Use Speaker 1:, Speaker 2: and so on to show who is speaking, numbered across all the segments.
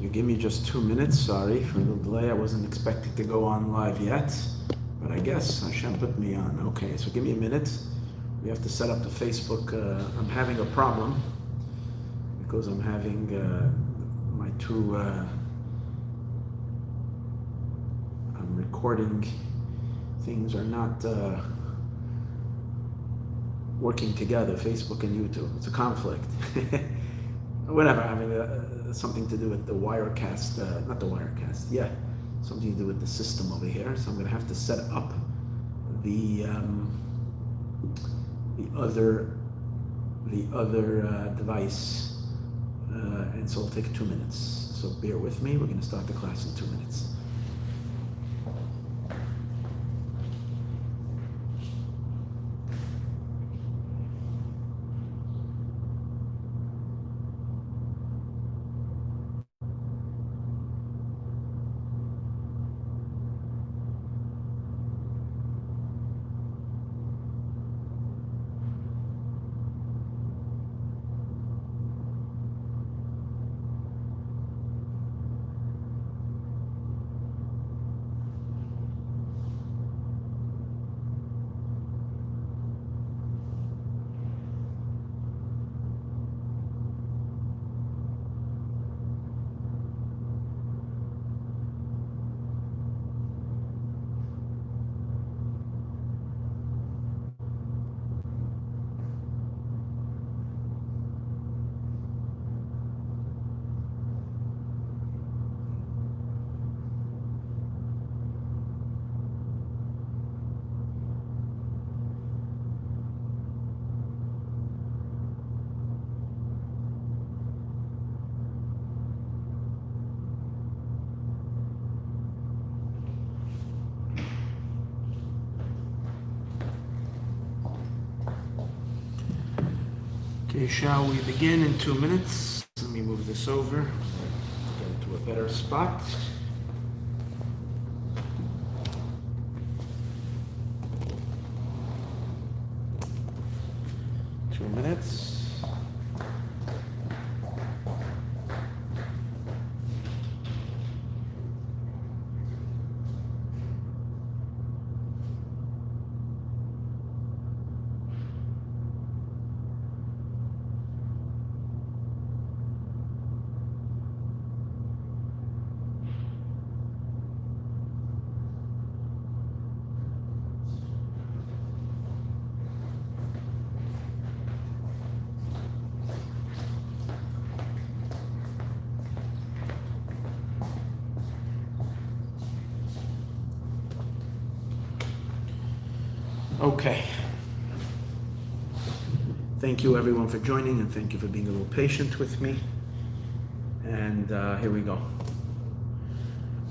Speaker 1: You give me just 2 minutes. Sorry for the delay. I wasn't expecting to go on live yet, but I guess Hashem put me on. Okay, so give me a minute. We have to set up the Facebook. I'm having a problem because I'm having my two. I'm recording things are not working together. Facebook and YouTube. It's a conflict. Whatever, having something to do with the Wirecast, not the Wirecast, yeah, something to do with the system over here. So I'm going to have to set up the other device, and so it'll take 2 minutes. So bear with me. We're going to start the class in 2 minutes. Okay, shall we begin in 2 minutes? Let me move this over, get it to a better spot. Two minutes. Okay. Thank you everyone for joining, and thank you for being a little patient with me. And here we go.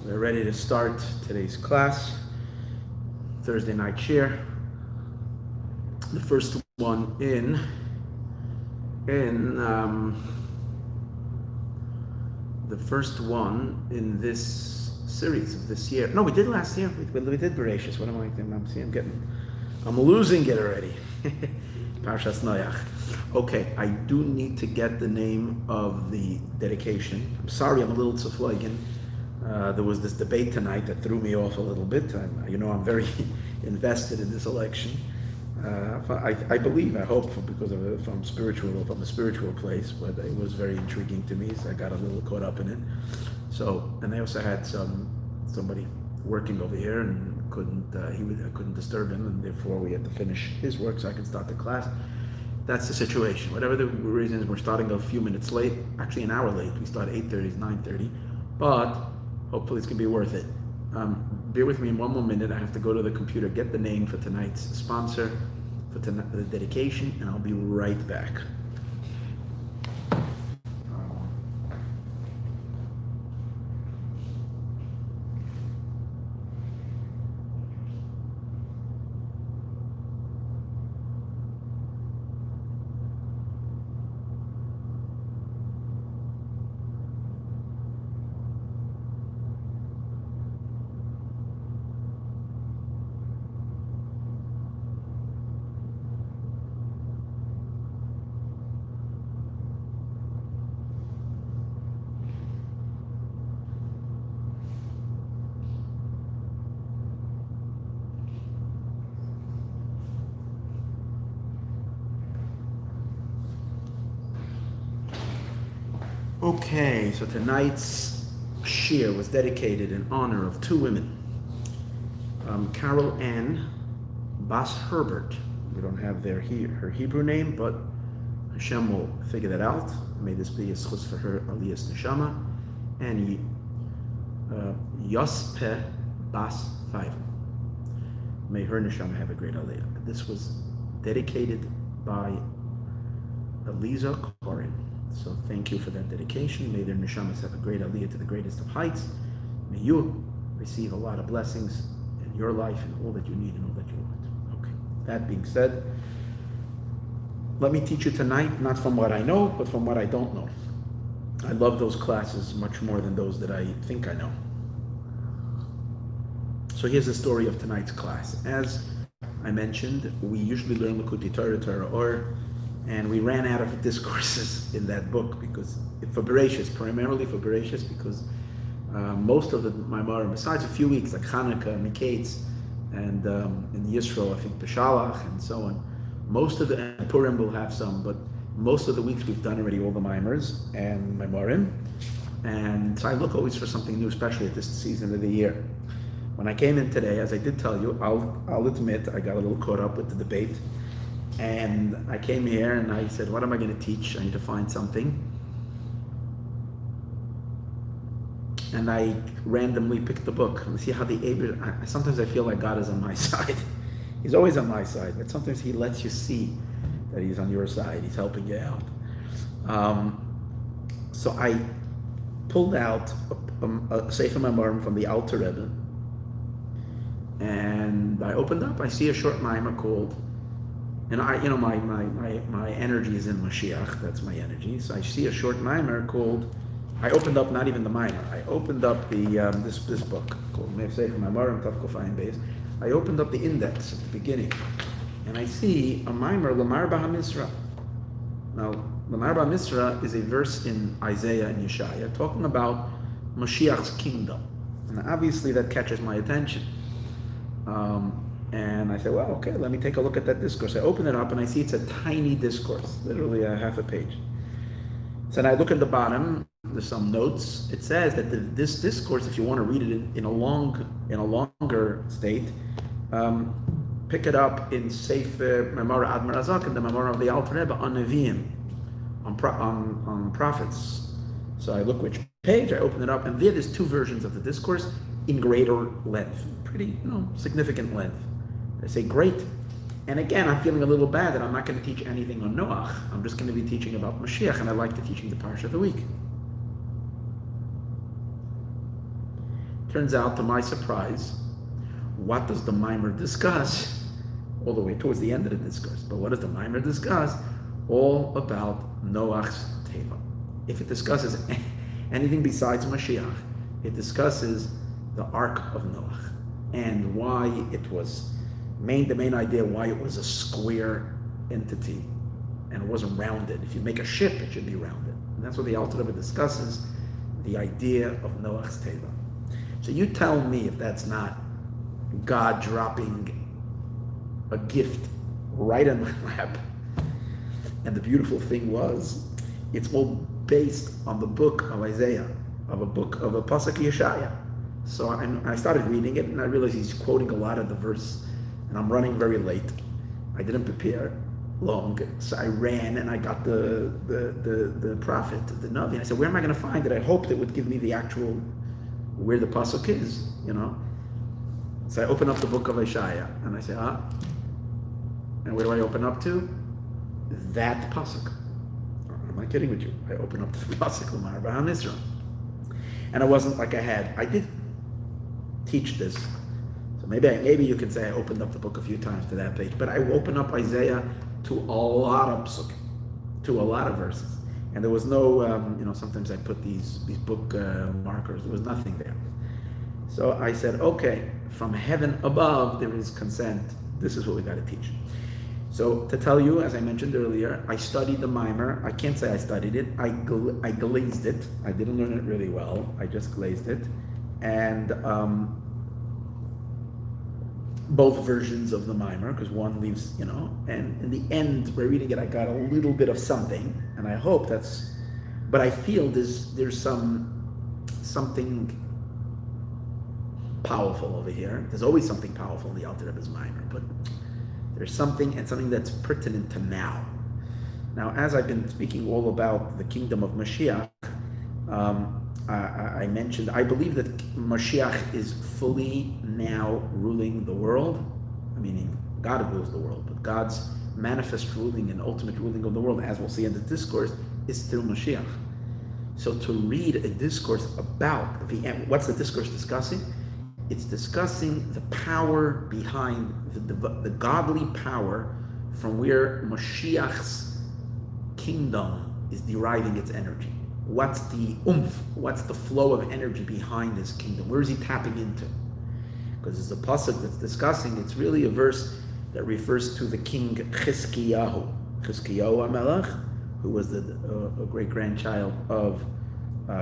Speaker 1: We're ready to start today's class. Thursday night share. The first one in this series of this year. No, we did last year. We did Bereshis. What am I thinking? I'm losing it already. Parshas Noach. Okay, I do need to get the name of the dedication. I'm sorry, I'm a little tzufloigen. There was this debate tonight that threw me off a little bit. I'm very invested in this election. I believe, I hope, from a spiritual place, but it was very intriguing to me, so I got a little caught up in it. So, and they also had somebody working over here, and I couldn't disturb him, and therefore we had to finish his work so I could start the class. That's the situation. Whatever the reason is, we're starting a few minutes late, actually an hour late. We start 8:30, it's 9:30, but hopefully it's gonna be worth it. Bear with me in one more minute. I have to go to the computer, get the name for tonight's sponsor, for the dedication, and I'll be right back. Okay, so tonight's shir was dedicated in honor of two women. Carol Ann Bas Herbert. We don't have her Hebrew name, but Hashem will figure that out. May this be a schus for her Aliyas Neshama. And Yospe Bas Feivel. May her Neshama have a great Aliyah. This was dedicated by Eliza Koren. So thank you for that dedication. May their neshamas have a great aliyah to the greatest of heights. May you receive a lot of blessings in your life and all that you need and all that you want. Okay. That being said, let me teach you tonight, not from what I know, but from what I don't know. I love those classes much more than those that I think I know. So here's the story of tonight's class. As I mentioned, we usually learn Likutei Torah or and we ran out of discourses in that book because primarily for Bereshis, because most of the Maayon, besides a few weeks like Hanukkah, Miketz, and in Yisroel, I think Peshalach, and so on, most of and Purim will have some, but most of the weeks we've done already all the Maimers and Maayon, and so I look always for something new, especially at this season of the year. When I came in today, as I did tell you, I'll admit I got a little caught up with the debate. And I came here and I said, what am I going to teach? I need to find something. And I randomly picked the book. And see how sometimes I feel like God is on my side. He's always on my side, but sometimes he lets you see that he's on your side. He's helping you out. So I pulled out a Sefer Maayon from the Alter Rebbe. And I opened up, I see a short mimer called, and my energy is in Mashiach, that's my energy. So I see a short mimer called, I opened up not even the mimer, I opened up the this book called Sefer Maayon Tav Kufayim Beis. I opened up the index at the beginning, and I see a mimer, Lamar Hamisrah. Now, Lamar Hamisrah is a verse in Isaiah and Yeshaya talking about Mashiach's kingdom. And obviously that catches my attention. And I said, well, okay, let me take a look at that discourse. I open it up and I see it's a tiny discourse, literally a half a page. So then I look at the bottom, there's some notes. It says that this discourse, if you want to read it in a longer state, pick it up in Sefer Memora Ad Marazak and the Memora of the Alter Rebbe on Nevi'im, on prophets. So I look which page, I open it up, and there's two versions of the discourse in greater length, pretty significant length. I say great. And again, I'm feeling a little bad that I'm not going to teach anything on Noach. I'm just going to be teaching about Mashiach, and I like to teaching the Parsha of the week. Turns out, to my surprise, what does the mimer discuss? All the way towards the end of the discourse. But what does the mimer discuss? All about Noach's teva. If it discusses anything besides Mashiach, it discusses the Ark of Noach and why it was the main idea why it was a square entity and it wasn't rounded. If you make a ship, it should be rounded. And that's what the Alter Rebbe discusses, the idea of Noach's teva. So you tell me if that's not God dropping a gift right in my lap. And the beautiful thing was, it's all based on the book of Isaiah, of a pasuk Yeshaya. So I started reading it, and I realized he's quoting a lot of the verse, and I'm running very late. I didn't prepare long, so I ran and I got the prophet, the Navi, and I said, where am I going to find it? I hoped it would give me the actual, where the pasuk is, So I open up the book of Yeshaya, and I say, and where do I open up to? That pasuk. I'm not kidding with you. I open up to the pasuk, Lamar Hamisrah. And it wasn't like I did teach this. So maybe you can say I opened up the book a few times to that page, but I opened up Isaiah to a lot of psukim, to a lot of verses. And there was no, sometimes I put these book markers. There was nothing there. So I said, okay, from heaven above, there is consent. This is what we got to teach. So to tell you, as I mentioned earlier, I studied the mimer. I can't say I studied it. I glazed it. I didn't learn it really well. I just glazed it. And both versions of the mimer, because one leaves, and in the end, by reading it, I got a little bit of something. And I hope that's But I feel there's something powerful over here. There's always something powerful in the Alter Rebbe's Maayon, but there's something that's pertinent to now. Now, as I've been speaking all about the kingdom of Mashiach, I mentioned, I believe that Mashiach is fully now ruling the world, meaning God rules the world, but God's manifest ruling and ultimate ruling of the world, as we'll see in the discourse, is through Mashiach. So to read a discourse about the end, what's the discourse discussing? It's discussing the power behind, the godly power from where Mashiach's kingdom is deriving its energy. What's the what's the flow of energy behind this kingdom? Where is he tapping into? Because it's a pasuk that's discussing, it's really a verse that refers to the king Chizkiyahu HaMelech, who was the great-grandchild of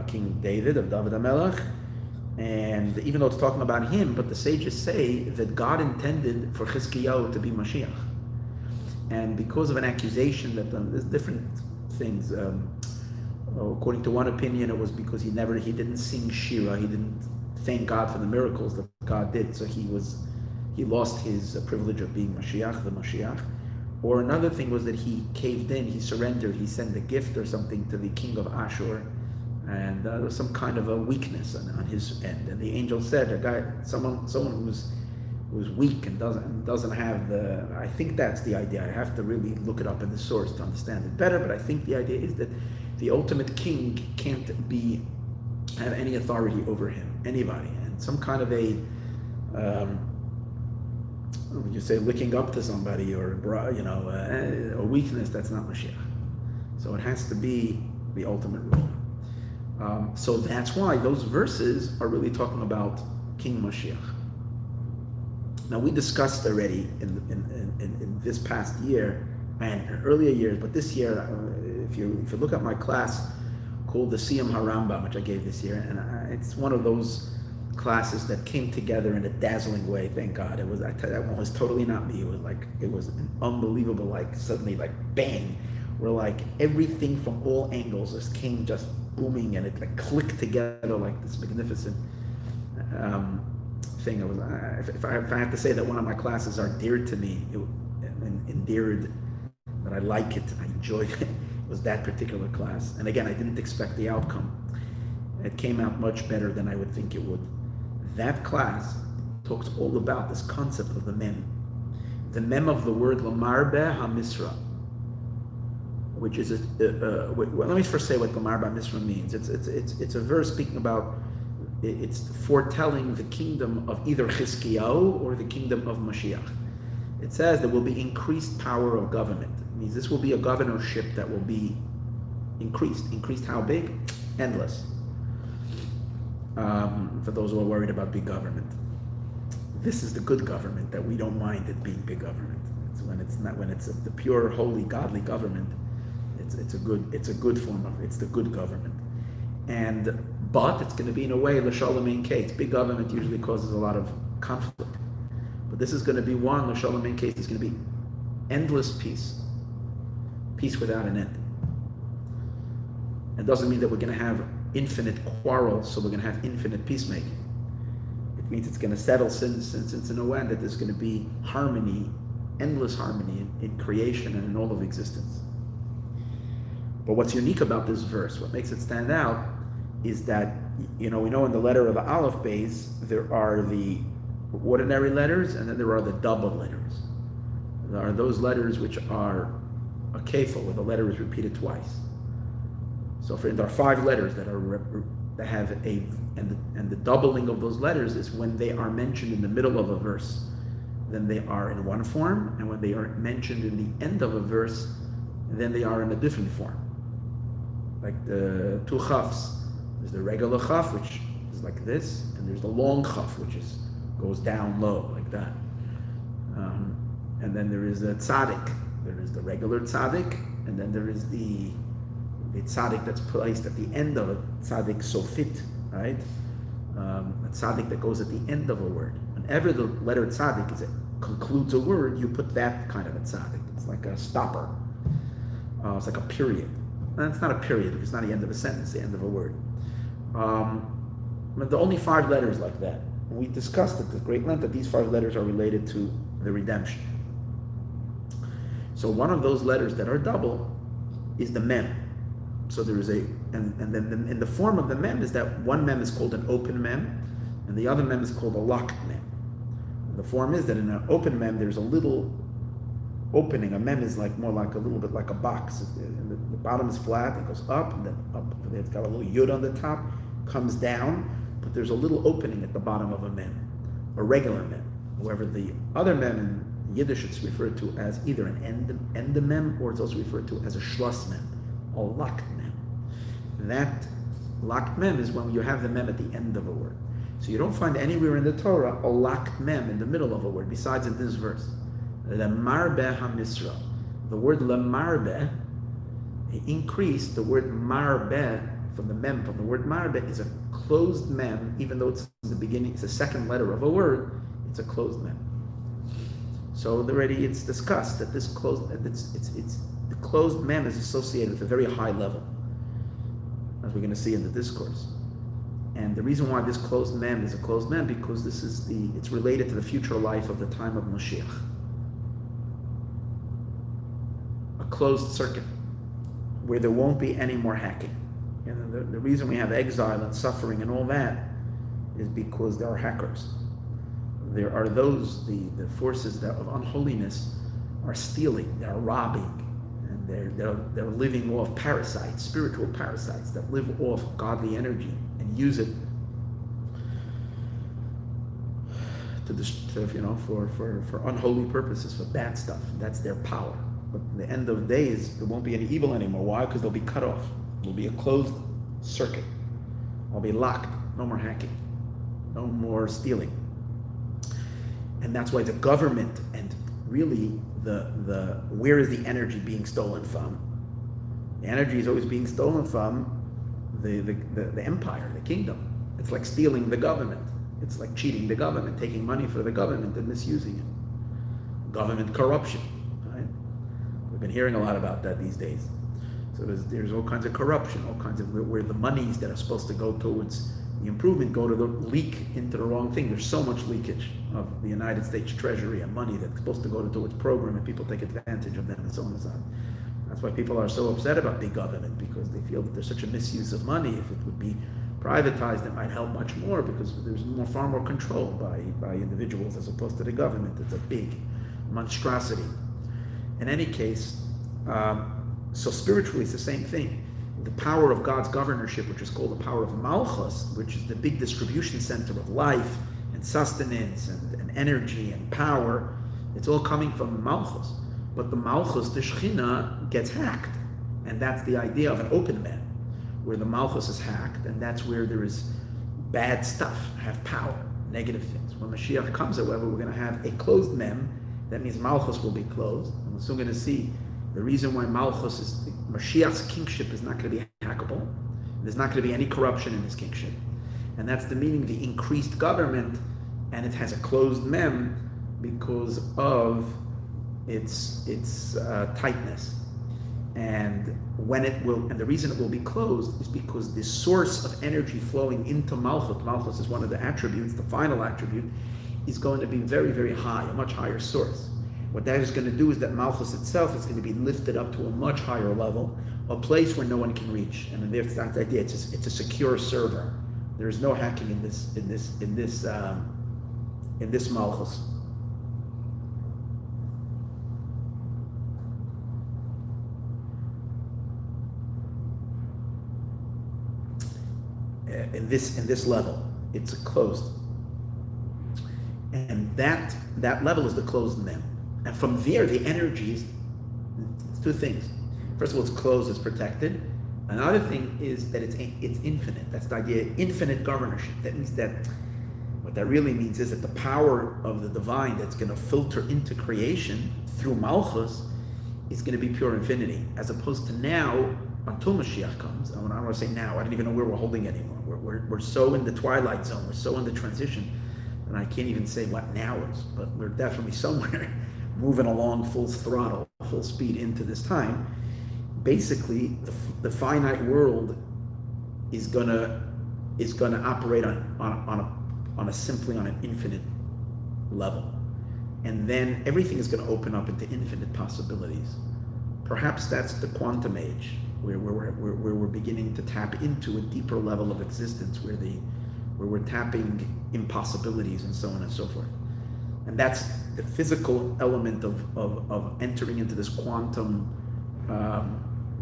Speaker 1: King David, of David HaMelech. And even though it's talking about him, but the sages say that God intended for Chizkiyahu to be Mashiach. And because of an accusation that there's different things, according to one opinion, it was because he didn't sing Shira, he didn't thank God for the miracles that God did, so he lost his privilege of being Mashiach, the Mashiach. Or another thing was that he caved in, he surrendered, he sent a gift or something to the king of Ashur, and there was some kind of a weakness on his end. And the angel said, someone who's weak and doesn't have the, I think that's the idea. I have to really look it up in the source to understand it better, but I think the idea is that the ultimate king can't have any authority over him, anybody. And some kind of a, when you say licking up to somebody or, a weakness, that's not Mashiach. So it has to be the ultimate ruler. So that's why those verses are really talking about King Mashiach. Now we discussed already in this past year and earlier years, but this year, if you look at my class called the Siyam HaRambam, which I gave this year, and it's one of those classes that came together in a dazzling way. Thank God. It was, I tell you, that one was totally not me. It was an unbelievable, suddenly bang, where everything from all angles just came just booming, and it clicked together like this magnificent thing. It was, if I have to say that one of my classes are dear to me, endeared, that I like it, I enjoyed it, was that particular class. And again, I didn't expect the outcome. It came out much better than I would think it would. That class talks all about this concept of the mem. The mem of the word lamar be Hamisrah, which is let me first say what lamar be Hamisrah means. It's a verse speaking about, it's foretelling the kingdom of either Chizkiyahu or the kingdom of Mashiach. It says there will be increased power of government. It means this will be a governorship that will be increased. Increased how big? Endless. For those who are worried about big government, this is the good government that we don't mind it being big government. It's when it's the pure, holy, godly government. It's a good form of, it's the good government. But it's going to be in a way l'shalom ein case. Big government usually causes a lot of conflict, but this is going to be one l'shalom ein case. It's going to be endless peace without an end. It doesn't mean that we're going to have infinite quarrels, so we're going to have infinite peacemaking. It means it's going to settle since in a way that there's going to be harmony, endless harmony in creation and in all of existence. But what's unique about this verse, what makes it stand out, is that, we know in the letter of the Aleph base, there are the ordinary letters and then there are the double letters. There are those letters which are a kefil, where the letter is repeated twice. So there are 5 letters that have and the doubling of those letters is when they are mentioned in the middle of a verse, then they are in one form, and when they are mentioned in the end of a verse, then they are in a different form. Like the 2 chafs, there's the regular chaf, which is like this, and there's the long chaf, which goes down low like that. And then there is a tzaddik. There is the regular tzaddik, and then there is the tzaddik that's placed at the end of a tzaddik sofit, right? A tzaddik that goes at the end of a word. Whenever the letter tzaddik concludes a word, you put that kind of a tzaddik. It's like a stopper. It's like a period. and it's not a period, because it's not the end of a sentence, the end of a word. But there are only 5 letters like that. And we discussed at great length that these 5 letters are related to the redemption. So one of those letters that are double is the mem. So there is and then in the form of the mem is that one mem is called an open mem, and the other mem is called a locked mem. The form is that in an open mem there's a little opening. A mem is more like a little bit like a box. The bottom is flat, it goes up, and then up. And it's got a little yud on the top, comes down, but there's a little opening at the bottom of a mem, a regular mem. However, the other mem in Yiddish it's referred to as either an end mem, or it's also referred to as a schloss mem, a locked mem. That locked mem is when you have the mem at the end of a word. So you don't find anywhere in the Torah a locked mem in the middle of a word, besides in this verse. Lemarbe Hamisrah. The word lemarbe, increased, the word marbe, from the word marbe, is a closed mem, even though it's in the beginning, it's the second letter of a word, it's a closed mem. So already it's discussed that the closed mem is associated with a very high level, as we're going to see in the discourse. And the reason why this closed mem is a closed mem, because it's related to the future life of the time of Mashiach. A closed circuit, where there won't be any more hacking. And the reason we have exile and suffering and all that is because there are hackers. There are those, the forces of unholiness are stealing, they're robbing, and they're living off parasites, spiritual parasites that live off godly energy and use it for unholy purposes, for bad stuff. That's their power. But in the end of days, there won't be any evil anymore. Why? Because they'll be cut off. There'll be a closed circuit. They'll be locked. No more hacking. No more stealing. And that's why the government and really where is the energy being stolen from? The energy is always being stolen from the empire, the kingdom. It's like stealing the government. It's like cheating the government, taking money for the government and misusing it. Government corruption, right? We've been hearing a lot about that these days. So there's all kinds of corruption, all kinds of where the monies that are supposed to go towards the improvement go to the leak into the wrong thing. There's so much leakage of the United States Treasury and money that's supposed to go towards program, and people take advantage of them and so on and so on. That's why people are so upset about big government, because they feel that there's such a misuse of money. If it would be privatized, it might help much more, because there's far more control by individuals as opposed to the government. It's a big monstrosity. In any case, so spiritually it's the same thing. The power of God's governorship, which is called the power of Malchus, which is the big distribution center of life and sustenance and energy and power, it's all coming from Malchus. But the Malchus, the Shechina, gets hacked. And that's the idea of an open man, where the Malchus is hacked, and that's where there is bad stuff, have power, negative things. When Mashiach comes, however, we're going to have a closed mem. That means Malchus will be closed. And we're soon going to see the reason why Mashiach's kingship is not going to be hackable. There's not going to be any corruption in his kingship. And that's the meaning, the increased government, and it has a closed mem because of its tightness. And the reason it will be closed is because the source of energy flowing into Malchus is one of the attributes, the final attribute, is going to be very, very high, a much higher source. What that is going to do is that Malchus itself is going to be lifted up to a much higher level, a place where no one can reach. And that's the idea. It's a secure server. There is no hacking in this Malchus. In this level, it's closed, and that level is the closed mem. And from there, the energies, it's two things. First of all, it's closed, it's protected. Another thing is that it's infinite. That's the idea, infinite governorship. That means that what that really means is that the power of the divine that's going to filter into creation through Malchus is going to be pure infinity, as opposed to now, until Mashiach comes. I don't want to say now, I don't even know where we're holding anymore. We're so in the twilight zone, we're so in the transition, and I can't even say what now is, but we're definitely somewhere moving along full throttle, full speed into this time. basically the finite world is gonna operate on a simply on an infinite level, and then everything is going to open up into infinite possibilities. Perhaps that's the quantum age, where we're beginning to tap into a deeper level of existence, where we're tapping impossibilities and so on and so forth. And that's the physical element of entering into this quantum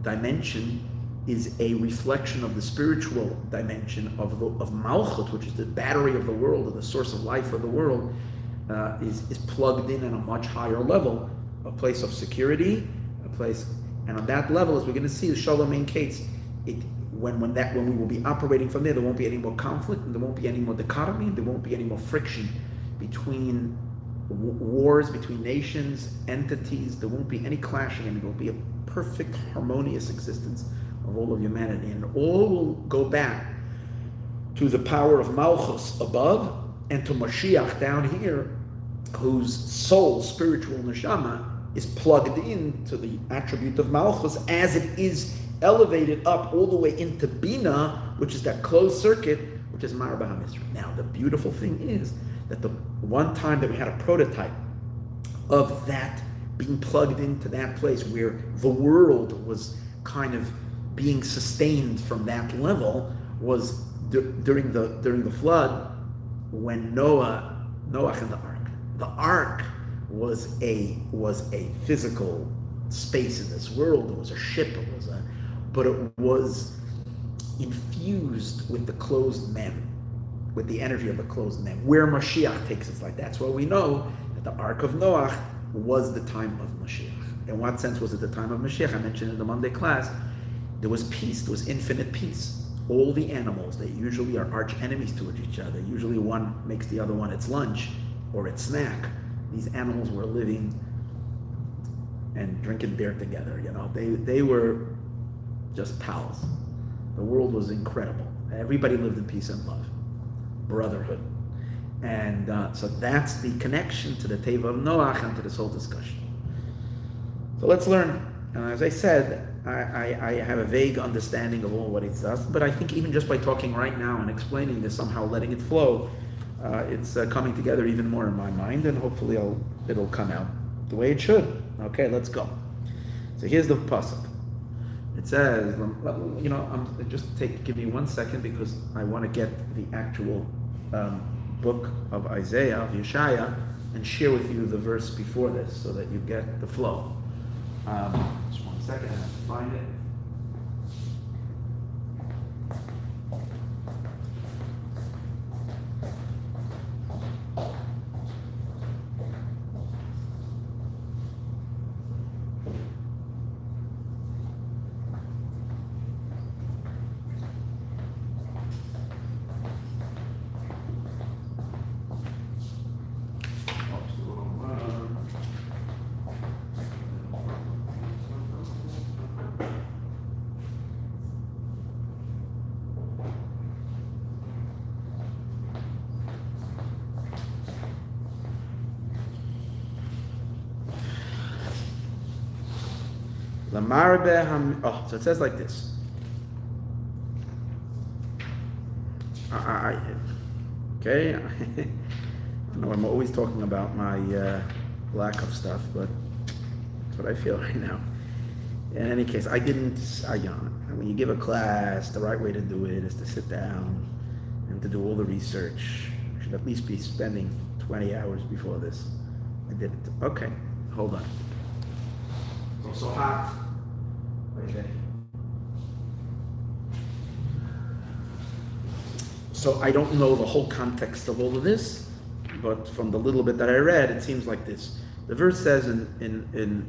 Speaker 1: dimension, is a reflection of the spiritual dimension of Malchut, which is the battery of the world, or the source of life of the world, is plugged in at a much higher level, a place of security, a place, and on that level, as we're going to see, the Shalom Ein Kates, when we will be operating from there won't be any more conflict, and there won't be any more dichotomy, there won't be any more friction between wars between nations, entities. There won't be any clashing, and it will be a perfect, harmonious existence of all of humanity, and all will go back to the power of Malchus above, and to Mashiach down here, whose soul, spiritual neshama, is plugged into the attribute of Malchus as it is elevated up all the way into Bina, which is that closed circuit, which is Marba Hamisrah. Now, the beautiful thing is that the one time that we had a prototype of that being plugged into that place where the world was kind of being sustained from that level was during the flood, when Noach and the ark. The ark was a physical space in this world. It was a ship. But it was infused with the closed mem, with the energy of the closed mem. Where Mashiach takes us, like that's why we know that the ark of Noach was the time of Mashiach. In what sense was it the time of Mashiach? I mentioned in the Monday class, there was peace. There was infinite peace. All the animals, they usually are arch enemies to each other. Usually one makes the other one its lunch or its snack. These animals were living and drinking beer together. They were just pals. The world was incredible. Everybody lived in peace and love, brotherhood. And so that's the connection to the Teva of Noach and to this whole discussion. So let's learn. As I said, I have a vague understanding of all what it does, but I think even just by talking right now and explaining this, somehow letting it flow, it's coming together even more in my mind, and hopefully it'll come out the way it should. Okay, let's go. So here's the pasuk. It says, give me 1 second, because I want to get the actual book of Isaiah, of Yeshaya, and share with you the verse before this so that you get the flow. Just 1 second, I have to find it. So it says like this. Okay. I know I'm always talking about my lack of stuff, but that's what I feel right now. In any case, when you give a class, the right way to do it is to sit down and to do all the research. You should at least be spending 20 hours before this. I did it. Okay, hold on. It's also hot. Okay. So I don't know the whole context of all of this, but from the little bit that I read, it seems like this. The verse says in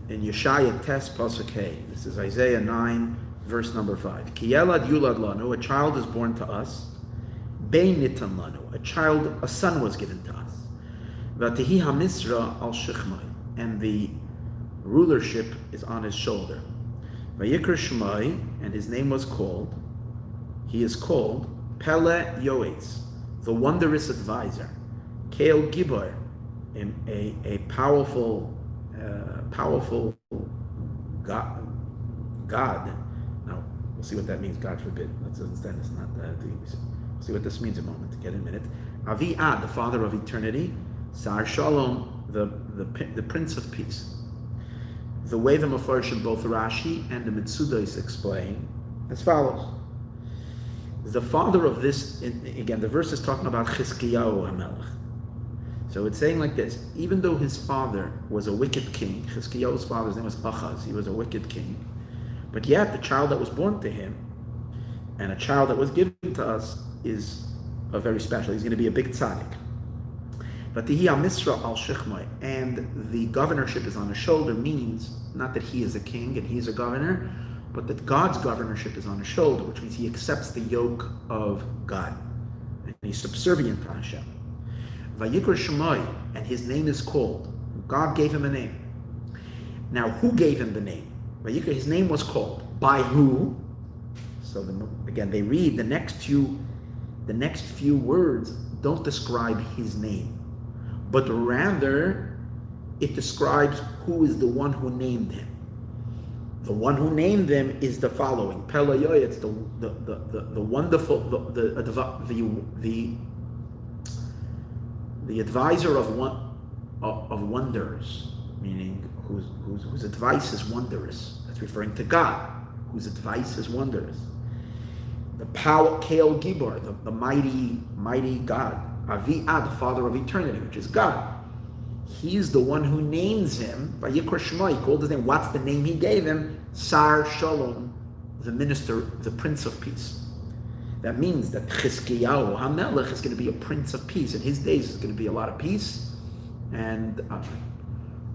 Speaker 1: Yeshaya Tes Pasuk Hey, this is Isaiah 9, verse number 5. Ki yelad yulad lanu, a child is born to us. Bein nitan lanu, a son was given to us. V'tehi Hamisrah al shechmai, and the rulership is on his shoulder. Vayikra Shmai, and his name was called. He is called Pele Yoetz, the wondrous advisor. Keil Gibor, a powerful God. Now, we'll see what that means, God forbid. Let's understand it's not that. We'll see what this means in a moment, get in a minute. Avi Ad, the Father of eternity, Sar Shalom, the Prince of Peace. The way the Mefarshim, both Rashi and the Mitzudos, explain as follows. The father of this, again, the verse is talking about Chizkiyahu HaMelech. So it's saying like this: even though his father was a wicked king, Chizkiyahu's father's name was Achaz, he was a wicked king, but yet the child that was born to him and a child that was given to us is a very special. He's going to be a big tzaddik. But the Hamisrah al Shechmai, and the governorship is on his shoulder, means not that he is a king and he's a governor, but that God's governorship is on his shoulder, which means he accepts the yoke of God and he's subservient to Hashem. Vayikra Shemai, and his name is called. God gave him a name. Now, who gave him the name? Vayikra, his name was called. By who? So again, they read the next few words don't describe his name, but rather it describes who is the one who named him. The one who named them is the following: Pelayoy. It's the wonderful, the advisor of wonders, meaning whose advice is wondrous. That's referring to God, whose advice is wondrous. The Power Kael Gibor, the mighty God. Avi Ad, Father of eternity, which is God. He's the one who names him. Vayikra Shema, he called his name. What's the name he gave him? Sar Shalom, the minister, the Prince of Peace. That means that Chizkiyahu HaMelech is going to be a Prince of Peace. In his days, there's going to be a lot of peace. And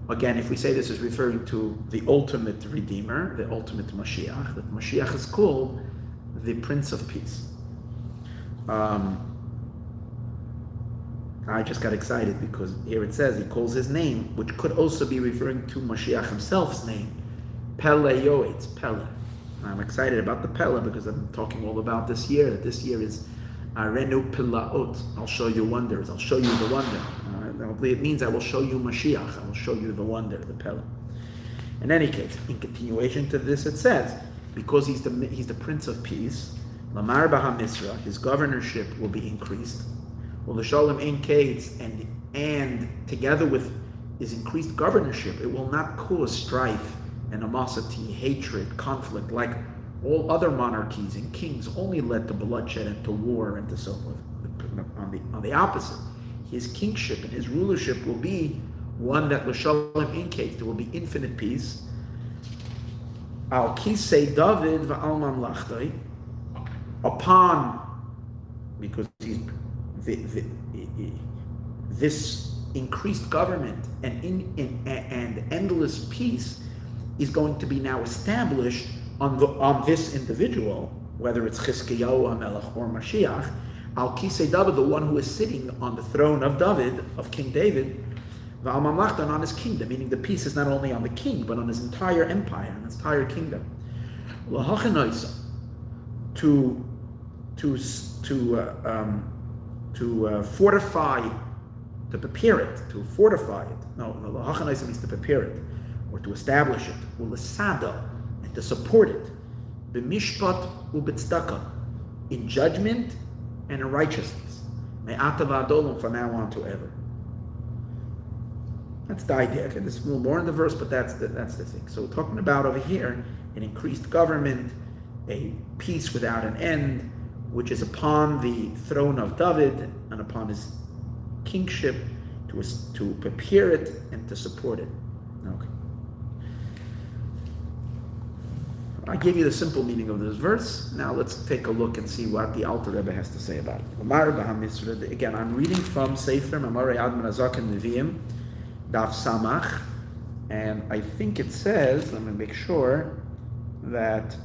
Speaker 1: again, if we say this is referring to the ultimate Redeemer, the ultimate Mashiach, that Mashiach is called the Prince of Peace. I just got excited because here it says he calls his name, which could also be referring to Mashiach himself's name, Pele Yoetz, Pele. I'm excited about the Pele because I'm talking all about this year, that this year is Arenu Pilaot. I'll show you wonders, I'll show you the wonder. It means I will show you Mashiach, I will show you the wonder, the Pele. In any case, in continuation to this, it says, because he's the Prince of Peace, Lamar Hamisrah, his governorship will be increased. Well, the Shalom Ein Kates, and together with his increased governorship, it will not cause strife, animosity, hatred, conflict, like all other monarchies and kings only led to bloodshed and to war and to so forth. On the opposite, his kingship and his rulership will be one that l'shalom ein kates, there will be infinite peace. Al kisei David va'al mamlachtoi, upon, because he's this increased government and endless peace is going to be now established on this individual, whether it's Chizkiyahu HaMelech or Mashiach. Al Kisei David, the one who is sitting on the throne of David, of King David, V'al Mamlachta, on his kingdom, meaning the peace is not only on the king, but on his entire empire, on his entire kingdom. L'hachanoisa, to fortify, to prepare it, to fortify it. No, l'hachanoisa means to prepare it, or to establish it, u'lesada, and to support it, b'mishpat u'b'tzedakah, in judgment and in righteousness, me'ata v'adolam, from now on to ever. That's the idea. Okay, there's a little more in the verse, but that's the thing. So we're talking about over here an increased government, a peace without an end, which is upon the throne of David and upon his kingship to prepare it and to support it. Okay. I gave you the simple meaning of this verse. Now let's take a look and see what the Alter Rebbe has to say about it. Again, I'm reading from Sefer Mamarei Admon Azak and Nevi'im, Daf Samach, and I think it says, let me make sure, that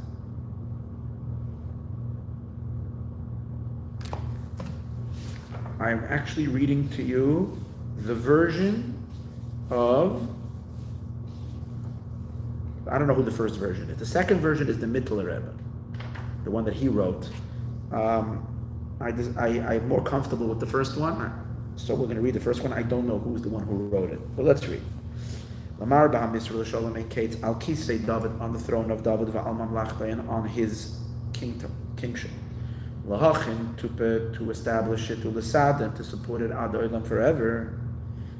Speaker 1: I'm actually reading to you the version of, I don't know who the first version is. The second version is the Mittler Rebbe, the one that he wrote. I'm more comfortable with the first one, so we're going to read the first one. I don't know who's the one who wrote it, but let's read. Lamar Hamisrah Shalom Kates Al Kisei David, on the throne of David, Va'al Mamlachtayin, on his kingship. Lahachin, to establish it, to Lasad, and to support it ad olam forever.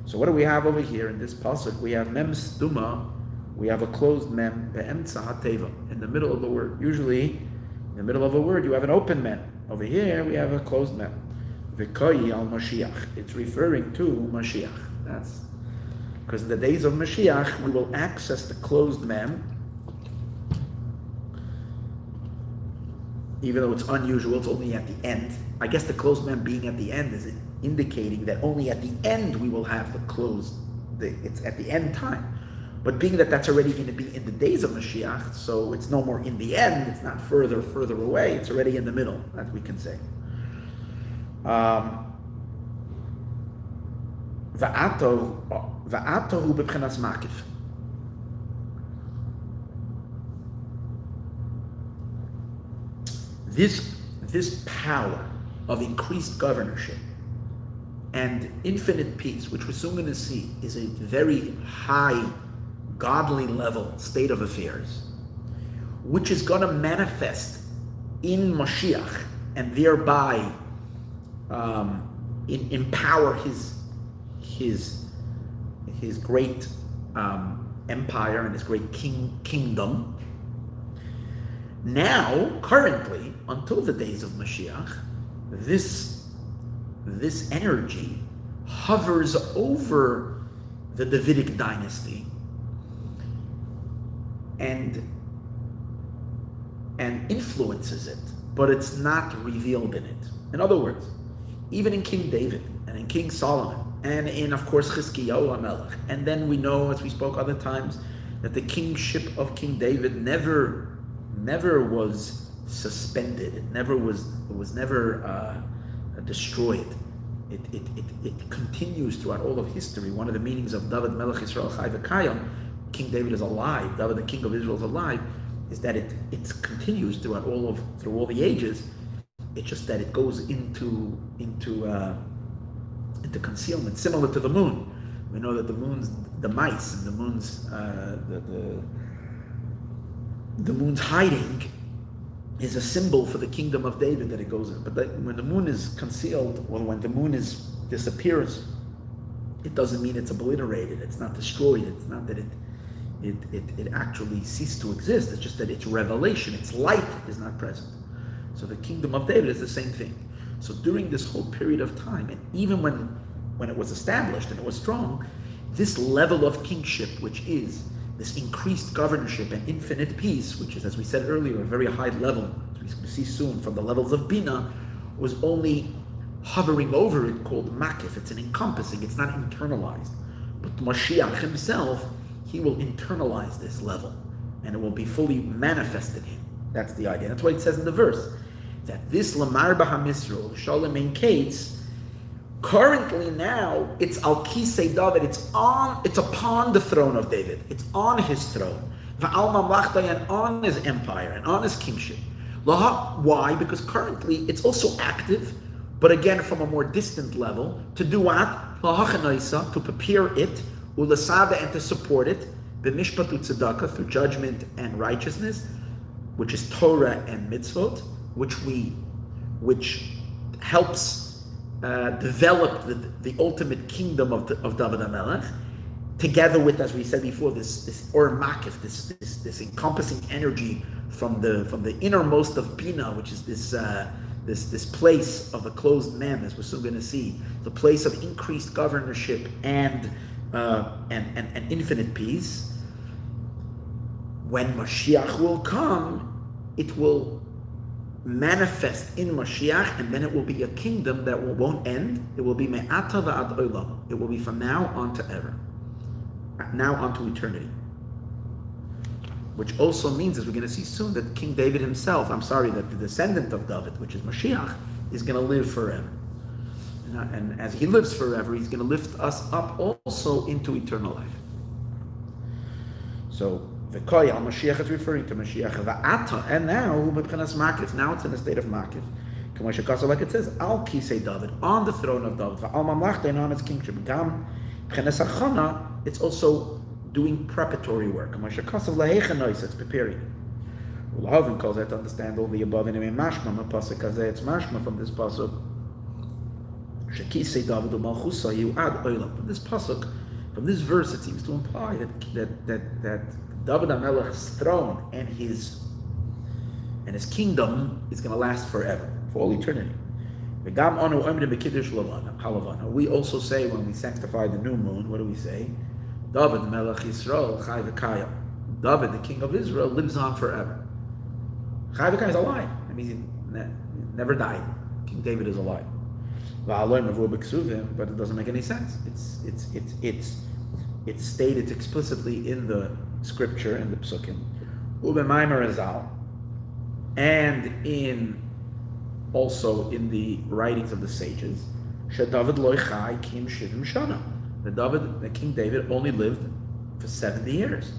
Speaker 1: So what do we have over here in this pasuk? We have mem stuma, we have a closed mem, be'emtza hateva, in the middle of the word. Usually, in the middle of a word, you have an open mem. Over here, we have a closed mem. V'koyi al Mashiach. It's referring to Mashiach. That's because in the days of Mashiach, we will access the closed mem, even though it's unusual, it's only at the end. I guess the closed mem being at the end is indicating that only at the end we will have the closed, it's at the end time. But being that that's already going to be in the days of Mashiach, so it's no more in the end, it's not further away, it's already in the middle, that we can say. Va'atohu b'bchenas makif. This power of increased governorship and infinite peace, which we're soon going to see, is a very high, godly level state of affairs, which is going to manifest in Mashiach and thereby empower his great empire and his great kingdom. Now, currently, until the days of Mashiach, this energy hovers over the Davidic dynasty and influences it, but it's not revealed in it. In other words, even in King David and in King Solomon and in, of course, Chizkiyahu HaMelech, and then we know, as we spoke other times, that the kingship of King David never was suspended. It was never destroyed. It continues throughout all of history. One of the meanings of David Melech Yisroel Chai V'Kayam, King David is alive, David the King of Israel is alive, is that it continues through all the ages. It's just that it goes into concealment, similar to the moon. We know that the moon's the mice and the moon's hiding is a symbol for the kingdom of David that it goes in. But when the moon is concealed, or when the moon disappears, it doesn't mean it's obliterated. It's not destroyed. It's not that it actually ceased to exist. It's just that its revelation, its light, is not present. So the kingdom of David is the same thing. So during this whole period of time, and even when it was established and it was strong, this level of kingship, which is this increased governorship and infinite peace, which is, as we said earlier, a very high level, as we see soon from the levels of Bina, was only hovering over it, called Makif. It's an encompassing, it's not internalized. But Mashiach himself, he will internalize this level, and it will be fully manifested in him. That's the idea. That's why it says in the verse, that this Lamar Hamisrah, Shalom Ein Kates, currently now, it's Al Kisei David, it's upon the throne of David, it's on his throne, Va'al Mamlachtayin, on his empire, and on his kingship. Why? Because currently it's also active, but again from a more distant level, to do what? To prepare it, Ulasada, and to support it, B'mishpat u'tzedakah, through judgment and righteousness, which is Torah and mitzvot, which helps develop the ultimate kingdom of David HaMelech, together with, as we said before, this or makif, this encompassing energy from the innermost of Bina, which is this place of the closed mem, as we're soon going to see, the place of increased governorship and infinite peace. When Mashiach will come, it will manifest in Mashiach, and then it will be a kingdom that won't end. It will be me'ata va'ad olam. It will be from now on to ever, now on to eternity. Which also means, as we're going to see soon, that King David himself, that the descendant of David, which is Mashiach, is going to live forever. And as he lives forever, he's going to lift us up also into eternal life. So, V'koy al Mashiach is referring to Mashiach. V'ata, and now, b'bchenas makif, now it's in a state of makif. Like it says, Al Kisei David, on the throne of David, V'al Mamlachtayin, on its kingship. Gam b'chenas achana, it's also doing preparatory work. It's preparing. Reuven calls that to understand all the above. And mashma pasuk kazeh, it's mashma from this pasuk. Shekisei David u'malchusa yu'ad olam. From this pasuk, from this verse, it seems to imply that David HaMelech's throne and his kingdom is going to last forever, for all eternity. We also say when we sanctify the new moon, what do we say? David Melech Yisroel Chai v'Kayim. David, the king of Israel, lives on forever. Chai v'Kayim is alive. That means he never died. King David is alive. But it doesn't make any sense. It's stated explicitly in the scripture, in the psukim, and also in the writings of the sages, that King David only lived for 70 years.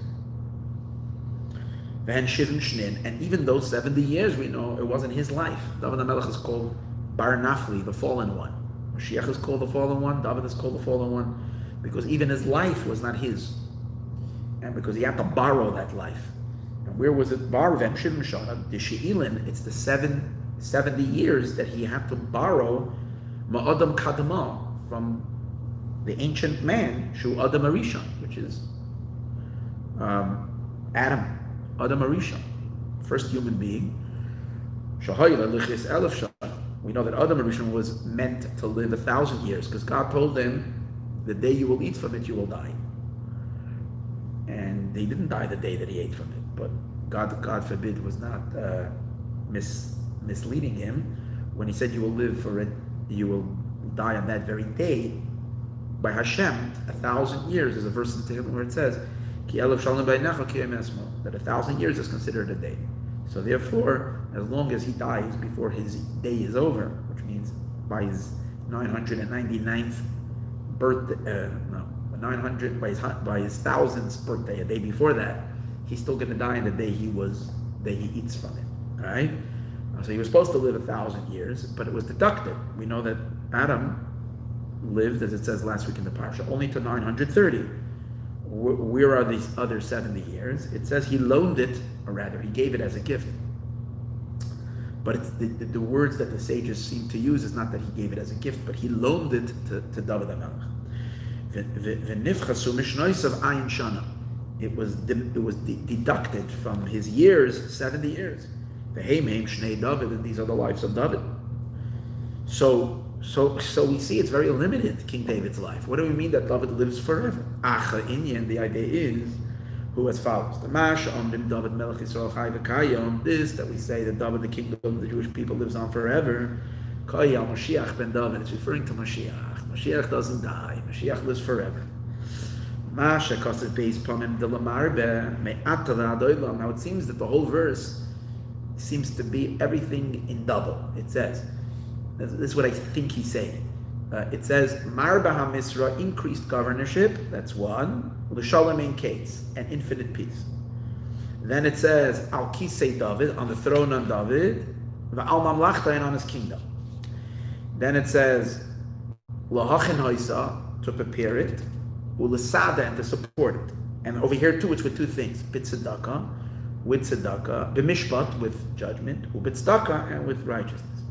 Speaker 1: And even those 70 years, we know it wasn't his life. David HaMelech is called Bar Nafli, the fallen one. Mashiach is called the fallen one. David is called the fallen one, because even his life was not his, and because he had to borrow that life. And where was it borrowed? The She'ilin, it's the 70 years that he had to borrow Ma'adam Kadma from the ancient man, Shu Adam Arishon, which is Adam Arishon, first human being. We know that Adam Arishon was meant to live 1,000 years, because God told him, the day you will eat from it, you will die. And he didn't die the day that he ate from it, but God forbid, was not misleading him when he said you will live for it, you will die on that very day. By Hashem, 1,000 years is a verse in Tehillim where it says, that 1,000 years is considered a day. So therefore, as long as he dies before his day is over, which means by his 999th birthday, 900 by his 1000th birthday, a day before that, he's still going to die on the day he eats from it. All right. So he was supposed to live 1,000 years, but it was deducted. We know that Adam lived, as it says last week in the parsha, only to 930. Where are these other 70 years? It says he loaned it, or rather, he gave it as a gift. But it's the words that the sages seem to use is not that he gave it as a gift, but he loaned it to David HaMelech. It was deducted from his years, 70 years. David, and these are the lives of David. So we see it's very limited, King David's life. What do we mean that David lives forever? The idea is who as follows: the David Melech Yisroel Chai v'Kayim. This that we say that David, the king of the Jewish people, lives on forever. Kayim Mashiach ben David. It's referring to Mashiach. Mashiach doesn't die. Mashiach lives forever. Now it seems that the whole verse seems to be everything in double. It says, this is what I think he's saying. It says, Marba Hamisrah, increased governorship, that's one. L'shalom ein kates, and infinite peace. Then it says, Al Kisei David, on the throne of David, V'al Mamlachta, and on his kingdom. Then it says, L'hachin Haisa, to prepare it, U'l'sada, and to support it. And over here too, it's with two things, B'tzedakah, with tzedakah, b'mishpat, with judgment, u'b'tzedakah, and with righteousness.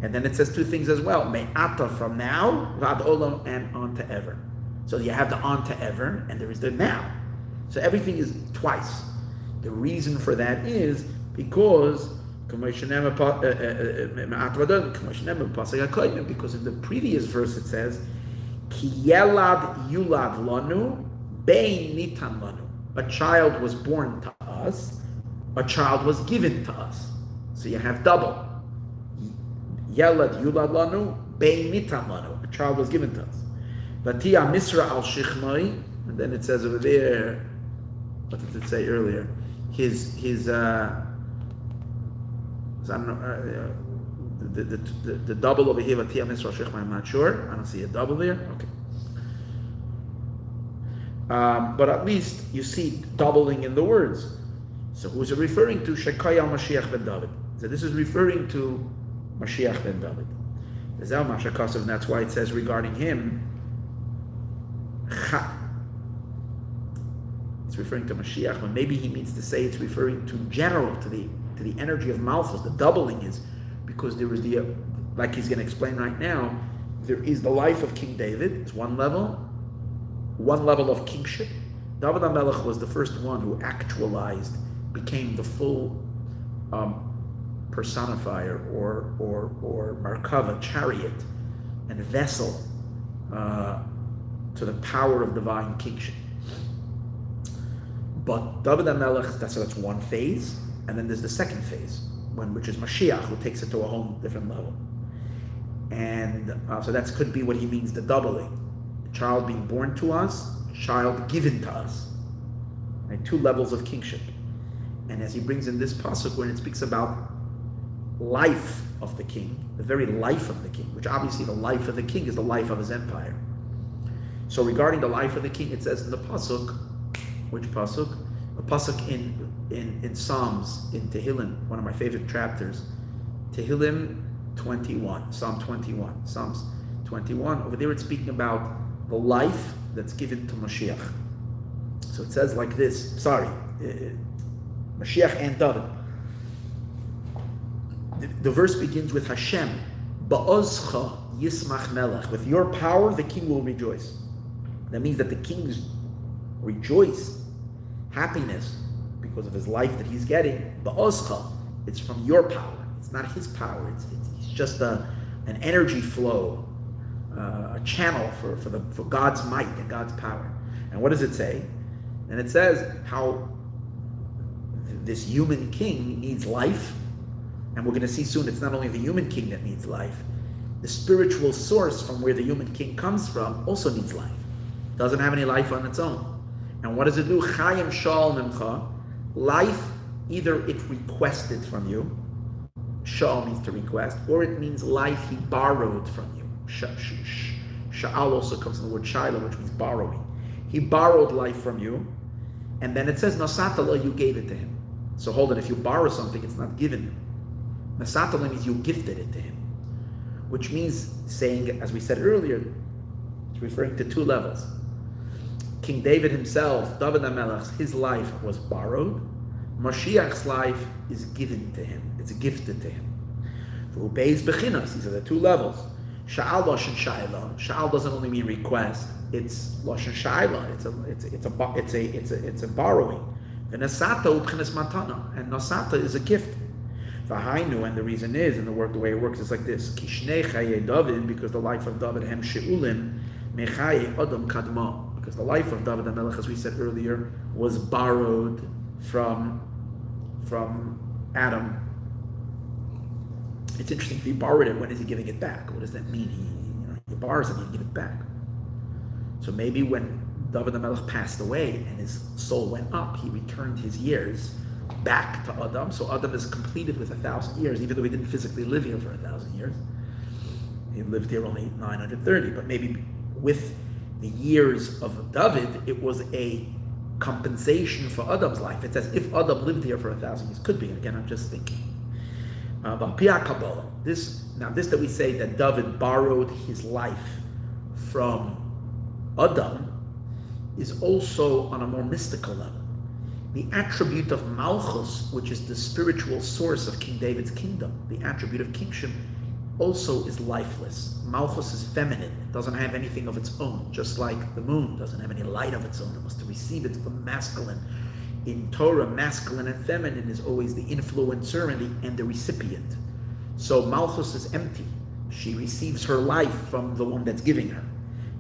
Speaker 1: And then it says two things as well, me'ata, from now, v'ad olam, and on to ever. So you have the on to ever, and there is the now. So everything is twice. The reason for that is because because in the previous verse it says, Ki yelad yulad lanu, bein nitan lanu. A child was born to us, a child was given to us. So you have double. Yelad yulad lanu, bein nitan lanu. A child was given to us. Vati Hamisrah al shichmai, and then it says over there, what did it say earlier? The double over here, Vati Hamisrah al shichmai, I'm not sure. I don't see a double there. Okay. But at least you see doubling in the words. So who is it referring to? Shekaya Mashiach ben David. So this is referring to Mashiach ben David. And that's why it says regarding him, referring to Mashiach, but maybe he means to say it's referring to general, to the energy of Malchus. The doubling is because there is the, like he's going to explain right now, there is the life of King David. It's one level of kingship. David HaMelech was the first one who actualized, became the full personifier or Merkava, chariot, and vessel to the power of divine kingship. But David HaMelech, that's one phase, and then there's the second phase, which is Mashiach, who takes it to a whole different level. And so that could be what he means, the doubling. A child being born to us, child given to us. Right? Two levels of kingship. And as he brings in this pasuk, when it speaks about life of the king, the very life of the king, which obviously the life of the king is the life of his empire. So regarding the life of the king, it says in the pasuk, which pasuk? A pasuk in Psalms, in Tehillim, one of my favorite chapters, Tehillim 21, Psalms 21. Over there it's speaking about the life that's given to Mashiach. So it says like this, Mashiach and David. The verse begins with Hashem, Ba'ozcha Yismach Melech. With your power, the king will rejoice. That means that the kings rejoice, happiness, because of his life that he's getting. Ba'ozcha, it's from your power. It's not his power. It's just an energy flow, a channel for God's might and God's power. And what does it say? And it says how this human king needs life. And we're going to see soon it's not only the human king that needs life. The spiritual source from where the human king comes from also needs life. Doesn't have any life on its own. And what does it do? Chayim shal mimcha. Life, either it requested from you. Shal means to request, or it means life he borrowed from you. Sha'al also comes from the word shaila, which means borrowing. He borrowed life from you, and then it says nasatala, you gave it to him. So hold on, if you borrow something, it's not given. Nasatala means you gifted it to him, which means saying, as we said earlier, it's referring to two levels. King David himself, David HaMelech, his life was borrowed. Mashiach's life is given to him. It's gifted to him. Beis bechinas, these are the two levels. Sha'al lashon shayla. Sha'al doesn't only mean request. It's lashon shayla. It's a borrowing. V'nasata u'bchinas matana, and nasata is a gift. V'hainu, and the reason is, and the way it works is like this: Kishnei chaye David, because the life of David hem sheulim mechaye adam kadma. Because the life of David HaMelech, as we said earlier, was borrowed from Adam. It's interesting, if he borrowed it, when is he giving it back? What does that mean? He borrows it and he give it back. So maybe when David HaMelech passed away and his soul went up, he returned his years back to Adam. So Adam is completed with 1,000 years, even though he didn't physically live here for 1,000 years. He lived here only 930, but maybe with the years of David, it was a compensation for Adam's life. It's as if Adam lived here for 1,000 years. Could be. Again, I'm just thinking. This that we say that David borrowed his life from Adam is also on a more mystical level. The attribute of Malchus, which is the spiritual source of King David's kingdom, the attribute of kingship, also is lifeless. Malchus is feminine. It doesn't have anything of its own, just like the moon doesn't have any light of its own. It must receive it from masculine. In Torah, masculine and feminine is always the influencer and the recipient. So Malchus is empty. She receives her life from the one that's giving her.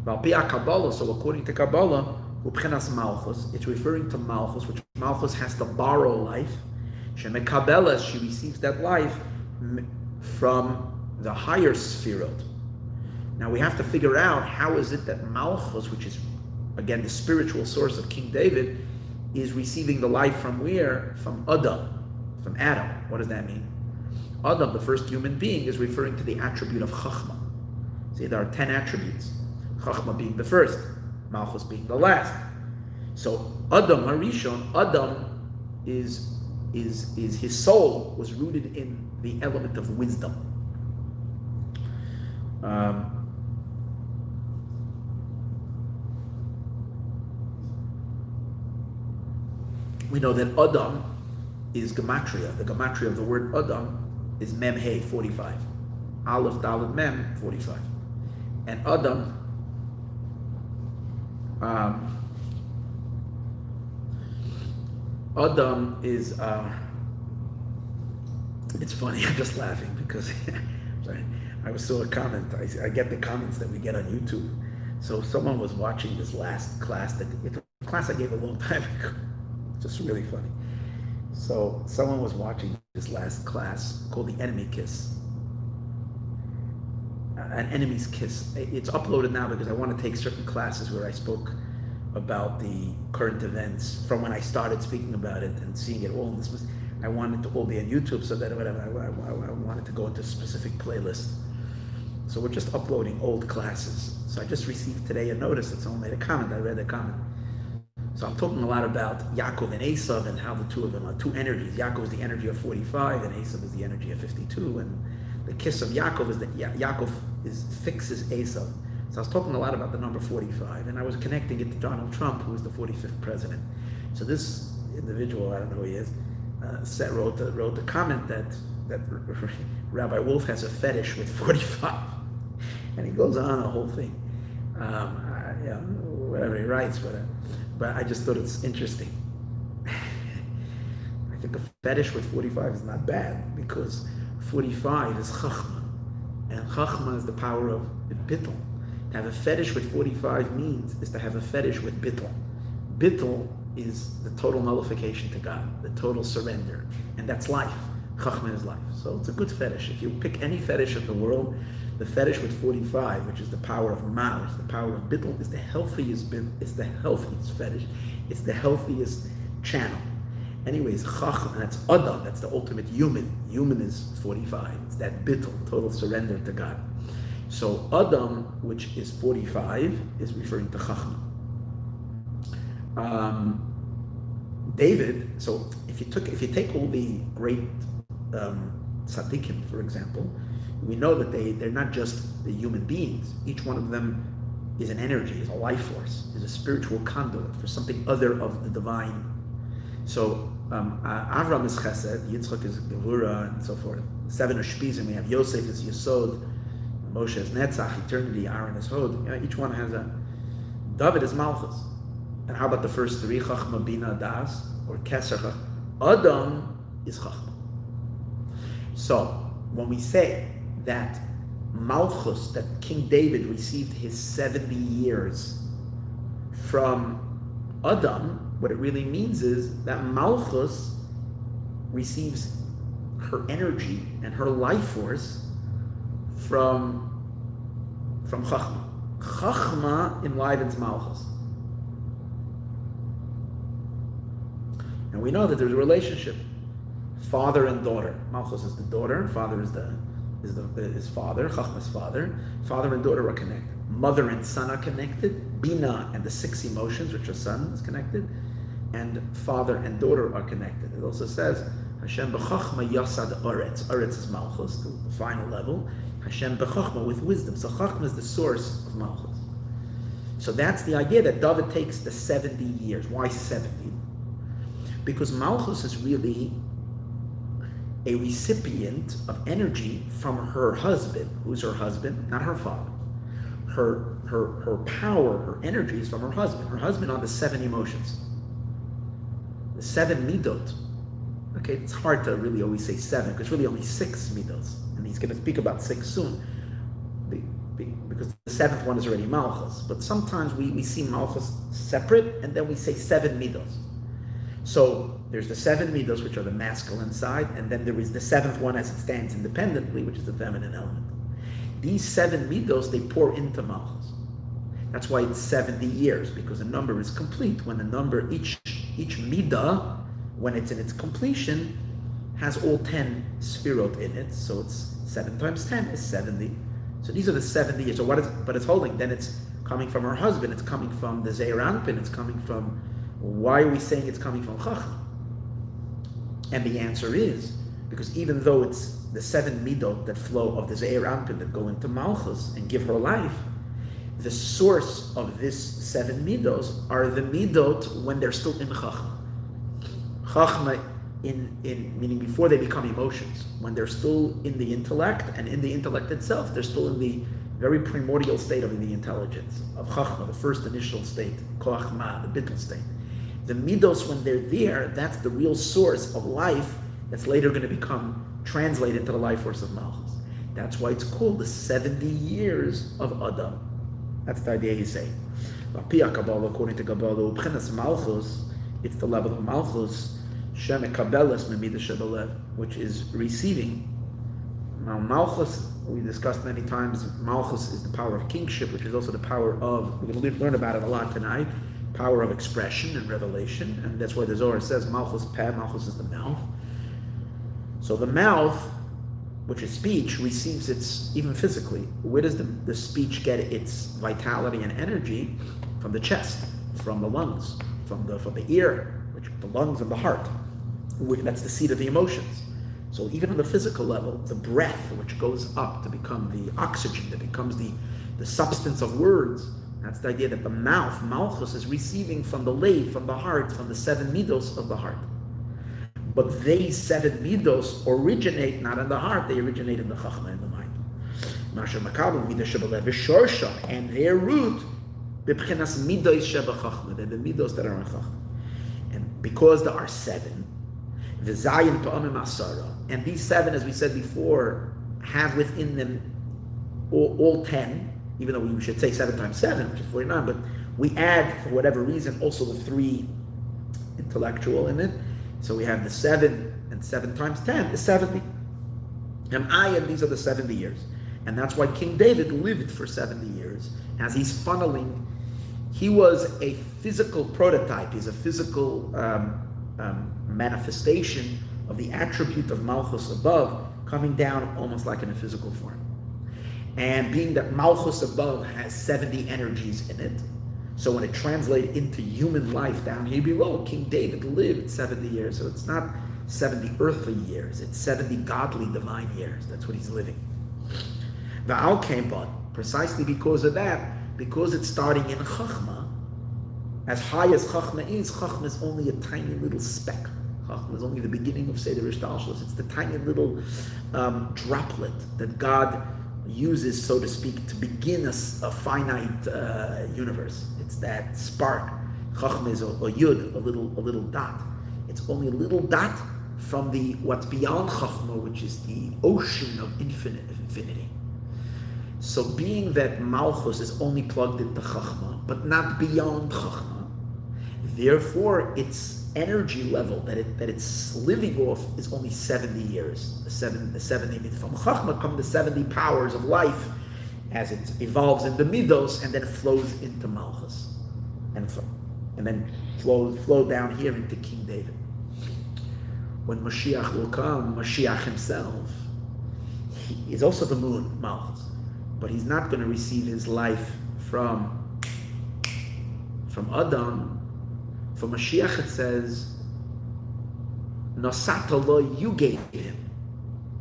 Speaker 1: So according to Kabbalah, Malchus, it's referring to Malchus, which Malchus has to borrow life. She receives that life from the higher Sphirot. Now we have to figure out how is it that Malchus, which is again the spiritual source of King David, is receiving the life from where? From Adam, from Adam. What does that mean? Adam, the first human being, is referring to the attribute of Chachma. See, there are 10 attributes. Chachma being the first, Malchus being the last. So Adam Harishon, Adam is his soul was rooted in the element of wisdom. We know that Adam is gematria. The gematria of the word Adam is Mem He, 45. Aleph, Dalet, Mem, 45. And Adam, Adam is, it's funny, I'm just laughing because I saw a comment, I get the comments that we get on YouTube. So someone was watching this last class, it's a class I gave a long time ago, just really funny. So someone was watching this last class called The Enemy Kiss. An Enemy's Kiss. It's uploaded now because I want to take certain classes where I spoke about the current events from when I started speaking about it and seeing it all. And this was, I wanted to all be on YouTube so that whatever, I wanted to go into a specific playlist. So we're just uploading old classes. So I just received today a notice that someone made a comment. I read the comment. So I'm talking a lot about Yaakov and Esav and how the two of them are two energies. Yaakov is the energy of 45 and Esav is the energy of 52. And the kiss of Yaakov is that Yaakov fixes Esav. So I was talking a lot about the number 45, and I was connecting it to Donald Trump, who was the 45th president. So this individual, I don't know who he is, wrote the comment that Rabbi Wolf has a fetish with 45, and he goes on a whole thing. Whatever he writes, but I just thought it's interesting. I think a fetish with 45 is not bad because 45 is chachma, and chachma is the power of bittul. To have a fetish with 45 is to have a fetish with bittul. Bittul is the total nullification to God, the total surrender, and that's life. Chachma is life. So it's a good fetish. If you pick any fetish in the world, the fetish with 45, which is the power of Malchus, the power of bittul, is the healthiest fetish. It's the healthiest channel. Anyways, chachma, that's Adam, that's the ultimate human. Human is 45. It's that bittul, total surrender to God. So Adam, which is 45, is referring to Chachma. David. So if you take all the great tzaddikim, for example, we know that they're not just the human beings. Each one of them is an energy, is a life force, is a spiritual conduit for something other of the divine. So Avram is Chesed, Yitzchak is Gevura, and so forth. 7 are Shpizim. We have Yosef is Yesod. Moshe is Netzach, eternity, Aaron is Hod. Each one has a... David is Malchus. And how about the first 3? Chachma, Bina, Das, or Keser. Adam is Chachma. So, when we say that Malchus, that King David received his 70 years from Adam, what it really means is that Malchus receives her energy and her life force from Chachma. Chachma enlivens Malchus. And we know that there's a relationship, father and daughter. Malchus is the daughter, father is father, Chachma is father. Father and daughter are connected. Mother and son are connected. Bina and the 6 emotions, which are son, is connected. And father and daughter are connected. It also says, Hashem b'chachma yasad oretz. Oretz is Malchus, the final level. Hashem b'chachma, with wisdom. So chachma is the source of Malchus. So that's the idea that David takes the 70 years. Why 70? Because Malchus is really a recipient of energy from her husband. Who's her husband? Not her father. Her power, her energy is from her husband. Her husband on the 7 emotions. The 7 midot. Okay, it's hard to really always say 7, because really only 6 midos. And he's going to speak about 6 soon. Because the 7th one is already Malchus. But sometimes we see Malchus separate, and then we say 7 midos. So there's the 7 midos, which are the masculine side, and then there is the 7th one as it stands independently, which is the feminine element. These 7 midos, they pour into Malchus. That's why it's 70 years, because the number is complete. When the number, each midah, when it's in its completion, has all 10 sphirot in it. So it's 7 times 10 is 70. So these are the 70 years. So but it's holding. Then it's coming from her husband. It's coming from the Zeir Anpin. It's coming from... Why are we saying it's coming from Chachma? And the answer is, because even though it's the 7 midot that flow of the Zeir Anpin that go into Malchus and give her life, the source of this 7 midos are the midot when they're still in Chachma. Chachma meaning before they become emotions, when they're still in the intellect, and in the intellect itself, they're still in the very primordial state of the intelligence, of Chachma, the first initial state, Koachma, the bittul state. The midos, when they're there, that's the real source of life that's later going to become translated to the life force of Malchus. That's why it's called the 70 years of Adam. That's the idea he's saying. According to Kabbalah, Malchus, it's the level of Malchus, which is receiving. Now, Malchus, we discussed many times, Malchus is the power of kingship, which is also the power of, we're going to learn about it a lot tonight, power of expression and revelation, and that's why the Zohar says Malchus Peh, Malchus is the mouth. So the mouth, which is speech, receives its, even physically, where does the speech get its vitality and energy? From the chest, from the lungs, from the ear, which the lungs and the heart. That's the seat of the emotions. So even on the physical level, the breath, which goes up to become the oxygen, that becomes the substance of words, that's the idea that the mouth, Malchus, is receiving from the leiv, from the heart, from the 7 midos of the heart. But these 7 midos originate not in the heart, they originate in the chachma, in the mind. And their root, they're the midos that are in chachma. And because there are 7, and these 7, as we said before, have within them all 10, even though we should say 7 times 7, which is 49, but we add, for whatever reason, also the 3 intellectual in it. So we have the 7, and 7 times 10 is 70. And Maayon, these are the 70 years. And that's why King David lived for 70 years. As he's funneling, he was a physical prototype. He's a physical manifestation of the attribute of Malchus above, coming down almost like in a physical form. And being that Malchus above has 70 energies in it, so when it translates into human life down here below, King David lived 70 years. So it's not 70 earthly years, it's 70 godly, divine years. That's what he's living. The Al came, but precisely because of that, because it's starting in Chachma, as high as Chachma is only a tiny little speck. Chachma is only the beginning of Seder Ishtalshalos. It's the tiny little droplet that God uses, so to speak, to begin a finite universe. It's that spark. Chachma is a yud, a little dot. It's only a little dot from what's beyond Chachma, which is the ocean of infinity. So being that Malchus is only plugged into Chachma, but not beyond Chachma, therefore its energy level that it's living off is only 70 years. The 70 means from Chachma come the 70 powers of life as it evolves into Midos and then flows into Malchus. And then flow down here into King David. When Mashiach will come, Mashiach himself, he is also the moon, Malchus. But he's not going to receive his life from Adam. For Mashiach it says, Nosata lo, you gave him.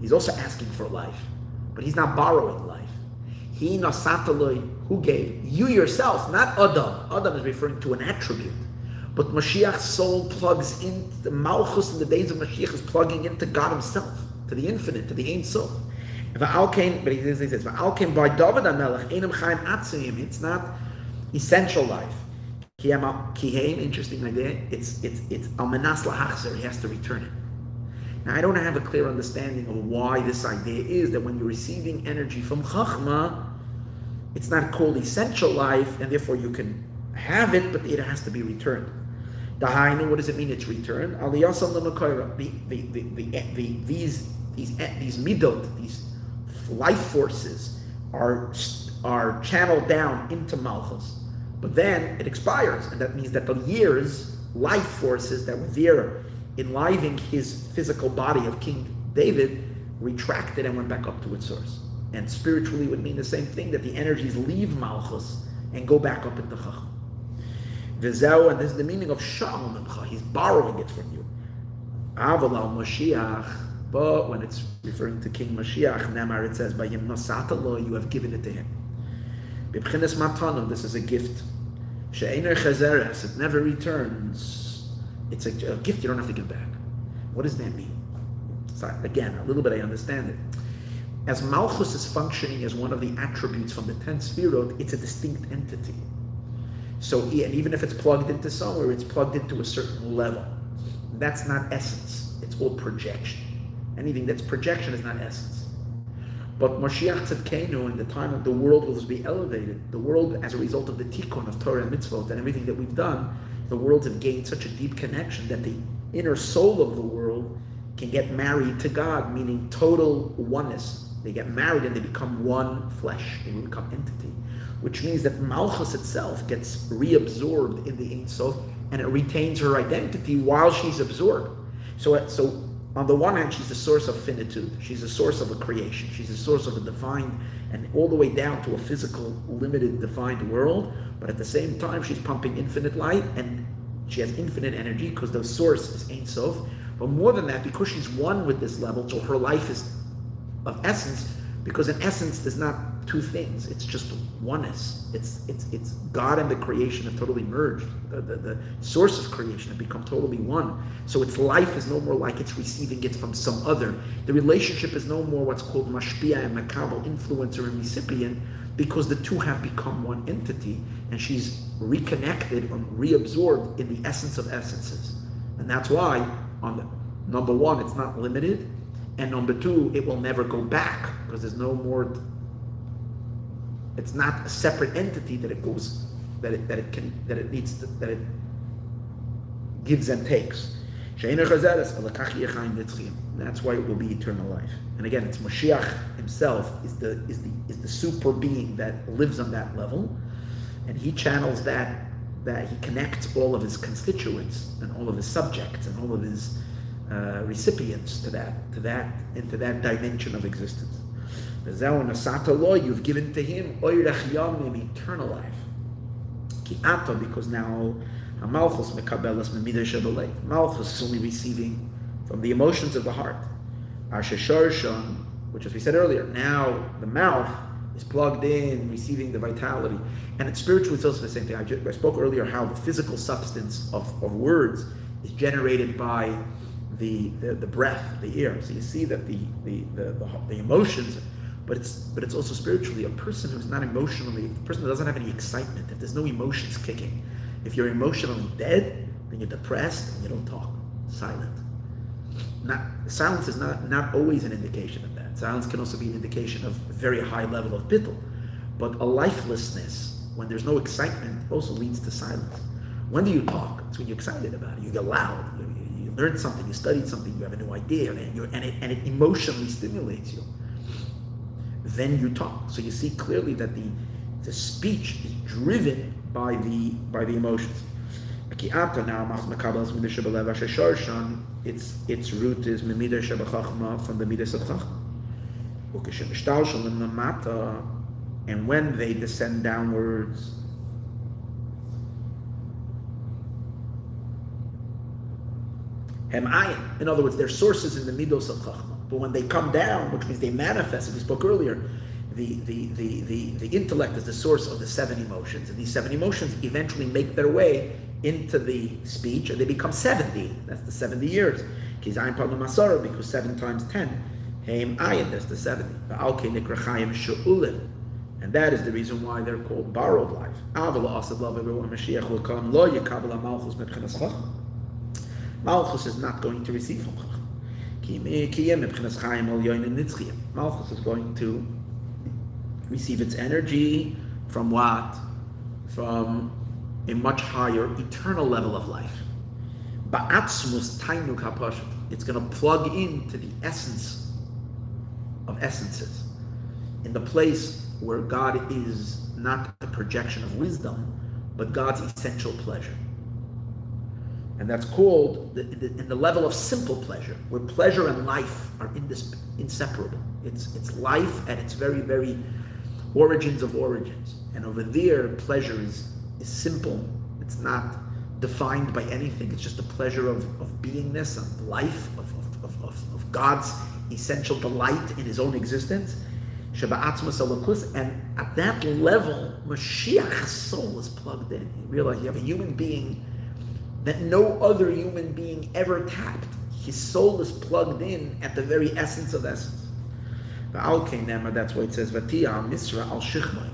Speaker 1: He's also asking for life, but he's not borrowing life. He Nosata lo, who gave? You yourself, not Adam. Adam is referring to an attribute. But Mashiach's soul plugs in, the Malchus in the days of Mashiach is plugging into God himself, to the infinite, to the Ein Sof. But he says, by David HaMelech, Einam Chaim Atzim, it's not essential life. Kiheim, interesting idea, it's Almanas Lahachzer, he has to return it. Now, I don't have a clear understanding of why this idea is that when you're receiving energy from Chachma, it's not called essential life, and therefore you can have it, but it has to be returned. Dahainu, what does it mean it's returned? Aliyasal L'Makoira, these midot, these life forces are channeled down into Malchus. But then it expires, and that means that the years, life forces that were there enlivening his physical body of King David retracted and went back up to its source. And spiritually would mean the same thing, that the energies leave Malchus and go back up into Chacham. V'zeu, and this is the meaning of Shalom Imcha, he's borrowing it from you. Aval al Mashiach, but when it's referring to King Mashiach, Nemar, it says, Bayim Nosata lo, you have given it to him. B'bchinas matana, this is a gift. She'einer chazeres, it never returns. It's a gift you don't have to give back. What does that mean? So again, a little bit I understand it. As Malchus is functioning as one of the attributes from the 10 Sfirot, it's a distinct entity. So, and even if it's plugged into somewhere, it's plugged into a certain level. That's not essence. It's all projection. Anything that's projection is not essence. But Mashiach Tzidkenu, in the time of the world will be elevated. The world, as a result of the tikkun of Torah and mitzvot and everything that we've done, the worlds have gained such a deep connection that the inner soul of the world can get married to God, meaning total oneness. They get married and they become one flesh. They become entity, which means that Malchus itself gets reabsorbed in the Ein Sof, and it retains her identity while she's absorbed. So on the one hand, she's the source of finitude. She's the source of a creation. She's the source of a defined, and all the way down to a physical, limited, defined world. But at the same time, she's pumping infinite light, and she has infinite energy because the source is Ein Sof. But more than that, because she's one with this level, so her life is of essence, because in essence there's not two things, it's just oneness. It's God and the creation have totally merged. The source of creation have become totally one. So its life is no more like it's receiving it from some other. The relationship is no more what's called mashpia and makabel, influencer and recipient, because the two have become one entity, and she's reconnected or reabsorbed in the essence of essences. And that's why on the number one, it's not limited. And number two, it will never go back because there's no more. It's not a separate entity that it goes, that it gives and takes. That's why it will be eternal life. And again, it's Mashiach himself is the super being that lives on that level, and he channels that he connects all of his constituents and all of his subjects and all of his recipients to that dimension of existence. You've given to him eternal life. Because now Malchus is only receiving from the emotions of the heart. Which, as we said earlier, now the mouth is plugged in, receiving the vitality. And it's spiritually, it's also the same thing. I spoke earlier how the physical substance of words is generated by the breath, the air. So you see that the emotions, but it's also spiritually. A person who's not emotionally, a person who doesn't have any excitement, if there's no emotions kicking, if you're emotionally dead, then you're depressed and you don't talk, silent. Silence is not always an indication of that. Silence can also be an indication of a very high level of bittul. But a lifelessness, when there's no excitement, also leads to silence. When do you talk? It's when you're excited about it. You get loud. You learned something. You studied something. You have a new idea, and it emotionally stimulates you. Then you talk. So you see clearly that the speech is driven by the emotions. Its root is Memidah Shebachachma, from the Midas of Chachma. And when they descend downwards, Maayon. In other words, their sources in the Midos of Chachma. But when they come down, which means they manifest, as we spoke earlier, the intellect is the source of the 7 emotions. And these 7 emotions eventually make their way into the speech, and they become 70. That's the 70 years. Because 7 times 10, Maayon, that's the 70. And that is the reason why they're called borrowed life. Malchus is not going to receive from Chacham. Malchus is going to receive its energy from what? From a much higher eternal level of life. It's going to plug into the essence of essences, in the place where God is not a projection of wisdom, but God's essential pleasure. And that's called in the level of simple pleasure, where pleasure and life are inseparable. It's life at its very, very origins of origins. And over there, pleasure is simple. It's not defined by anything. It's just a pleasure of beingness, of life, of God's essential delight in his own existence. And at that level, Mashiach's soul is plugged in. You realize you have a human being that no other human being ever tapped. His soul is plugged in at the very essence of essence. That's why it says Hamisrah al Shichmai.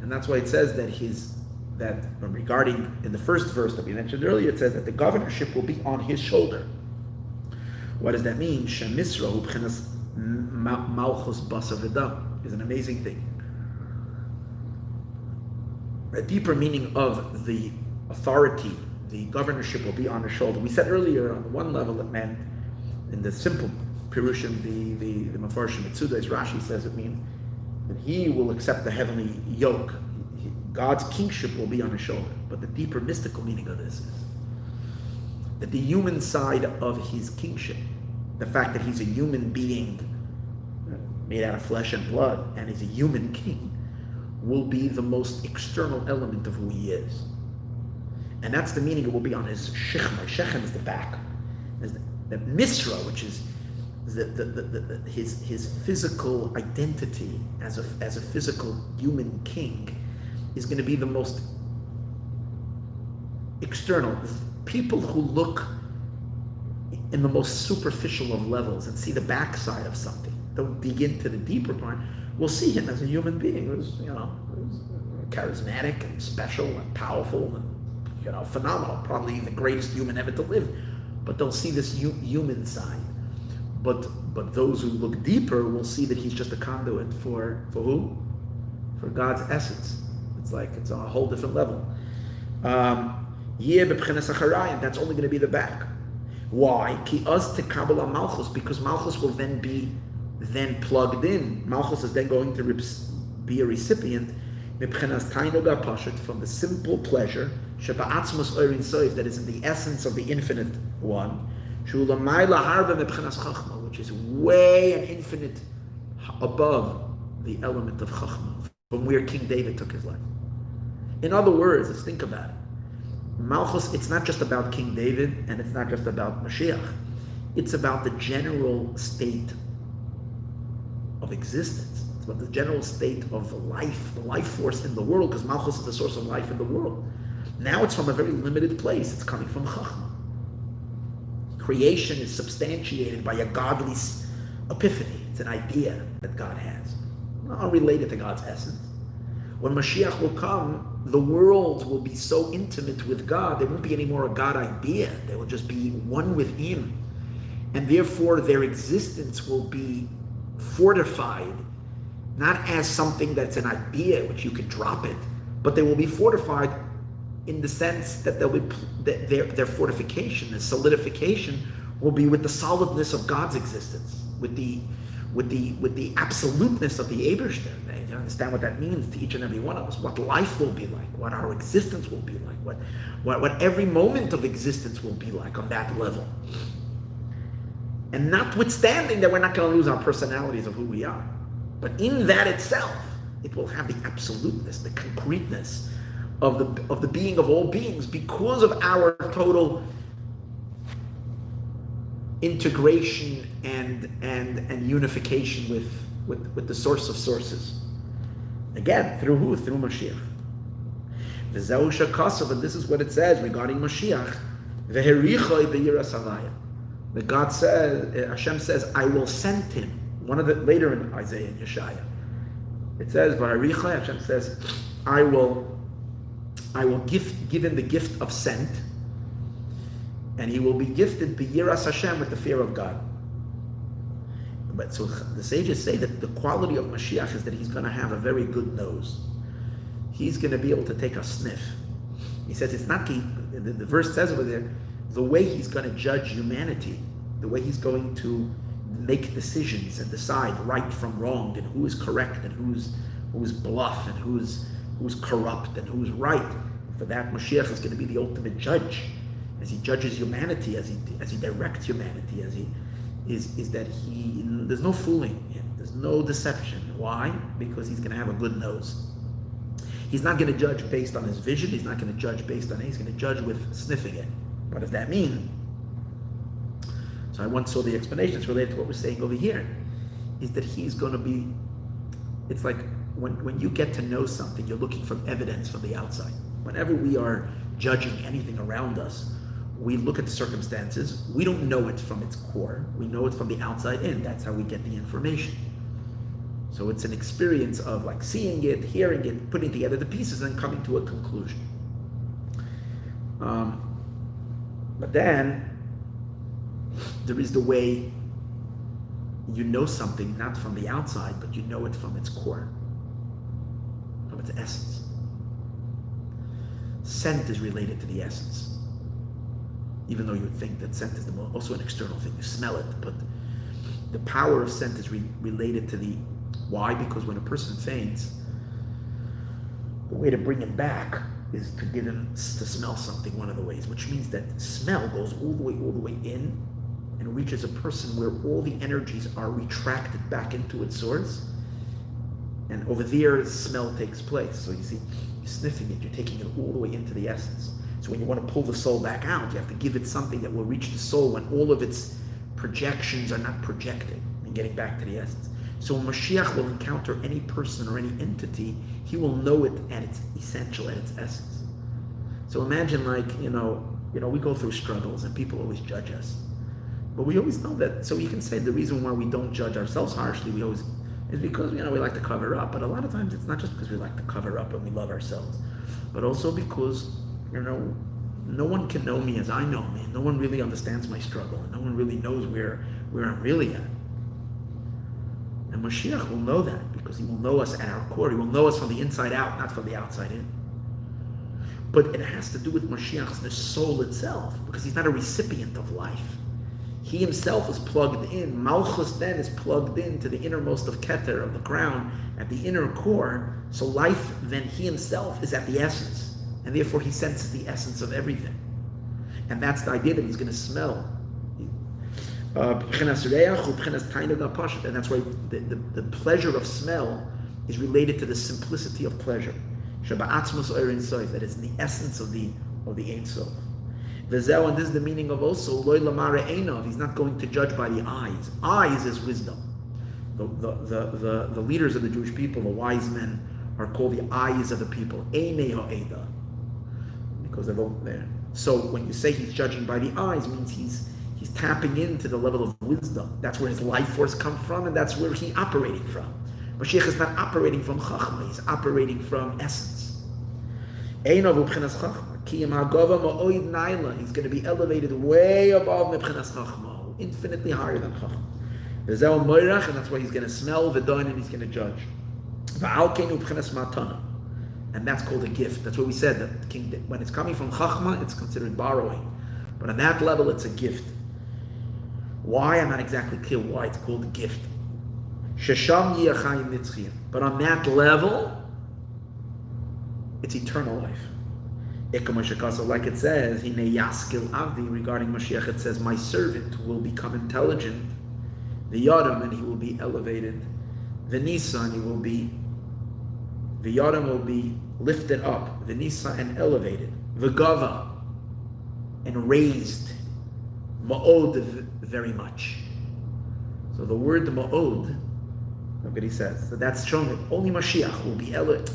Speaker 1: And that's why it says that regarding in the first verse that we mentioned earlier, it says that the governorship will be on his shoulder. What does that mean? Hamisrah ubchenas Malchus basa v'dam is an amazing thing. A deeper meaning of the authority, the governorship will be on his shoulder. We said earlier on one level it meant, in the simple Pirushim, the Mefarshim Mitzudas, Rashi says it means that he will accept the heavenly yoke. God's kingship will be on his shoulder. But the deeper mystical meaning of this is that the human side of his kingship, the fact that he's a human being made out of flesh and blood, and is a human king, will be the most external element of who he is. And that's the meaning it will be on his shechem. Shechem is the back. The misra, which is his physical identity as a physical human king, is going to be the most external. People who look in the most superficial of levels and see the backside of something, don't dig into the deeper part, will see him as a human being who's charismatic and special and powerful and phenomenal, probably the greatest human ever to live. But they'll see this human side. But those who look deeper will see that he's just a conduit for who? For God's essence. It's on a whole different level. That's only going to be the back. Why? Because Malchus will then be plugged in. Malchus is then going to be a recipient from the simple pleasure that is in the essence of the infinite one, which is way and infinite above the element of Chachma, from where King David took his life. In other words, let's think about it. Malchus, it's not just about King David, and it's not just about Mashiach. It's about the general state of existence. It's about the general state of the life force in the world, because Malchus is the source of life in the world. Now it's from a very limited place. It's coming from Chachma. Creation is substantiated by a godly epiphany. It's an idea that God has, not related to God's essence. When Mashiach will come, the world will be so intimate with God, there won't be any more a God idea. They will just be one with Him. And therefore their existence will be fortified, not as something that's an idea which you could drop it, but they will be fortified in the sense that their fortification, their solidification, will be with the solidness of God's existence, with the absoluteness of the Eberster. You understand what that means to each and every one of us, what life will be like, what our existence will be like, what every moment of existence will be like on that level. And notwithstanding that we're not going to lose our personalities of who we are, but in that itself, it will have the absoluteness, the concreteness of the being of all beings, because of our total integration and unification with the source of sources. Again, through who? Through Mashiach. And this is what it says regarding Mashiach. That God says, Hashem says, I will send him. Later in Isaiah and Yeshaya, it says, Hashem says, I will give him the gift of scent, and he will be gifted b'yiras Hashem, with the fear of God. But so the sages say that the quality of Mashiach is that he's going to have a very good nose. He's going to be able to take a sniff. He says it's not, the verse says over there, the way he's going to judge humanity, the way he's going to make decisions and decide right from wrong, and who is correct and who's bluff, and who's corrupt and who's right. For that, Mashiach is going to be the ultimate judge, as he judges humanity, as he directs humanity, as he is that there's no fooling him, there's no deception. Why? Because he's going to have a good nose. He's not going to judge based on his vision. He's not going to judge based on it. He's going to judge with sniffing it. What does that mean? So I once saw the explanation. It's related to what we're saying over here. Is that he's going to be. It's like when you get to know something, you're looking for evidence from the outside. Whenever we are judging anything around us, we look at the circumstances. We don't know it from its core. We know it from the outside in. That's how we get the information. So it's an experience of like seeing it, hearing it, putting together the pieces, and coming to a conclusion. But then there is the way you know something not from the outside, but you know it from its core, from its essence. Scent is related to the essence, even though you would think that scent is also an external thing. You smell it, but the power of scent is related to the why? Because when a person faints, the way to bring him back is to get him to smell something, one of the ways, which means that smell goes all the way in and reaches a person where all the energies are retracted back into its source, and over there smell takes place. So you see, you're sniffing it, you're taking it all the way into the essence. So when you want to pull the soul back out, you have to give it something that will reach the soul when all of its projections are not projected and getting back to the essence. So when Mashiach will encounter any person or any entity, he will know it at its essential, at its essence. So imagine we go through struggles and people always judge us. But we always know that, so you can say the reason why we don't judge ourselves harshly, is because, we like to cover up. But a lot of times it's not just because we like to cover up and we love ourselves, but also because, no one can know me as I know me. No one really understands my struggle. And no one really knows where I'm really at. And Mashiach will know that because he will know us at our core. He will know us from the inside out, not from the outside in. But it has to do with Mashiach's the soul itself, because he's not a recipient of life. He himself is plugged in. Malchus then is plugged into the innermost of Keter, of the crown, at the inner core. So life then, he himself is at the essence. And therefore he senses the essence of everything. And that's the idea that he's going to smell. And that's why the pleasure of smell is related to the simplicity of pleasure. That is the essence of the Ein Sof. And this is the meaning of also he's not going to judge by the eyes. Eyes is wisdom. The leaders of the Jewish people, the wise men, are called the eyes of the people. Because they're there. So when you say he's judging by the eyes, means he's tapping into the level of wisdom. That's where his life force comes from, and that's where he's operating from. Mashiach is not operating from Chachma, he's operating from essence. He's going to be elevated way above Mebchinas Chachma, infinitely higher than Chachma. And that's why he's going to smell the dun and he's going to judge. And that's called a gift. That's what we said, that when it's coming from Chachma, it's considered borrowing. But on that level, it's a gift. Why? I'm not exactly clear why it's called a gift. But on that level, it's eternal life. Like it says, regarding Mashiach, it says, my servant will become intelligent. The Yadam, and he will be elevated. The Nisa, and the Yadam will be lifted up. The Nisa, and elevated. The Gava, and raised. Ma'od, very much. So the word ma'od, look what he says. So that's showing that only Mashiach will be elevated.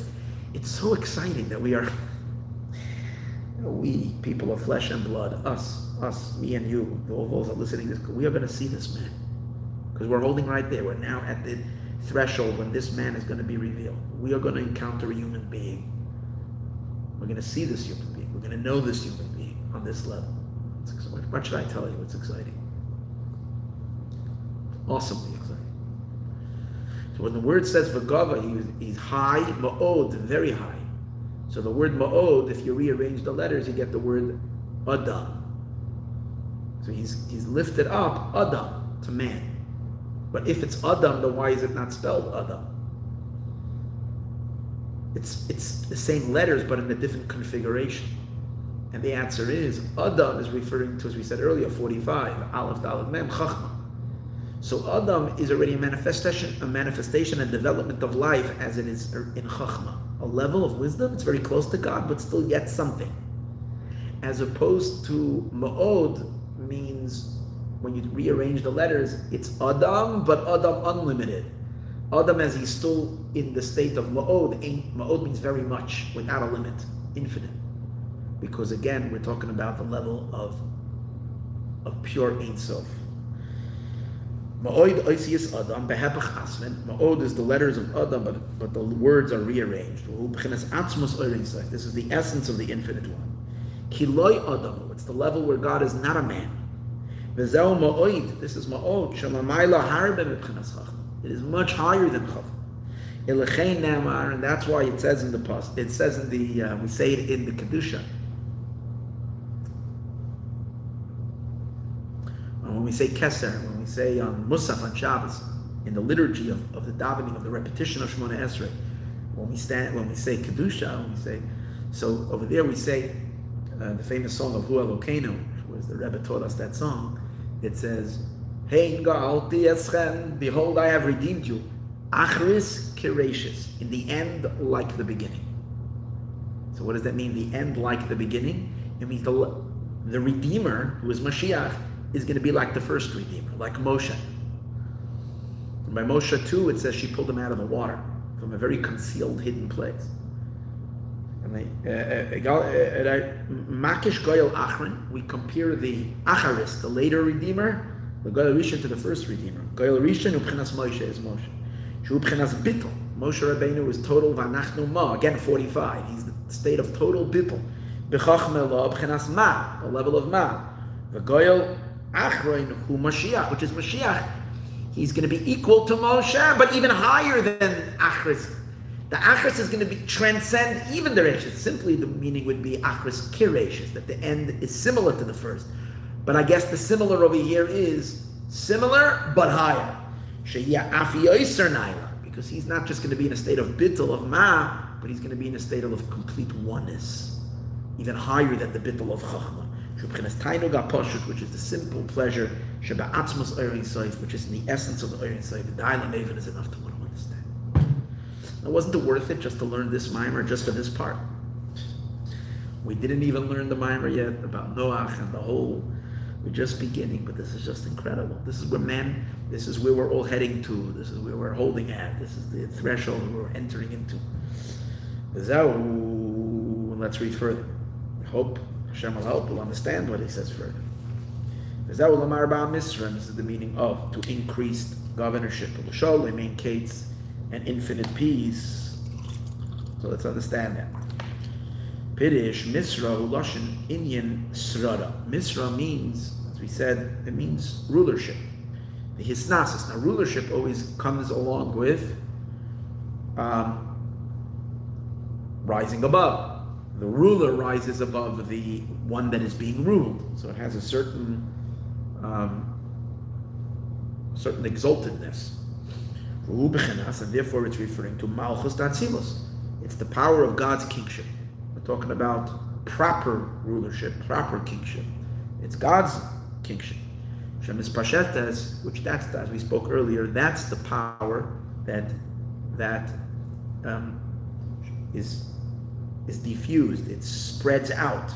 Speaker 1: It's so exciting that we are, we, people of flesh and blood, us, me and you, all those that are listening to this, we are going to see this man. Because we're holding right there. We're now at the threshold when this man is going to be revealed. We are going to encounter a human being. We're going to see this human being. We're going to know this human being on this level. What should I tell you? It's exciting. Awesomely exciting. So when the word says V'gava, he's high, ma'od, very high. So the word ma'od, if you rearrange the letters, you get the word Adam. So he's lifted up, Adam, to man. But if it's Adam, then why is it not spelled Adam? It's the same letters, but in a different configuration. And the answer is, Adam is referring to, as we said earlier, 45, Aleph, Dalet, Mem, Chachma. So Adam is already a manifestation and development of life as it is in Chachma. A level of wisdom, it's very close to God, but still yet something. As opposed to Ma'od means, when you rearrange the letters, it's Adam, but Adam unlimited. Adam, as he's still in the state of Ma'od, Ma'od means very much, without a limit, infinite. Because again, we're talking about the level of of pure Ein Sof. Ma'od oisius Adam behepach asmen. Ma'od is the letters of Adam, but the words are rearranged. This is the essence of the infinite one. Kiloi Adam. It's the level where God is not a man. V'zeu ma'od. This is ma'od. Shalamayla harbe mebchinas chachma. It is much higher than chachma. Elechein namar, and that's why it says in the past. It says in the we say it in the kedusha. When we say Keser, when we say on Musaf on Shabbos, in the liturgy of the davening of the repetition of Shemona Esrei, when we say Kedusha, when we say, so over there we say the famous song of Hu Elokeinu, which was the Rebbe taught us that song. It says, Hein ga'alti eschem, behold I have redeemed you, achris kirashis, in the end like the beginning. So what does that mean? The end like the beginning? It means the Redeemer, who is Mashiach, is going to be like the first Redeemer, like Moshe. And by Moshe too, it says she pulled him out of the water from a very concealed, hidden place. And Makish Goyal Achron, we compare the Acharis, the later Redeemer, the Goyal Rishon to the first Redeemer. Goyal Rishon Ubchinas Moshe is Moshe. Shu Ubchinas Bittul. Moshe Rabbeinu is total Vanachnu Ma, again 45. He's the state of total Bittul. B'chachme lo Ubchinas Ma, the level of Ma. The Goyal Achron, who Mashiach, which is Mashiach, he's going to be equal to Moshe, but even higher than Achris. The Achris is going to be transcend even the Reshis. Simply the meaning would be Achris Kireshis, that the end is similar to the first. But I guess the similar over here is similar but higher. Because he's not just going to be in a state of bittul, of ma, but he's going to be in a state of complete oneness, even higher than the bittul of chachma. Which is the simple pleasure, which is in the essence of the Oren Sof. The Daila Maven is enough to understand. Now, wasn't it worth it just to learn this mimer, just for this part? We didn't even learn the mimer yet about Noach and the whole. We're just beginning, but this is just incredible. This is where we're all heading to. This is where we're holding at. This is the threshold we're entering into. Let's read further. Hope Hashem will help. We'll understand what he says further. This is the meaning of to increased governorship. Maintains an infinite peace. So let's understand that. Pirish Misra Uloshin Inyan Srada. Misra means, as we said, it means rulership. The hisnasis. Now, rulership always comes along with rising above. The ruler rises above the one that is being ruled, so it has a certain exaltedness. And therefore, it's referring to Malchus Datzilus. It's the power of God's kingship. We're talking about proper rulership, proper kingship. It's God's kingship. Shemis Pashetes, which that's, as we spoke earlier, that's the power that is diffused. It spreads out.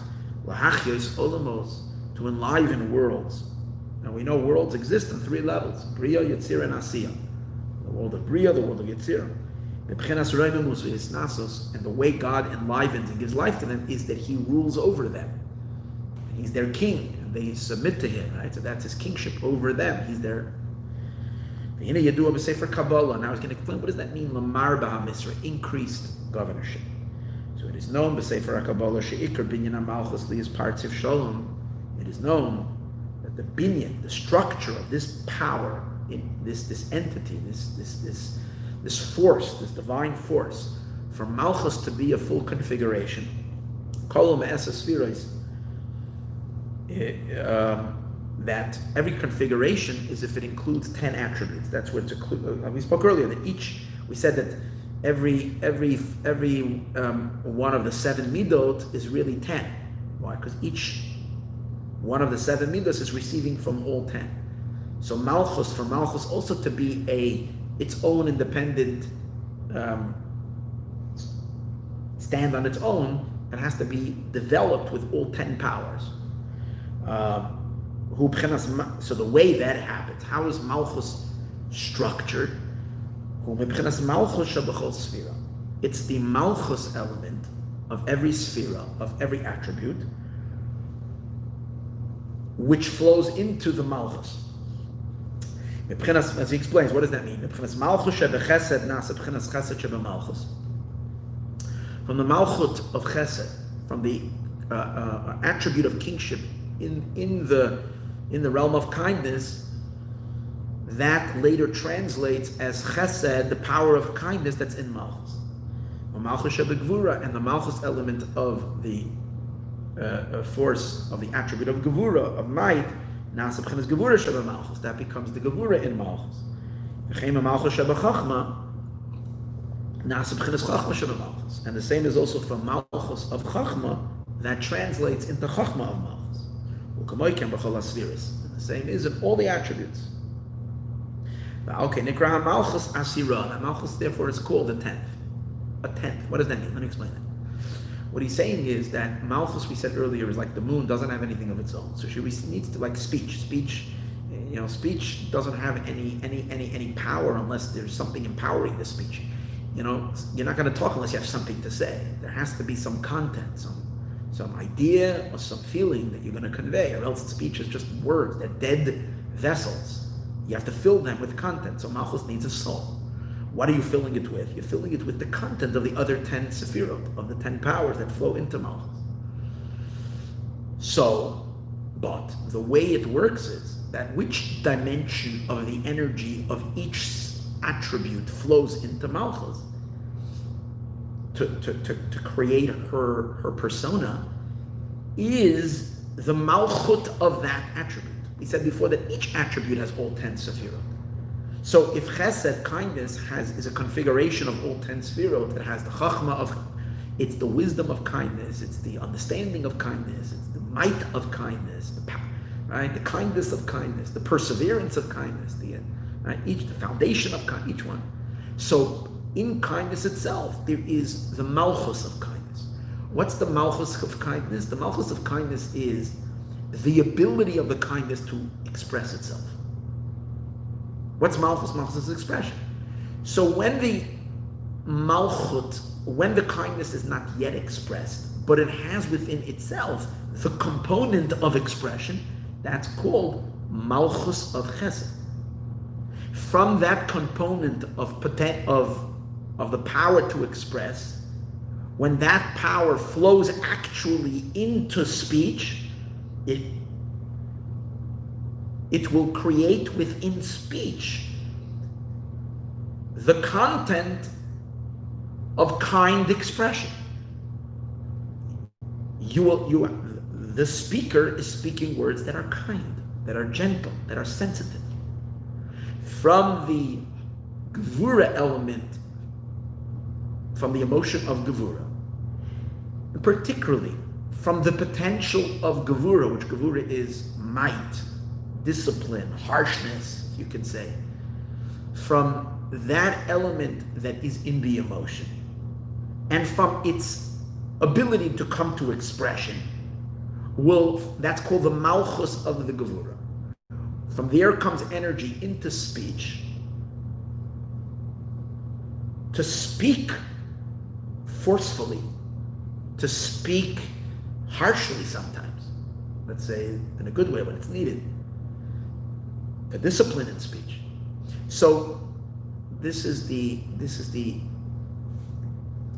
Speaker 1: Lahachyos olamos, to enliven worlds. Now we know worlds exist in three levels: Bria, Yetzirah, and Asiya. The world of Bria, the world of Yetzirah. And the way God enlivens and gives life to them is that He rules over them. And He's their king, and they submit to Him, right? So that's His kingship over them. He's their. Now He's going to explain what does that mean, Lamar Hamisrah, increased governorship. So it is known b'Sefer HaKabbalah she'ikar binyan HaMalchus li'is partziv shalom. It is known that the binyan, the structure of this power, in this entity, this force, this divine force, for Malchus to be a full configuration, that every configuration is if it includes 10 attributes. That's what it's included. We spoke earlier that we said that every one of the 7 midot is really 10. Why? Because each one of the 7 midos is receiving from all 10. So Malchus, for Malchus also to be its own independent stand on its own, it has to be developed with all 10 powers. So the way that happens, how is Malchus structured? It's the Malchus element of every sphera, of every attribute, which flows into the Malchus. As he explains, what does that mean? From the Malchut of Chesed, from the attribute of kingship in the realm of kindness, that later translates as Chesed, the power of kindness that's in Malchus. Malchus Shebegvura, and the Malchus element of the force of the attribute of Gevura, of might, Nasa B'chinas Gevura Sheba Malchus, that becomes the Gevura in Malchus. V'chein Malchus Sheba Chachma, Nasa B'chinas Chachma Sheba Malchus. And the same is also from Malchus of Chachma, that translates into Chachma of Malchus. U'kamoikem b'chol asviris. And the same is in all the attributes. Okay, Nikra Malchus Asira. Now Malchus therefore is called the 10th. A 10th. What does that mean? Let me explain it. What he's saying is that Malchus, we said earlier, is like the moon, doesn't have anything of its own. So she needs to, like speech. Speech doesn't have any power unless there's something empowering the speech. You're not going to talk unless you have something to say. There has to be some content, some idea or some feeling that you're going to convey, or else speech is just words. They're dead vessels. You have to fill them with content. So Malchus needs a soul. What are you filling it with? You're filling it with the content of the other 10 Sephirot, of the 10 powers that flow into Malchus. So, but the way it works is that which dimension of the energy of each attribute flows into Malchus to create her persona is the Malchut of that attribute. We said before that each attribute has all 10 Sephirot. So if Chesed, kindness, is a configuration of all 10 Sefirot, it has the Chachma of, it's the wisdom of kindness, it's the understanding of kindness, it's the might of kindness, the kindness of kindness, the perseverance of kindness, the foundation of each one. So in kindness itself, there is the Malchus of kindness. What's the Malchus of kindness? The Malchus of kindness is the ability of the kindness to express itself. What's Malchus? Malchus is expression. So when the Malchut, when the kindness is not yet expressed, but it has within itself the component of expression, that's called Malchus of Chesed. From that component of the power to express, when that power flows actually into speech, it will create within speech the content of kind expression. The speaker is speaking words that are kind, that are gentle, that are sensitive. From the Gevura element, from the emotion of Gevura, and particularly from the potential of Gevura, which Gevura is might, discipline, harshness, you can say, from that element that is in the emotion, and from its ability to come to expression, that's called the Malchus of the Gevura. From there comes energy into speech, to speak forcefully, to speak harshly sometimes, let's say in a good way when it's needed, a discipline in speech. So this is the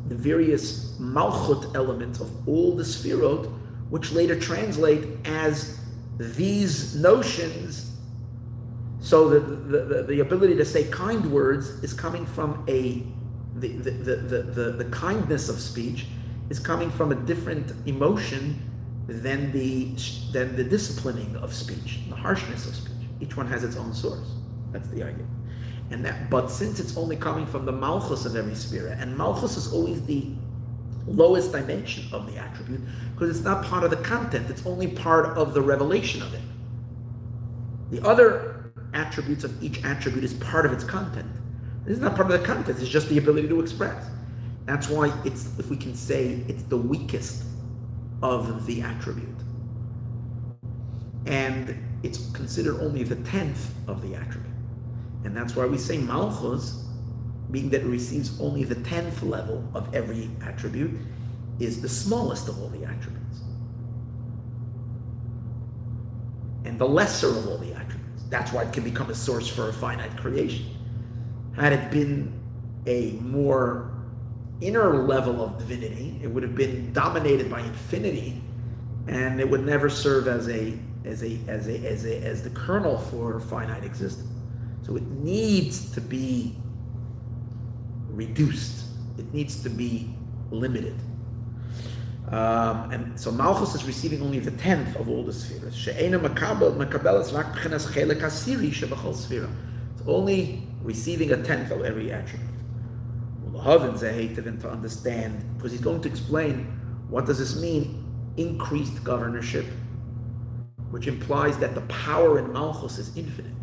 Speaker 1: various malchut elements of all the sefirot, which later translate as these notions. So the ability to say kind words is coming from the kindness of speech is coming from a different emotion than the disciplining of speech, the harshness of speech. Each one has its own source. That's the idea. But since it's only coming from the malchus of every sefira, and malchus is always the lowest dimension of the attribute, because it's not part of the content, it's only part of the revelation of it. The other attributes of each attribute is part of its content. This is not part of the content, it's just the ability to express. That's why it's, if we can say, it's the weakest of the attribute. And it's considered only the 10th of the attribute. And that's why we say Malchus, being that it receives only the 10th level of every attribute, is the smallest of all the attributes. and the lesser of all the attributes. That's why it can become a source for a finite creation. Had it been a more inner level of divinity, it would have been dominated by infinity, and it would never serve as the kernel for finite existence. So it needs to be reduced. It needs to be limited. And so Malchus is receiving only the 10th of all the spheres. It's only receiving a 10th of every attribute. To understand, because he's going to explain what does this mean, increased governorship, which implies that the power in Malchus is infinite.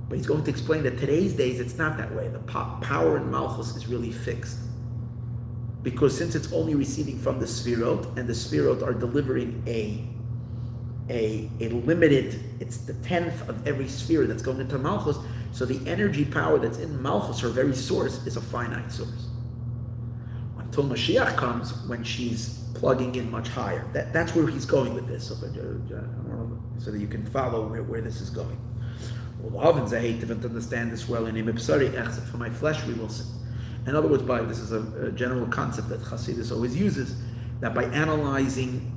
Speaker 1: But he's going to explain that today's days it's not that way. The power in Malchus is really fixed. Because since it's only receiving from the Sfirot, and the Sfirot are delivering a limited, it's the 10th of every sphere that's going into Malchus, so the energy power that's in Malchus, her very source, is a finite source. Until Mashiach comes, when she's plugging in much higher. That's where he's going with this, so that you can follow where this is going. To understand this well, for my flesh we will sing. In other words, this is a general concept that Hasidus always uses, that by analyzing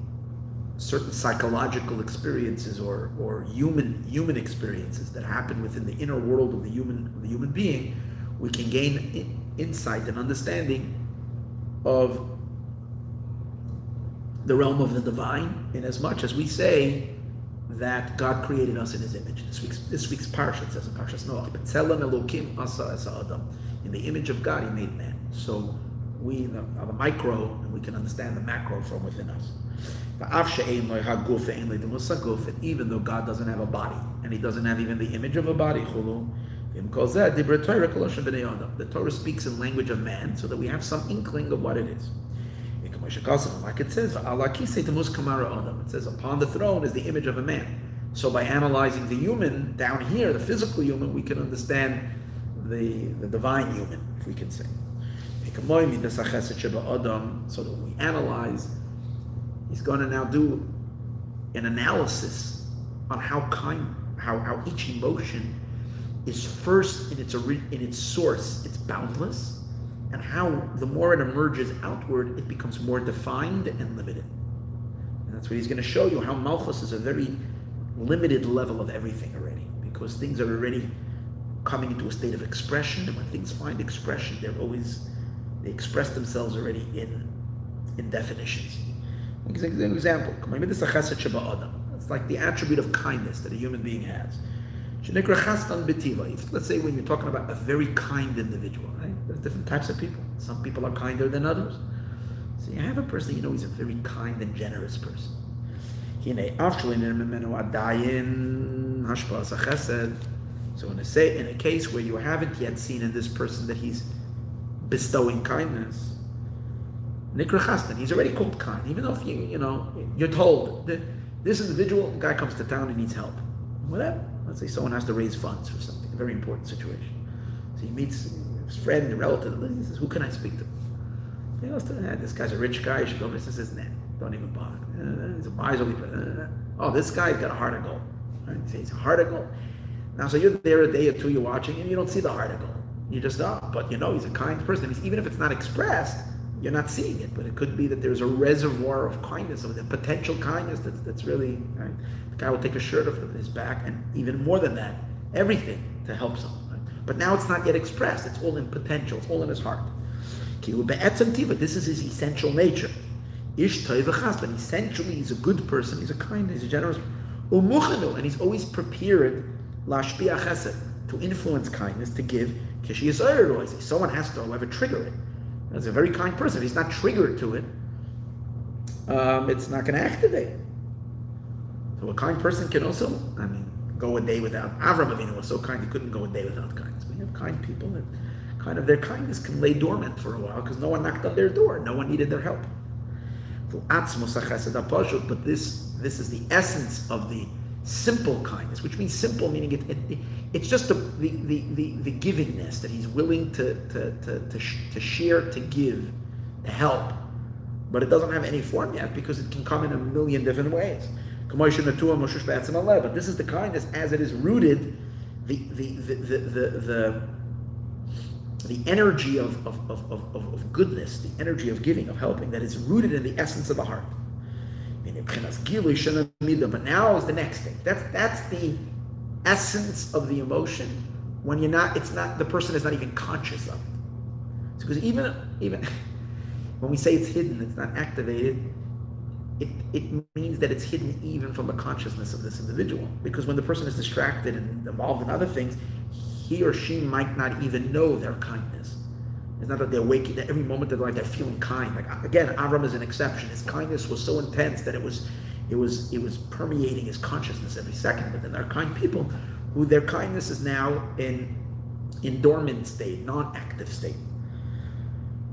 Speaker 1: certain psychological experiences or human experiences that happen within the inner world of the human being, we can gain insight and understanding of the realm of the divine, in as much as we say that God created us in His image. This week's parsha, it says in Parshas Noach, "B'tzelem Elokim asa es Adam." In the image of God, He made man. So we are the micro, and we can understand the macro from within us. Even though God doesn't have a body, and He doesn't have even the image of a body, the Torah speaks in language of man, so that we have some inkling of what it is. Like it says, it says, upon the throne is the image of a man. So by analyzing the human down here, the physical human, we can understand the divine human, if we can say. So that we analyze, he's going to now do an analysis on how each emotion is first in its source, it's boundless, and how the more it emerges outward, it becomes more defined and limited. And that's what he's going to show you, how Malchus is a very limited level of everything already, because things are already coming into a state of expression, and when things find expression, they express themselves already in definitions. Like an example, it's like the attribute of kindness that a human being has. Let's say when you're talking about a very kind individual, right? There's different types of people. Some people are kinder than others. So you have a person, he's a very kind and generous person. So in a case where you haven't yet seen in this person that he's bestowing kindness, he's already called kind. Even though you're told that this individual, the guy comes to town and needs help. Whatever. Let's say someone has to raise funds for something, a very important situation. So he meets his friend, a relative, and he says, who can I speak to? He goes to, this guy's a rich guy, you should go over. He says, nah, don't even bother. He's a miserly person. Oh, this guy's got a heart of gold. Right? So he's a heart of gold. Now, so you're there a day or two, you're watching, and you don't see the heart of gold. You just but he's a kind person. Even if it's not expressed, you're not seeing it, but it could be that there's a reservoir of kindness, of the potential kindness that's really, right? The guy will take a shirt off of his back, and even more than that, everything to help someone. Right? But now it's not yet expressed, it's all in potential, it's all in his heart. This is his essential nature. But essentially he's a good person, he's a kind, he's a generous, and he's always prepared to influence kindness, to give. Someone has to, however, trigger it. As a very kind person, if he's not triggered to it, it's not going to activate. So a kind person can also, go a day without. Avram Avinu was so kind he couldn't go a day without kindness. We have kind people that their kindness can lay dormant for a while because no one knocked on their door, no one needed their help. But this is the essence of the simple kindness, which means simple meaning it's just the givingness that he's willing to share, to give, to help, but it doesn't have any form yet because it can come in a million different ways. But this is the kindness as it is rooted, the energy of goodness, the energy of giving, of helping, that is rooted in the essence of the heart. But now is the next thing. That's the essence of the emotion. When the person is not even conscious of it. Because even when we say it's hidden, it's not activated, it means that it's hidden even from the consciousness of this individual. Because when the person is distracted and involved in other things, he or she might not even know their kindness. It's not that they're waking, that every moment they're feeling kind. Like, again, Avram is an exception. His kindness was so intense that it was permeating his consciousness every second. But then there are kind people who their kindness is now in dormant state, non-active state.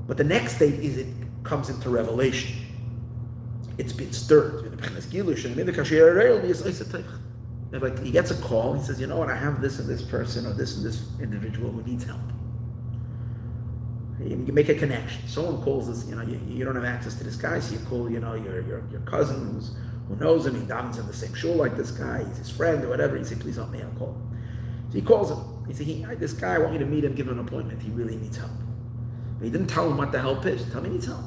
Speaker 1: But the next state is it comes into revelation. It's been stirred. Like he gets a call, he says, you know what, I have this and this person or this and this individual who needs help. You make a connection. Someone calls us, you don't have access to this guy, so you call, your cousin who knows him, he davens in the same shul like this guy, he's his friend or whatever, he says, please help me, I'll call him. So he calls him. He says, this guy, I want you to meet him, give him an appointment, he really needs help. But he didn't tell him what the help is, tell me he needs help.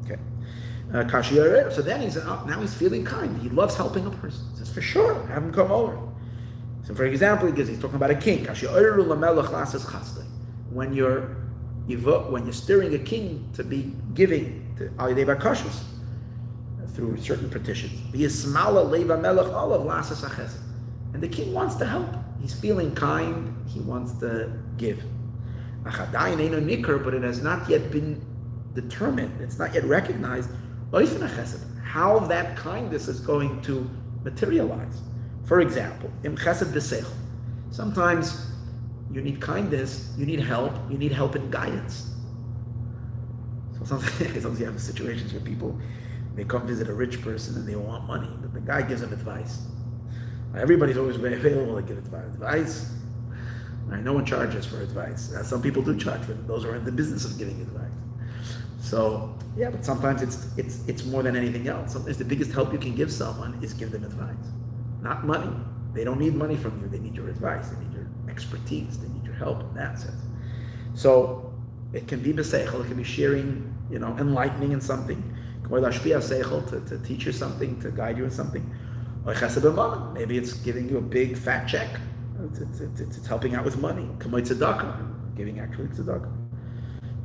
Speaker 1: Okay. So then he said, now he's feeling kind. He loves helping a person. He says, for sure, have him come over. So for example, he's talking about a king. When you're stirring a king to be giving to Alidei Bakashus through certain petitions. And the king wants to help. He's feeling kind. He wants to give. But it has not yet been determined. It's not yet recognized how that kindness is going to materialize. For example, sometimes you need kindness, you need help and guidance. So sometimes you have situations where people, they come visit a rich person and they want money, but the guy gives them advice. Everybody's always very available to give advice. No one charges for advice. Some people do charge for it. Those who are in the business of giving advice. So, yeah, but sometimes it's more than anything else. Sometimes the biggest help you can give someone is give them advice. Not money. They don't need money from you. They need your advice. They need your expertise. They need your help in that sense. So, it can be b'seichel. It can be sharing, enlightening in something. To teach you something, to guide you in something. Maybe it's giving you a big fat check. It's helping out with money. Giving actually tzedakah.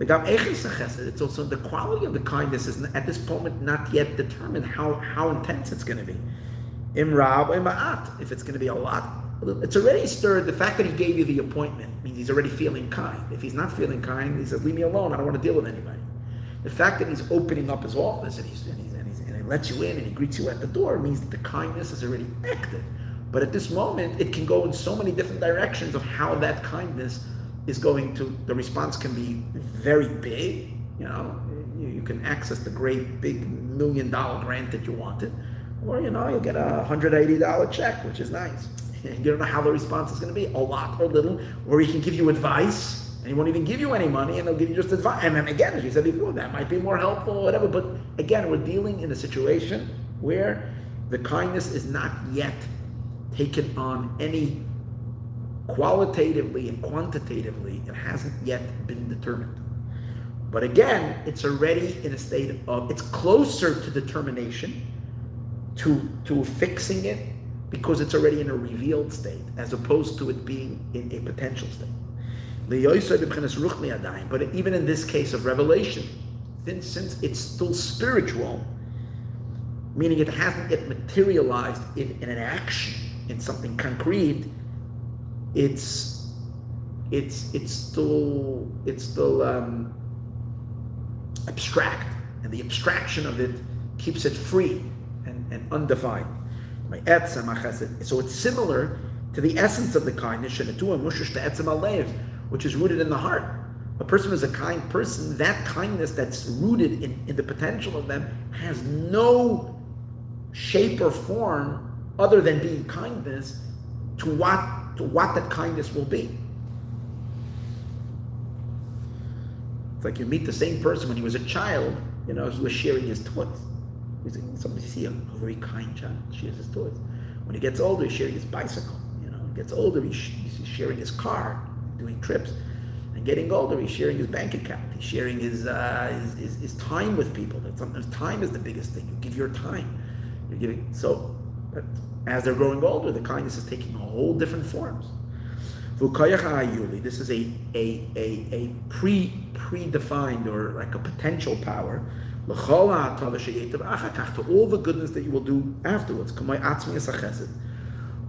Speaker 1: It's also the quality of the kindness is at this moment not yet determined how intense it's going to be. If it's going to be a lot, it's already stirred. The fact that he gave you the appointment means he's already feeling kind. If he's not feeling kind, he says, leave me alone, I don't want to deal with anybody. The fact that he's opening up his office and he lets you in and he greets you at the door means that the kindness is already active. But at this moment, it can go in so many different directions of how that kindness is going to, the response can be very big. You can access the great big $1 million grant that you wanted, or you'll get a $180 check, which is nice. You don't know how the response is going to be, a lot or little, or he can give you advice and he won't even give you any money and they'll give you just advice. And then again, as you said before, that might be more helpful or whatever, but again, we're dealing in a situation where the kindness is not yet taken on any qualitatively and quantitatively, it hasn't yet been determined. But again, it's already in a state of, it's closer to determination, to fixing it, because it's already in a revealed state, as opposed to it being in a potential state. But even in this case of revelation, since it's still spiritual, meaning it hasn't yet materialized in an action, in something concrete, it's still abstract, and the abstraction of it keeps it free and undefined. So it's similar to the essence of the kindness, which is rooted in the heart. A person who's a kind person, that kindness that's rooted in the potential of them has no shape or form other than being kindness to what that kindness will be. It's like you meet the same person when he was a child, he was sharing his toys. Sometimes you see a very kind child, shares his toys. When he gets older, he's sharing his bicycle. He gets older, he's sharing his car, doing trips. And getting older, he's sharing his bank account. He's sharing his time with people. That sometimes time is the biggest thing. You give your time. You're giving. So, as they're growing older, the kindness is taking whole different forms. This is a predefined or like a potential power to all the goodness that you will do afterwards,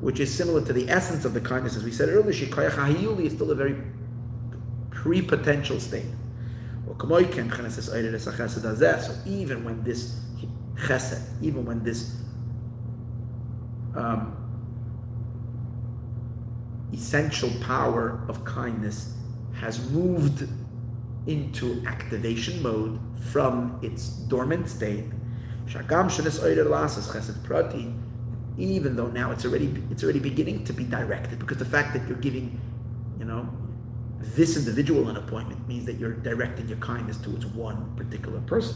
Speaker 1: which is similar to the essence of the kindness. As we said earlier, is still a very pre-potential state. So even when this chesed, even when this essential power of kindness has moved into activation mode from its dormant state, even though now it's already beginning to be directed, because the fact that you're giving, this individual an appointment means that you're directing your kindness towards one particular person.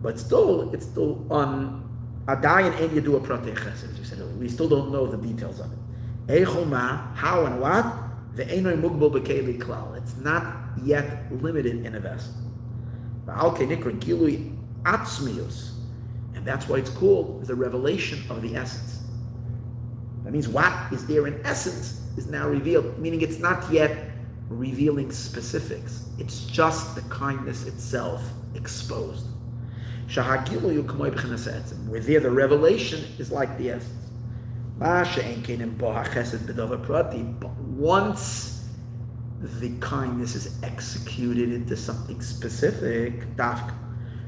Speaker 1: But still, it's still on adayin and yadua pratei chesed, as you said earlier. We still don't know the details of it. How and what? It's not yet limited in a vessel. And that's why it's called the revelation of the essence. That means what is there in essence is now revealed, meaning it's not yet revealing specifics. It's just the kindness itself exposed. Where there the revelation is like the essence. But once the kindness is executed into something specific,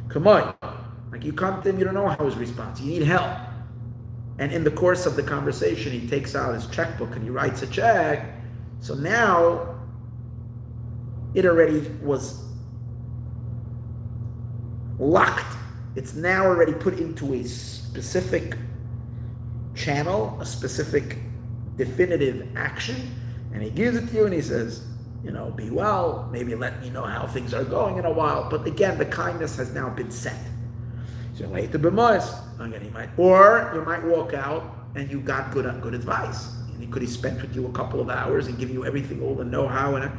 Speaker 1: come on, like you come to him, you don't know how his response, you need help. And in the course of the conversation, he takes out his checkbook and he writes a check. So now, it already was locked. It's now already put into a specific channel, a specific definitive action, and he gives it to you and he says, be well, maybe let me know how things are going in a while. But again, the kindness has now been set. So wait to be nice. Or you might walk out and you got good advice. And he could have spent with you a couple of hours and give you everything, all the know-how, and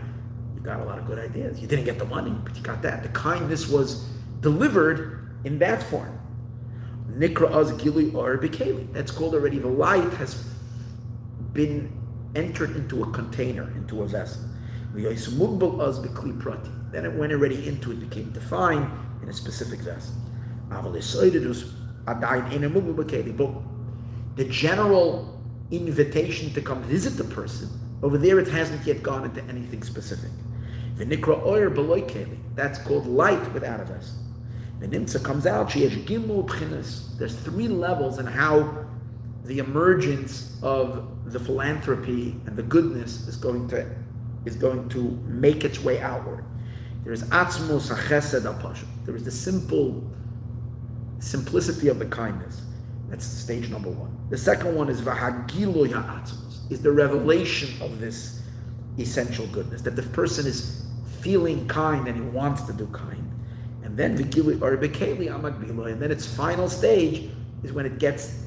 Speaker 1: you got a lot of good ideas. You didn't get the money, but you got that. The kindness was delivered in that form. Nikra az gili or bikeli. That's called already the light has been entered into a container, into a vessel. Then it went already into it, became defined in a specific vessel. But the general invitation to come visit the person, over there it hasn't yet gone into anything specific. That's called light without a vessel. The nimtza comes out, there's 3 levels in how the emergence of the philanthropy and the goodness is going to make its way outward. There is atzmos hachesed al-pasha. There is the simplicity of the kindness. That's stage number 1. The second one is v'hagilo ya'atzmos, is the revelation of this essential goodness, that the person is feeling kind and he wants to do kind. And then v'gili or bekeli amagbilo, and then its final stage is when it gets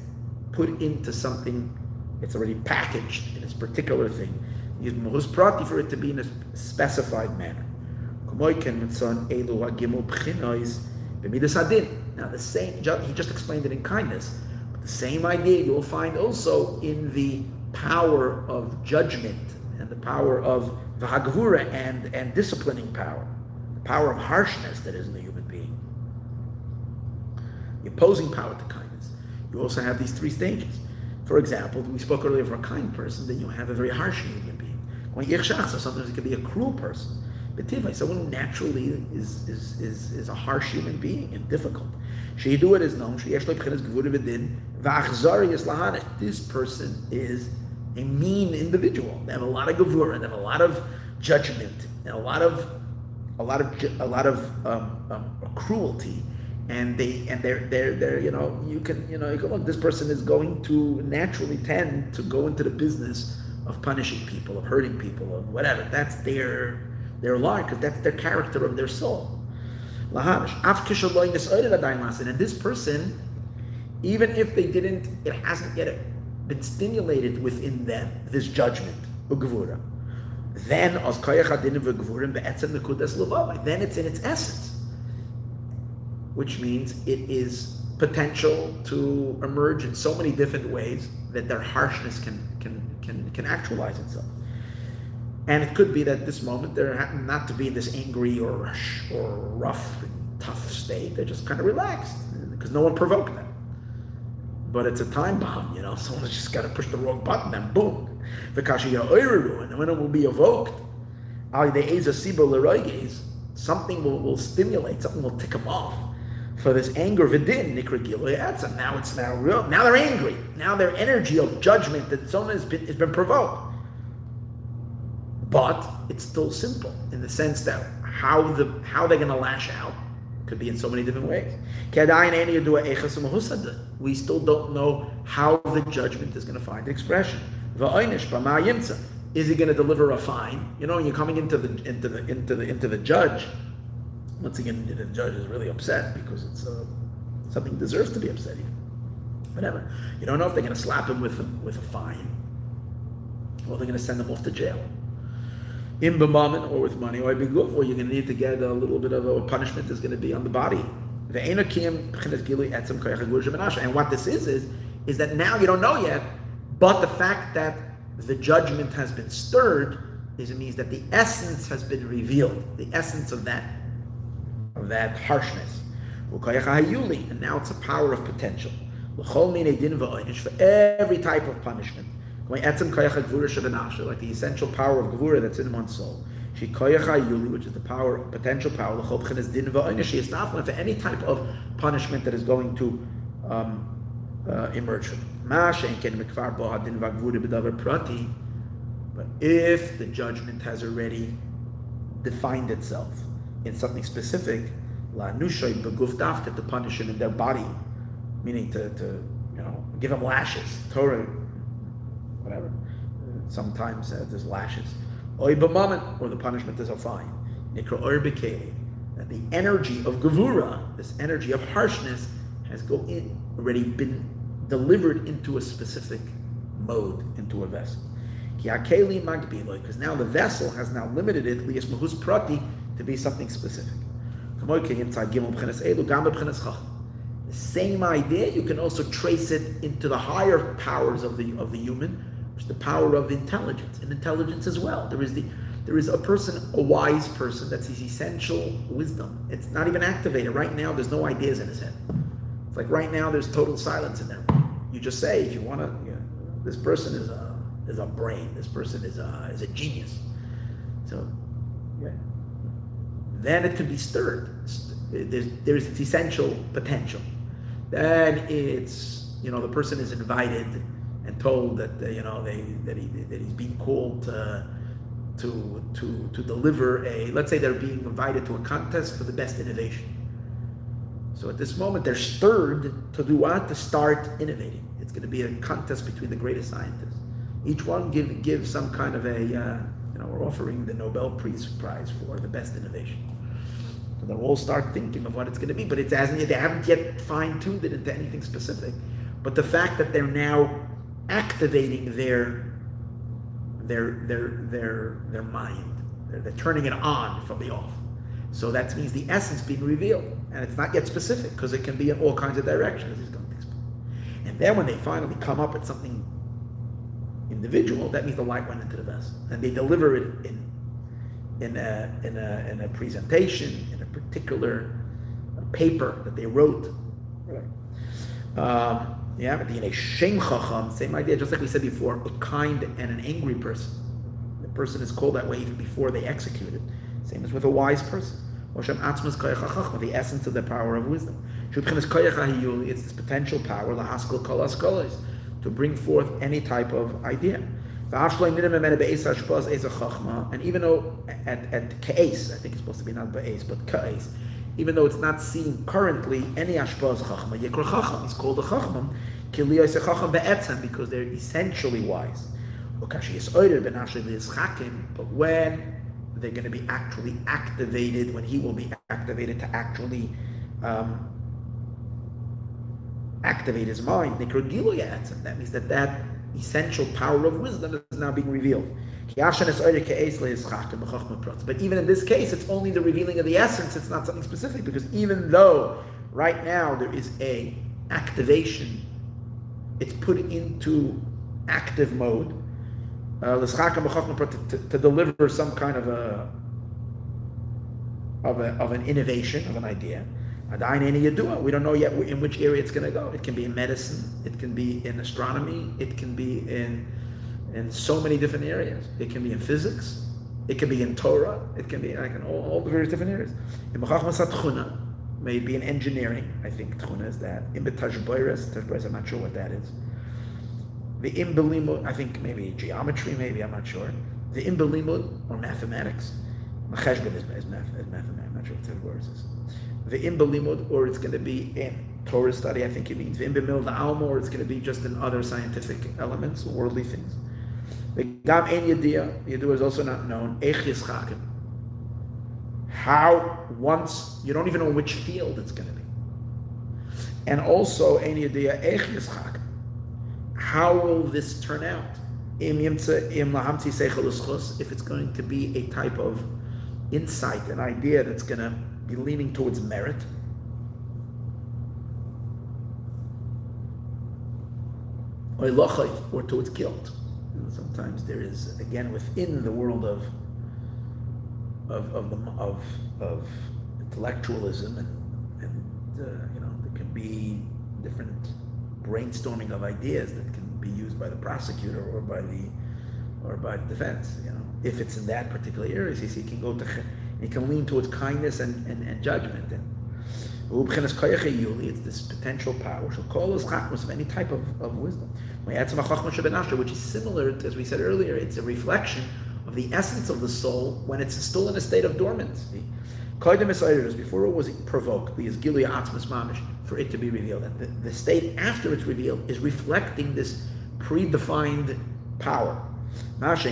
Speaker 1: put into something, it's already packaged in its particular thing. Use mohus prati for it to be in a specified manner. Now the same, he just explained it in kindness, but the same idea you will find also in the power of judgment and the power of v'hagvura and disciplining power, the power of harshness that is in the human being. The opposing power to kindness. You also have these 3 stages. For example, we spoke earlier of a kind person, then you have a very harsh human being. So sometimes it can be a cruel person. But someone who naturally is a harsh human being and difficult. This person is a mean individual. They have a lot of gevura, they have a lot of judgment, and a lot of cruelty. And they're you can look, this person is going to naturally tend to go into the business of punishing people, of hurting people, of whatever. That's their life, because that's their character of their soul. And this person, even if they didn't, it hasn't yet been stimulated within them, this judgment, ugvura. Then then it's in its essence, which means it is potential to emerge in so many different ways that their harshness can actualize itself. And it could be that at this moment they're happen not to be in this angry or rough and tough state. They're just kind of relaxed because no one provoked them. But it's a time bomb, someone's just got to push the wrong button and boom. And when it will be evoked, something will stimulate, something will tick them off. For this anger vidin, now it's now real. Now they're angry. Now their energy of judgment that someone has been provoked. But it's still simple in the sense that how they're going to lash out could be in so many different ways. We still don't know how the judgment is going to find expression. Is he going to deliver a fine? You're coming into the judge. Once again, the judge is really upset because it's something deserves to be upset. Even. Whatever. You don't know if they're going to slap him with a fine, or they're going to send him off to jail. In b'mammon or with money, or you're going to need to get a little bit of a punishment is going to be on the body. And what this is that now you don't know yet, but the fact that the judgment has been stirred it means that the essence has been revealed, the essence of that harshness. And now it's a power of potential. For every type of punishment. Like the essential power of Gevura that's in one's soul. Which is the power, potential power, for any type of punishment that is going to emerge from it. But if the judgment has already defined itself in something specific, to punish him in their body, meaning to give him lashes, Torah, whatever. Sometimes there's lashes. Or the punishment is a fine. That the energy of Gevura, this energy of harshness, has already been delivered into a specific mode, into a vessel. Because now the vessel has now limited it to be something specific. The same idea, you can also trace it into the higher powers of the human, which is the power of intelligence, and intelligence as well. There is a person, a wise person, that's his essential wisdom. It's not even activated. Right now, there's no ideas in his head. It's like right now, there's total silence in there. You just say, if you want to, this person is a brain. This person is a genius. So, yeah. Then it can be stirred. There's its essential potential. Then it's the person is invited and told that that he's being called to deliver let's say they're being invited to a contest for the best innovation. So at this moment they're stirred to do what? To start innovating. It's going to be a contest between the greatest scientists. Each one give some kind of we're offering the Nobel Prize for the best innovation. So they'll all start thinking of what it's going to be, but they haven't yet fine-tuned it into anything specific. But the fact that they're now activating their mind, they're turning it on from the off. So that means the essence being revealed, and it's not yet specific because it can be in all kinds of directions. He's going to explain. And then when they finally come up with something individual, that means the light went into the vessel, and they deliver it in a presentation, in a particular paper that they wrote. Right. Same idea, just like we said before, a kind and an angry person. The person is called that way even before they execute it. Same as with a wise person. The essence of the power of wisdom. It's this potential power, to bring forth any type of idea. And even though at Ka'es, I think it's supposed to be not Ba'es, but Ka'es, even though it's not seen currently, any Ashpaz Chachma, Yekra Chacham is called a Chacham, because they're essentially wise. But when they're going to be actually activated, when he will be activated to actually activate his mind. That means that essential power of wisdom is now being revealed. But even in this case, it's only the revealing of the essence, it's not something specific, because even though right now there is a activation, it's put into active mode, to deliver some kind of an innovation, of an idea. We don't know yet in which area it's going to go. It can be in medicine, it can be in astronomy, it can be in so many different areas. It can be in physics, it can be in Torah, it can be like in all the various different areas. In Mechachmas Tchuna, maybe in engineering, I think Tchuna is that. In Tajboiris, I'm not sure what that is. The Imbelimud, I think maybe geometry, maybe, I'm not sure. The Imbelimud, or mathematics. Mecheshbon is mathematics, I'm not sure what Tajboiris is. The Imbelimud, or it's going to be in Torah study, I think it means. The Imbemil Alma, or it's going to be just in other scientific elements, worldly things. The Gam Ein Yediyah is also not known. Eich Yischakim. How, once, you don't even know which field it's going to be. And also, Ein Yediyah Eich Yischakim. How will this turn out? If it's going to be a type of insight, an idea that's going to be leaning towards merit, or towards guilt. Sometimes there is, again, within the world of intellectualism, and there can be different brainstorming of ideas that can be used by the prosecutor or by the defense. If it's in that particular area, he can go to, he can lean towards kindness and judgment. It's this potential power. She'll call us chachmas of any type of wisdom, which is similar to, as we said earlier, it's a reflection of the essence of the soul when it's still in a state of dormancy. Before it was provoked, for it to be revealed. And the state after it's revealed is reflecting this predefined power. But if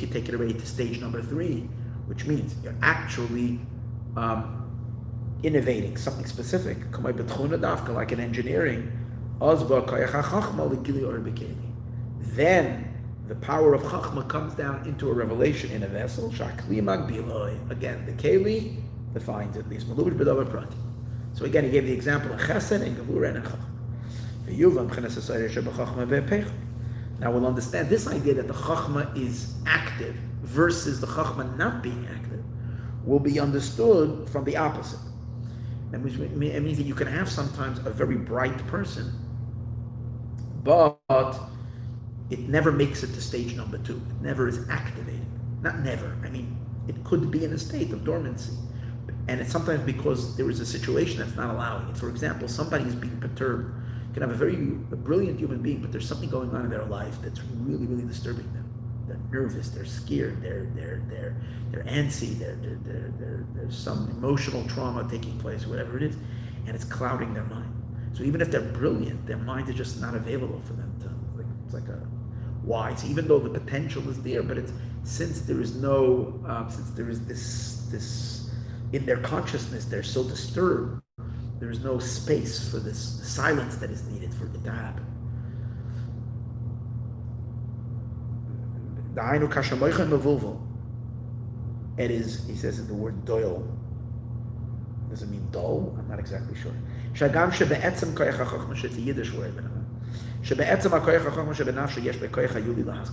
Speaker 1: you take it already to stage number 3, which means you're actually innovating something specific, like in engineering, then the power of Chachma comes down into a revelation in a vessel. Again, the Keli defines at least. So again, he gave the example of Chesed and Gevura and Chachma. Now we'll understand this idea that the Chachma is active versus the Chachma not being active will be understood from the opposite. It means that you can have sometimes a very bright person, but it never makes it to stage number 2. It never is activated. Not never. It could be in a state of dormancy. And it's sometimes because there is a situation that's not allowing it. For example, somebody is being perturbed. You can have a brilliant human being, but there's something going on in their life that's really, really disturbing them. They're nervous, they're scared, they're antsy, there's some emotional trauma taking place, whatever it is, and it's clouding their mind. So even if they're brilliant, their mind is just not available for them to, it's like a why. So even though the potential is there, but since there is this in their consciousness, they're so disturbed, there is no space for this silence that is needed for it to happen. It is, he says the word doyle. Does it mean dull? I'm not exactly sure. It's a Yiddish word.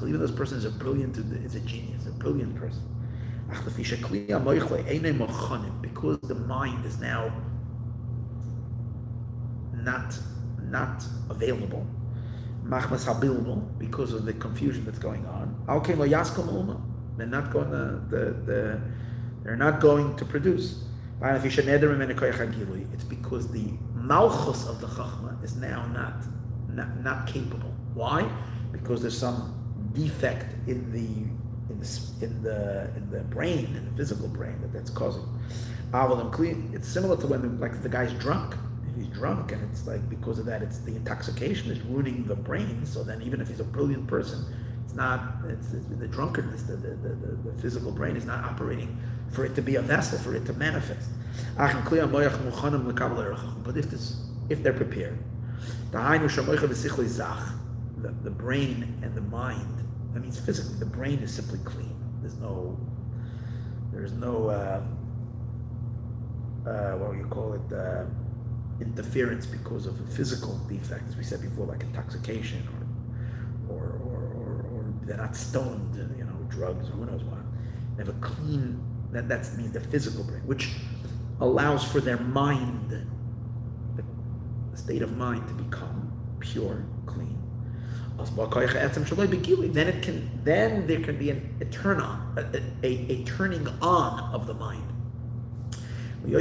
Speaker 1: Even this person is a brilliant, is a genius, a brilliant person. Because the mind is now not available, because of the confusion that's going on. They're not going to produce. It's because the Malchus of the Chachma is now not capable. Why? Because there's some defect in the brain, in the physical brain that's causing. It's similar to when the guy's drunk. If he's drunk and it's because of that, it's the intoxication is ruining the brain. So then even if he's a brilliant person, it's It's the drunkenness, the physical brain is not operating for it to be a vessel, for it to manifest. But if they're prepared, the brain and the mind, that means physically, the brain is simply clean. There's no what do you call it, interference because of a physical defect, as we said before, like intoxication or they're not stoned, drugs or who knows what. They have a clean, that means the physical brain, which allows for their mind, the state of mind, to become pure, clean. Then there can be a turning on of the mind. And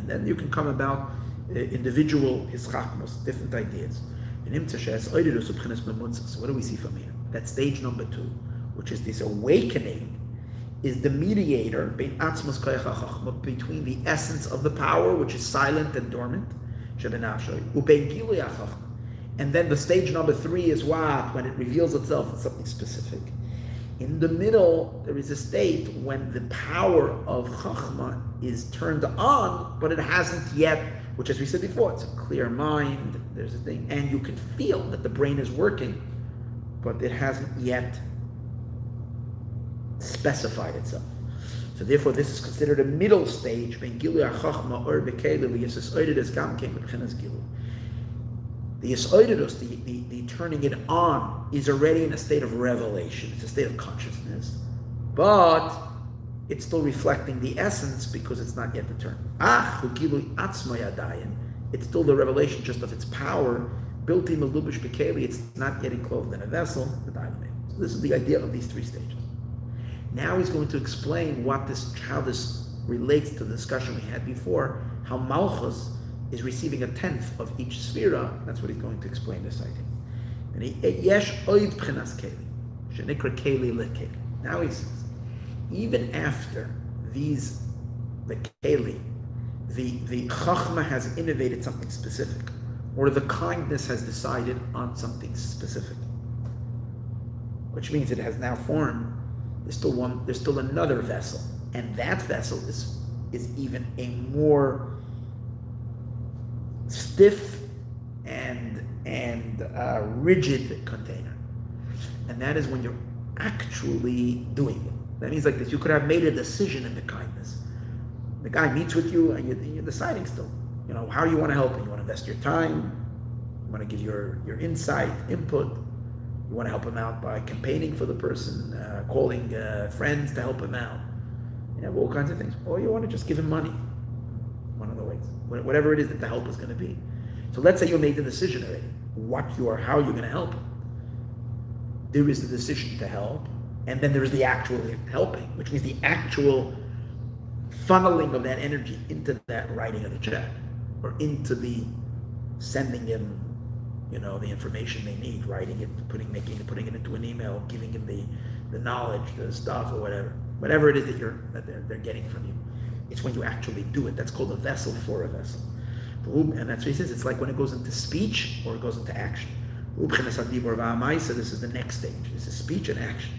Speaker 1: then you can come about individual hischachmos, different ideas. So what do we see from here? That stage number 2, which is this awakening, is the mediator between the essence of the power, which is silent and dormant, and then the stage number 3 is what? When it reveals itself as something specific. In the middle, there is a state when the power of Chachma is turned on, but it hasn't yet, which, as we said before, it's a clear mind, there's a thing, and you can feel that the brain is working, but it hasn't yet specified itself. So therefore, this is considered a middle stage. The Yisroel, the turning it on, is already in a state of revelation. It's a state of consciousness, but it's still reflecting the essence because it's not yet determined. It's still the revelation just of its power. Built in Melubish Bekeli, it's not yet enclosed in a vessel. So this is the idea of these 3 stages. Now he's going to explain how this relates to the discussion we had before, how Malchus is receiving 1/10 of each sphera. That's what he's going to explain this idea. And yesh oid pchenas keli, shenikra keli lekeli. Now he says, even after the keli, the chachma has innovated something specific, or the kindness has decided on something specific, which means it has now formed. There's still another vessel, and that vessel is even a more stiff and rigid container, and that is when you're actually doing it. That means like this: you could have made a decision in the kindness. The guy meets with you, and you're deciding still. How you want to help him. You want to invest your time. You want to give your insight, input. You want to help him out by campaigning for the person, calling friends to help him out. All kinds of things. Or you want to just give him money. One of the ways. Whatever it is that the help is going to be. So let's say you made the decision already. How you're going to help him. There is the decision to help, and then there is the actual helping, which means the actual funneling of that energy into that writing of the check, or into the sending him, the information they need, writing it, putting it into an email, giving him the knowledge, the stuff, or whatever it is that they're getting from you. It's when you actually do it. That's called a vessel for a vessel. And that's what he says. It's like when it goes into speech or it goes into action. So this is the next stage. This is speech and action.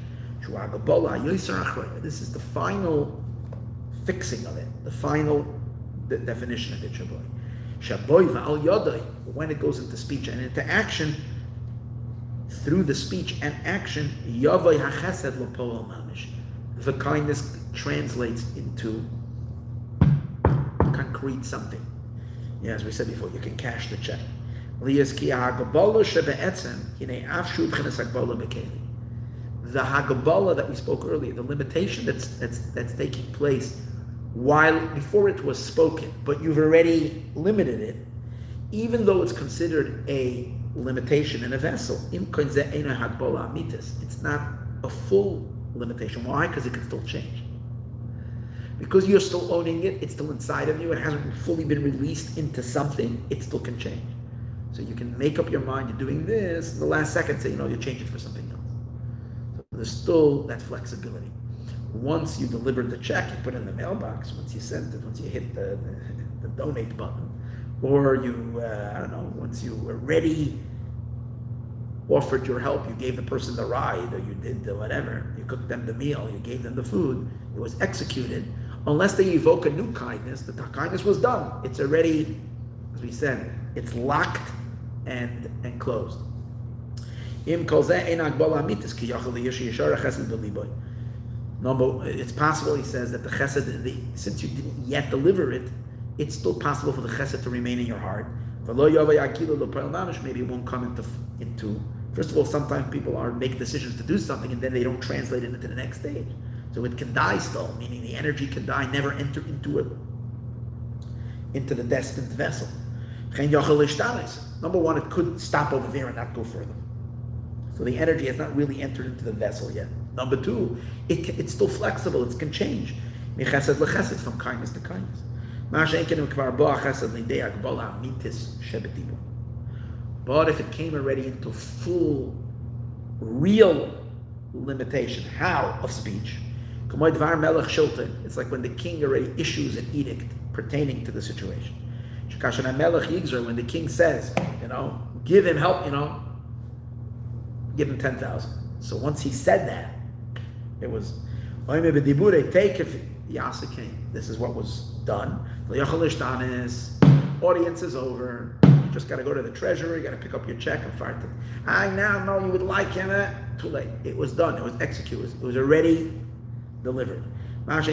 Speaker 1: This is the final fixing of it, the final definition of it. When it goes into speech and into action, through the speech and action, the kindness translates into concrete something. As we said before, you can cash the check. The Hagabala that we spoke earlier, the limitation that's taking place before it was spoken, but you've already limited it, even though it's considered a limitation in a vessel. It's not a full limitation. Why? Because it can still change. Because you're still owning it, it's still inside of you, it hasn't fully been released into something, it still can change. So you can make up your mind, you're doing this, the last second say, you change it for something else. So there's still that flexibility. Once you delivered the check, you put it in the mailbox, once you sent it, once you hit the donate button, or you, once you already offered your help, you gave the person the ride, or you did the whatever, you cooked them the meal, you gave them the food, it was executed. Unless they evoke a new kindness, the kindness was done. It's already, as we said, it's locked and closed. No, it's possible, he says, that the chesed, since you didn't yet deliver it, it's still possible for the chesed to remain in your heart. Maybe it won't come into. First of all, sometimes people make decisions to do something and then they don't translate it into the next stage. So it can die still, meaning the energy can die, never enter into the destined vessel. Number one, it could stop over there and not go further. So the energy has not really entered into the vessel yet. Number two, it's still flexible, it can change. From kindness to kindness. But if it came already into full, real limitation, how? Of speech. It's like when the king already issues an edict pertaining to the situation. When the king says, give him help, give him 10,000. So once he said that, it was, take if Yasa came. This is what was done. Audience is over. You just got to go to the treasury. You got to pick up your check and fire it. I now know you would like him. Too late. It was done. It was executed. It was already delivered. When it's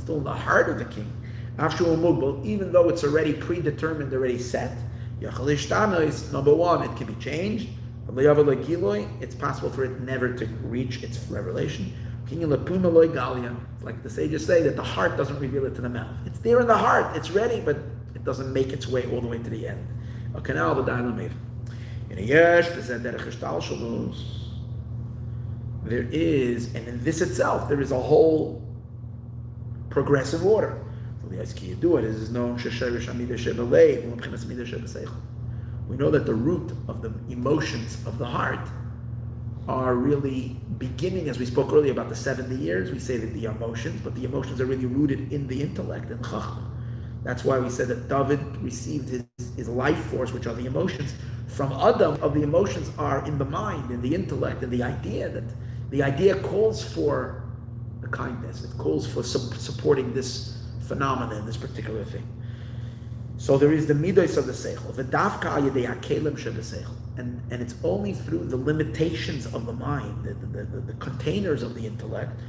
Speaker 1: still in the heart of the king, even though it's already predetermined, already set, number one, it can be changed. It's possible for it never to reach its revelation. Like the sages say, that the heart doesn't reveal it to the mouth. It's there in the heart, it's ready, but it doesn't make its way all the way to the end. There is, and in this itself, there is a whole progressive order. We know that the root of the emotions of the heart are really beginning, as we spoke earlier about the 70 years, we say that the emotions, but the emotions are really rooted in the intellect and chachma. That's why we said that David received his life force, which are the emotions, from Adam. Of the emotions are in the mind, in the intellect, and the idea calls for the kindness. It calls for supporting this phenomenon, this particular thing. So there is the midos of the seichel, the dafka ayedei hakelim shel seichel, and it's only through the limitations of the mind, the containers of the intellect,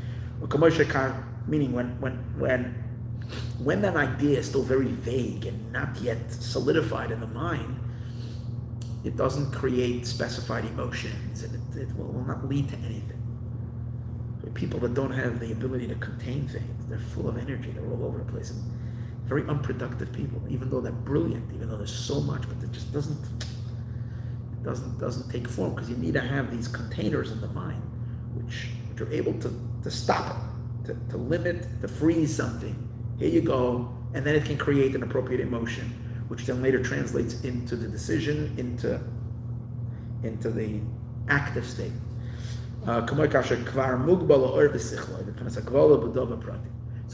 Speaker 1: meaning when that idea is still very vague and not yet solidified in the mind, it doesn't create specified emotions, and it will not lead to anything. People that don't have the ability to contain things, they're full of energy, they're all over the place. And very unproductive people, even though they're brilliant, even though there's so much, but it just doesn't take form, because you need to have these containers in the mind which are able to stop it, to limit, to freeze something. Here you go, and then it can create an appropriate emotion, which then later translates into the decision, into the active state. So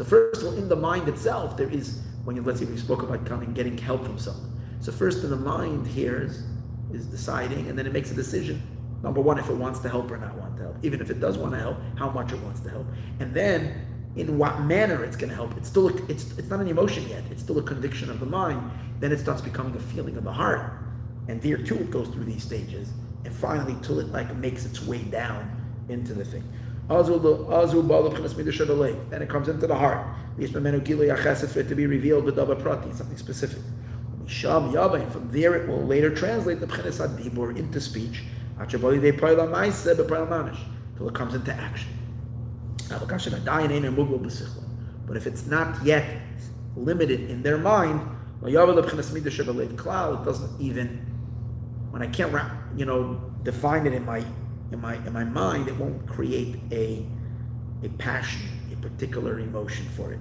Speaker 1: first of all, in the mind itself, there is, let's say we spoke about getting help from someone. So first in the mind here is deciding, and then it makes a decision. Number one, if it wants to help or not want to help. Even if it does want to help, how much it wants to help. And then in what manner it's going to help. It's still it's not an emotion yet. It's still a conviction of the mind. Then it starts becoming a feeling of the heart. And there too it goes through these stages. And finally till it makes its way down into the thing. Then it comes into the heart. For it to be revealed with something specific. From there it will later translate the B'chinas HaDibur into speech till it comes into action. But if it's not yet limited in their mind, it doesn't even, when I can't define it in my mind, it won't create a passion, a particular emotion for it.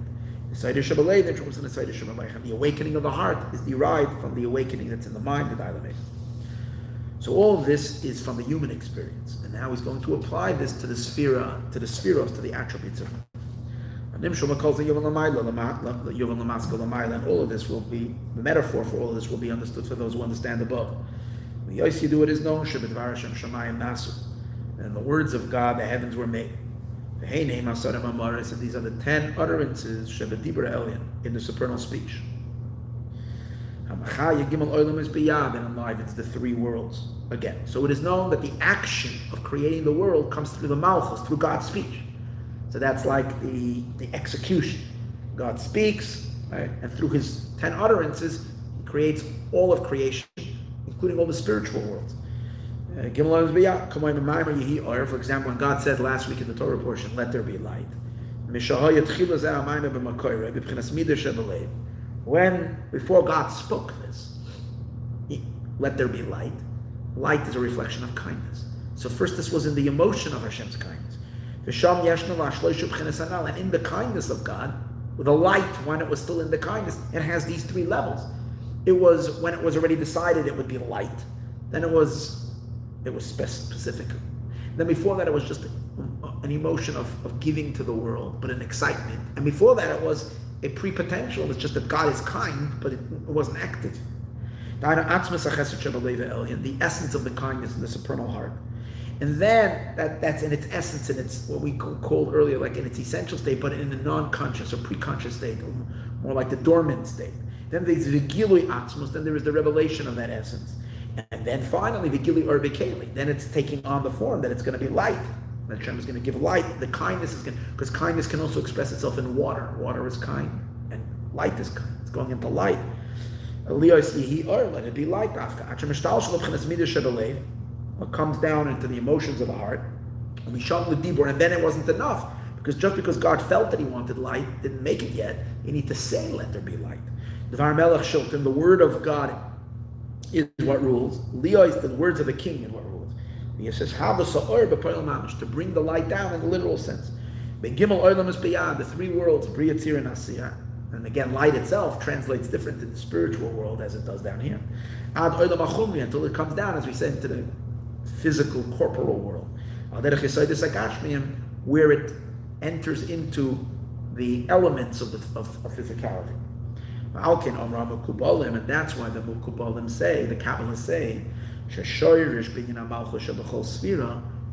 Speaker 1: The awakening of the heart is derived from the awakening that's in the mind, the dilemma. So all of this is from the human experience, and now he's going to apply this to the spheros, to the attributes of him. And all of this will be, the metaphor for all of this will be understood for those who understand above. V'yos it is known, shebedvar Hashem shamayim nasu. And in the words of God, the heavens were made. V'hei neim asarim amaris, and these are the 10 utterances, shebedibra elyon, in the supernal speech. Hamachaya gimel olam is biyad, and alive, it's the 3 worlds. Again, so it is known that the action of creating the world comes through the Malchus, through God's speech. So that's like the execution. God speaks, right? And through his 10 utterances, he creates all of creation, including all the spiritual worlds. For example, when God said last week in the Torah portion, let there be light. When, before God spoke this, let there be light. Light is a reflection of kindness. So first this was in the emotion of Hashem's kindness. And in the kindness of God, with the light, when it was still in the kindness, it has these 3 levels. It was when it was already decided it would be light. Then it was specific. Then before that it was just an emotion of giving to the world, but an excitement. And before that it was a pre-potential. It's just that God is kind, but it wasn't active. The essence of the kindness in the supernal heart. And then that's in its essence, and it's what we called earlier, like in its essential state, but in a non-conscious or pre-conscious state, more like the dormant state. Then there's the gilui atzmus, then there is the revelation of that essence. And then finally, the gilui or bekeli, then it's taking on the form that it's going to be light. That Hashem is going to give light. The kindness is going to, because kindness can also express itself in water. Water is kind, and light is kind. It's going into light. Let it be light. What comes down into the emotions of the heart, and we shut the dibur, and then it wasn't enough, because just because God felt that He wanted light, didn't make it yet. You need to say, "Let there be light." The word of God is what rules. Liyos, the words of the king, is what rules. He says, to bring the light down in the literal sense. The 3 worlds, Bria, Tzir, and Asiyah. And again, light itself translates different in the spiritual world as it does down here. Until it comes down, as we said, into the physical, corporal world. Where it enters into the elements of physicality. And that's why the Mukubalim say, the Kabbalists say,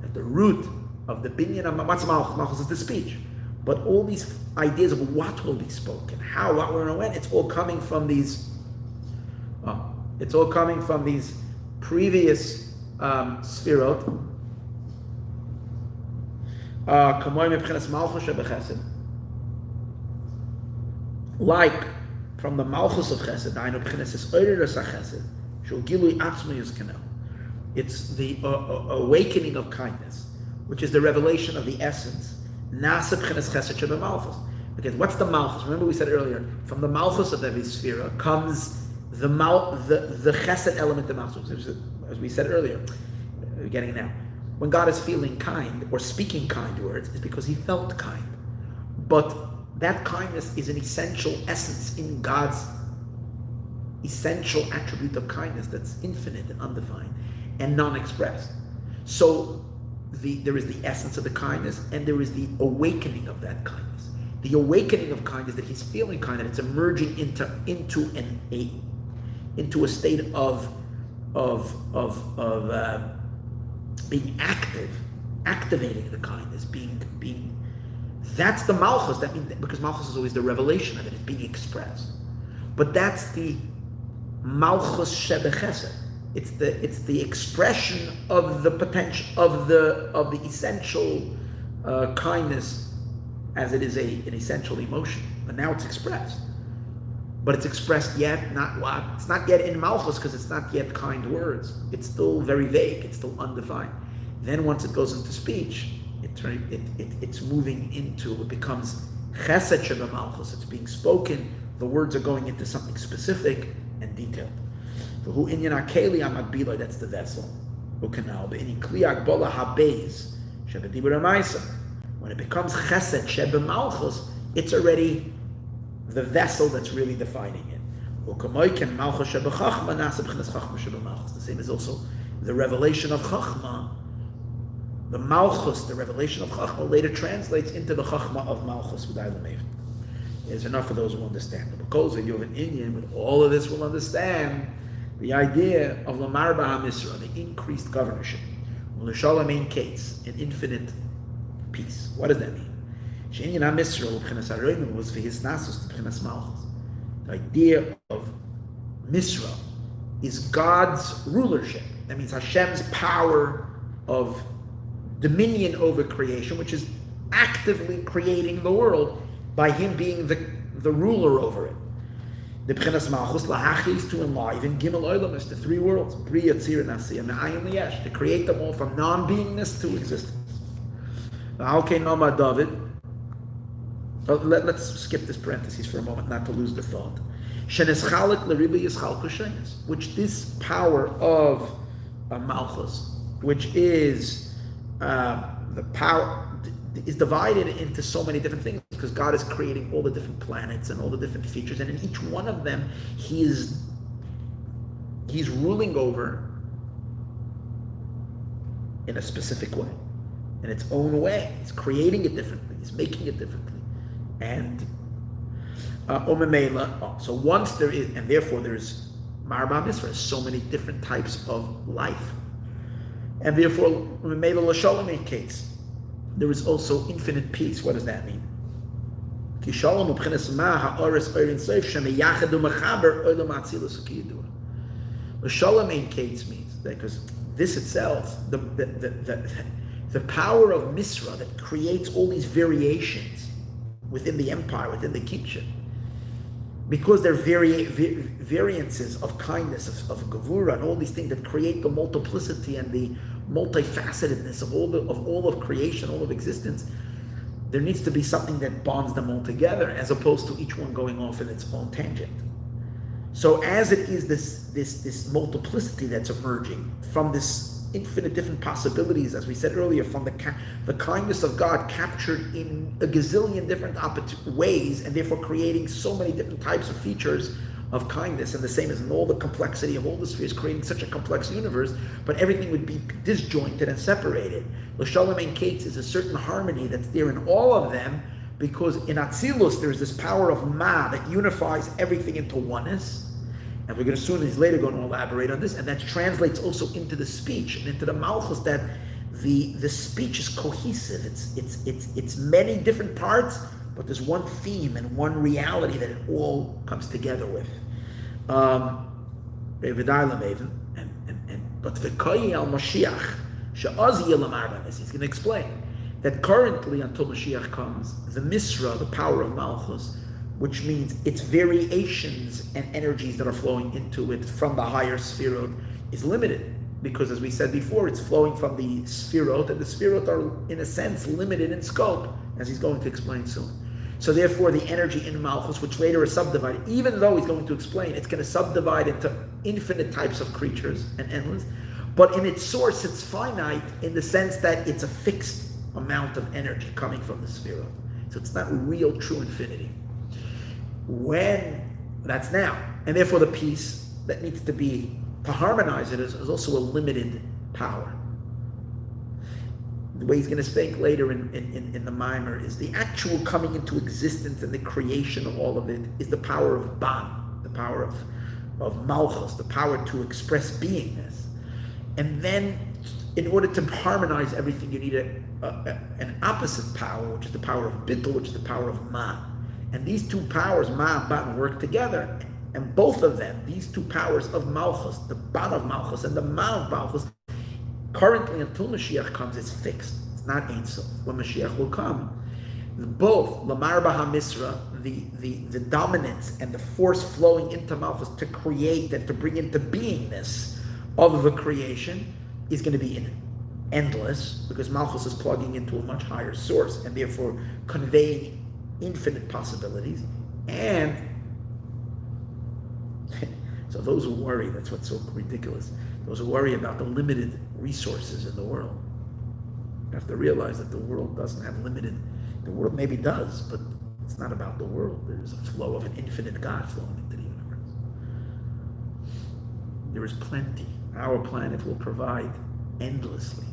Speaker 1: that the root of the binyan of what's Malchus? Malchus is the speech. But all these ideas of what will be spoken, how, what, where, and when, it's all coming from these. It's all coming from these previous sfirot. Like from the Malchus of Chesed, it's the awakening of kindness, which is the revelation of the essence. Because what's the Malchus? Remember we said earlier, from the Malchus of every sphere comes the Chesed element of Malchus. As we said earlier, we're getting it now. When God is feeling kind or speaking kind words, it's because He felt kind. But that kindness is an essential essence in God's essential attribute of kindness that's infinite and undefined and non-expressed. So there is the essence of the kindness, and there is the awakening of that kindness. The awakening of kindness, that He's feeling kind, and it's emerging into a state of being active, activating the kindness, being. That's the Malchus. That means, because Malchus is always the revelation of it, it's being expressed. But that's the Malchus Shebechesed. It's the expression of the potential of the essential kindness, as it is an essential emotion. But now it's expressed. But it's expressed yet not what? It's not yet in Malchus, because it's not yet kind words. It's still very vague. It's still undefined. Then once it goes into speech, it's moving into, it becomes Chesed Sheba Malchus. It's being spoken. The words are going into something specific and detailed. Who inyan akeli amadbila, that's the vessel. Ukanal beini kliak bola habeis shebedibur amaisa. When it becomes Chesed Sheba Malchus, it's already the vessel that's really defining it. Ukamoiken Malchus Sheba Chachma nasa b'chinas Chachma Sheba Malchus. The same is also the revelation of Chachma. The Malchus, the revelation of Chachma, later translates into the Chachma of Malchus with Eilam. There's enough for those who understand. The Bekoza, you have an Indian with all of this will understand The idea of Lamar Hamisrah, the increased governorship, L'Shalom Ein Kates, an infinite peace. What does that mean? She'inyan Hamisrah L'Bchinas HaReuven was V'his Nasus L'Bchinas Malchus. The idea of Misra is God's rulership. That means Hashem's power of dominion over creation, which is actively creating the world by Him being the ruler over it. The B'chinas Malchus lahachis, to enliven Gimel Olam, is the three worlds, Bria, Tzir, and Asiyah, Maayon, Liyesh, to create them all from non-beingness to existence. Let's skip this parenthesis for a moment, not to lose the thought. Which this power of Malchus, which is the power, is divided into so many different things because God is creating all the different planets and all the different features, and in each one of them He's ruling over in a specific way, in its own way. He's creating it differently. He's making it differently, and so once there is, and therefore there's Marba Misra, so many different types of life, and therefore case, there is also infinite peace. What does that mean? Shalom Ein Kates means that because this itself, the power of Misra that creates all these variations within the empire, within the kingship, because they're variances of kindness, of gevura, and all these things that create the multiplicity and the multifacetedness of all of creation, all of existence. There needs to be something that bonds them all together, as opposed to each one going off in its own tangent. So, as it is this multiplicity that's emerging from this infinite different possibilities, as we said earlier, from the kindness of God captured in a gazillion different ways, and therefore creating so many different types of features of kindness, and the same as in all the complexity of all the spheres, creating such a complex universe, but everything would be disjointed and separated. L'Shalom Ein Kates is a certain harmony that's there in all of them, because in Atzilus there's this power of Ma that unifies everything into oneness. And we're going to soon, he's later going to elaborate on this, and that translates also into the speech and into the Malchus, that the speech is cohesive. It's many different parts, but there's one theme and one reality that it all comes together with. But v'koyi al Mashiach she'az yeh lamar b'nes. He's going to explain that currently, until Mashiach comes, the Misra, the power of Malchus, which means its variations and energies that are flowing into it from the higher Sfirot, is limited. Because, as we said before, it's flowing from the Sfirot, and the Sfirot are, in a sense, limited in scope, as he's going to explain soon. So therefore, the energy in Malchus, which later is subdivided, even though he's going to explain, it's going to subdivide into infinite types of creatures and endless, but in its source, it's finite in the sense that it's a fixed amount of energy coming from the Sfirot. So it's not real, true infinity. When that's now, and therefore the piece that needs to be to harmonize it is also a limited power. The way he's going to speak later in the Mimer is the actual coming into existence and the creation of all of it is the power of Ban, the power of Malchus, the power to express beingness. And then, in order to harmonize everything, you need an opposite power, which is the power of Bittul, which is the power of Ma. And these two powers, Ma and Ban, work together. And both of them, these two powers of Malchus, the Ban of Malchus and the Ma of Malchus, currently until Mashiach comes, it's fixed. It's not Ein Sof. When Mashiach will come, both Lamar Hamisrah, the dominance and the force flowing into Malchus to create and to bring into beingness of the creation is going to be endless, because Malchus is plugging into a much higher source and therefore conveying infinite possibilities. And so those who worry, that's what's so ridiculous, those who worry about the limited resources in the world have to realize that the world doesn't have limited. The world maybe does, but it's not about the world. There's a flow of an infinite God flowing into the universe. There is plenty. Our planet will provide endlessly.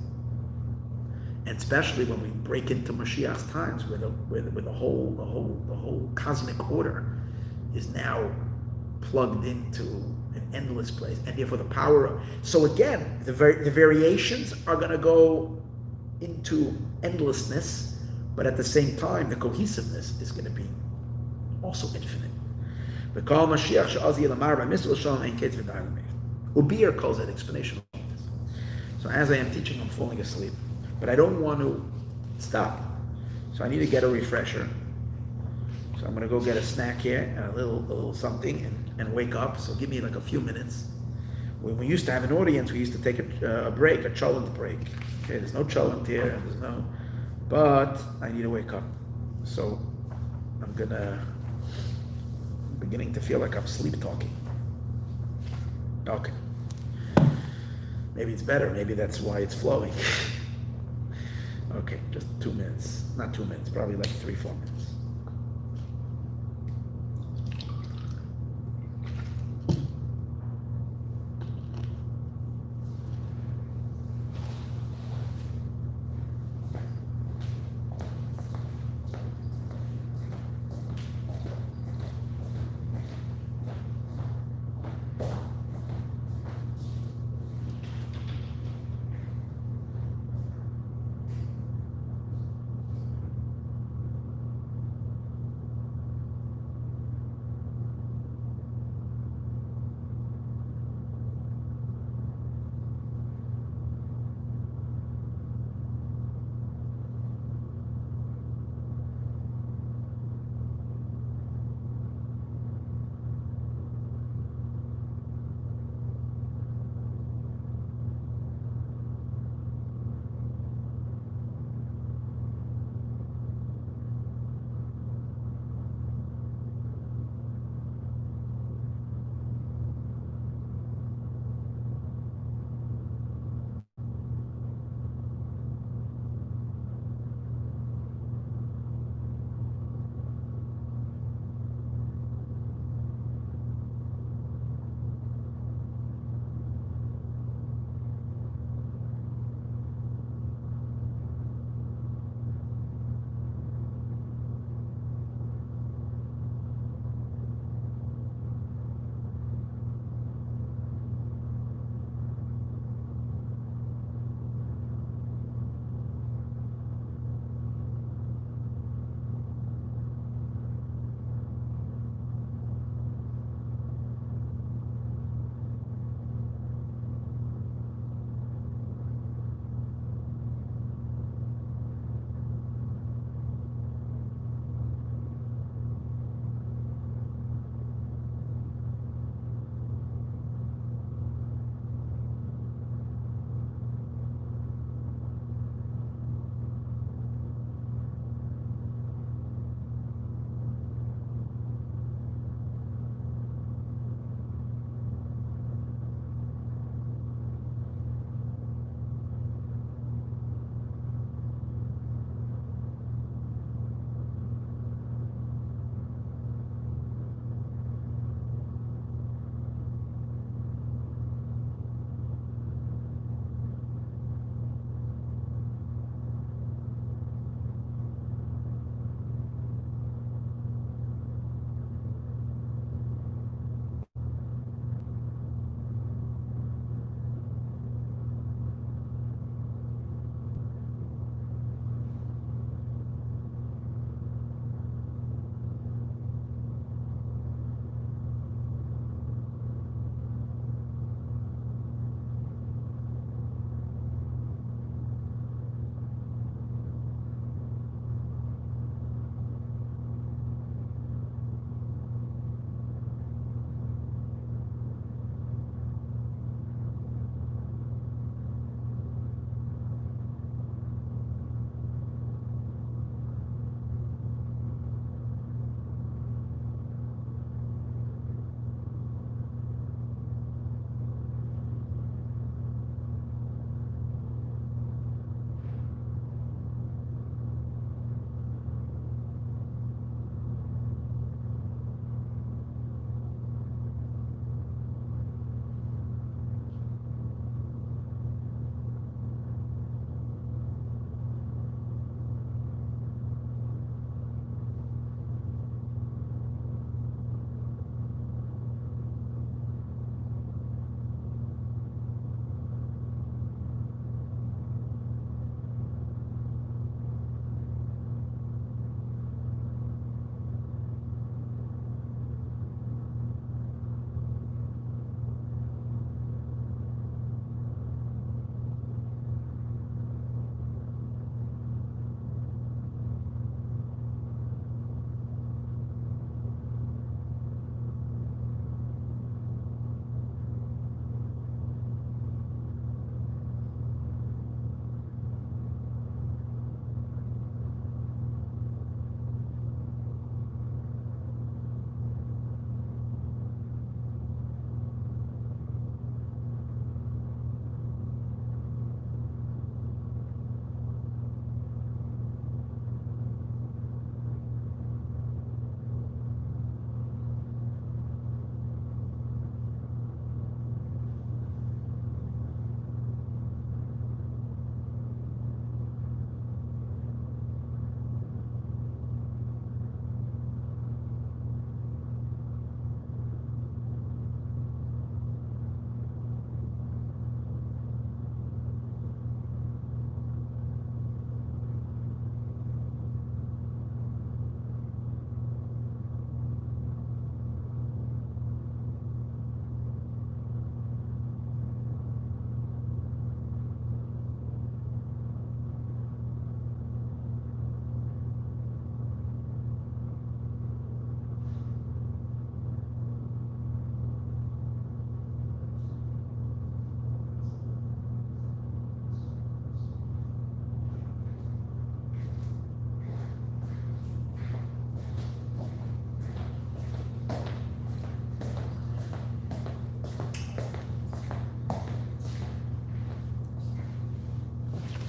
Speaker 1: And especially when we break into Mashiach's times, where the whole cosmic order is now plugged into an endless place, and therefore the power of, so again, the variations are going to go into endlessness, but at the same time, the cohesiveness is going to be also infinite. Ubir calls it exponential. So as I am teaching, I'm falling asleep, but I don't want to stop. So I need to get a refresher. So I'm going to go get a snack here and a little something and wake up. So give me like a few minutes. When we used to have an audience, we used to take a break, a cholent break. Okay, there's no cholent here, but I need to wake up. So I'm beginning to feel like I'm sleep talking. Okay. Maybe it's better. Maybe that's why it's flowing. Okay, just 2 minutes. Not 2 minutes, probably like 3-4 minutes.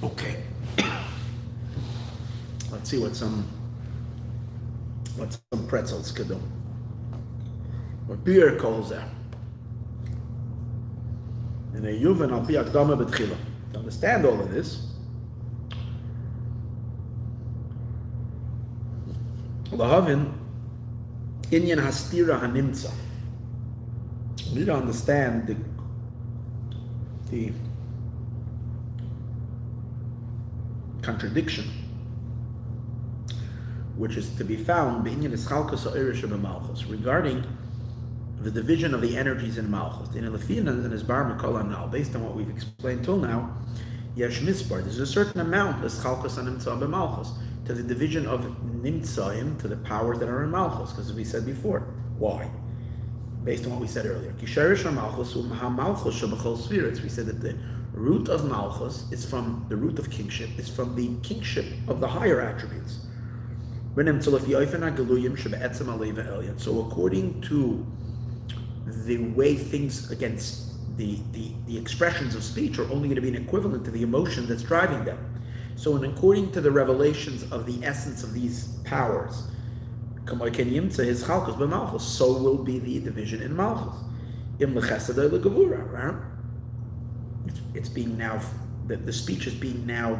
Speaker 1: Okay. Let's see what some pretzels could do. What beer calls that. In a Reuven al pi akdama betchila. To understand all of this, lahavin inyan hastira hanimtza. We need to understand the contradiction which is to be found regarding the division of the energies in Malchus. Based on what we've explained till now, there's a certain amount to the division of Nimtzaim, to the powers that are in Malchus, because we said before. Why? Based on what we said earlier. We said that the root of Malchus is from the root of kingship, is from the kingship of the higher attributes. So according to the way things against the expressions of speech are only going to be an equivalent to the emotion that's driving them. So according to the revelations of the essence of these powers, so will be the division in Malchus. It's being now, the speech is being now,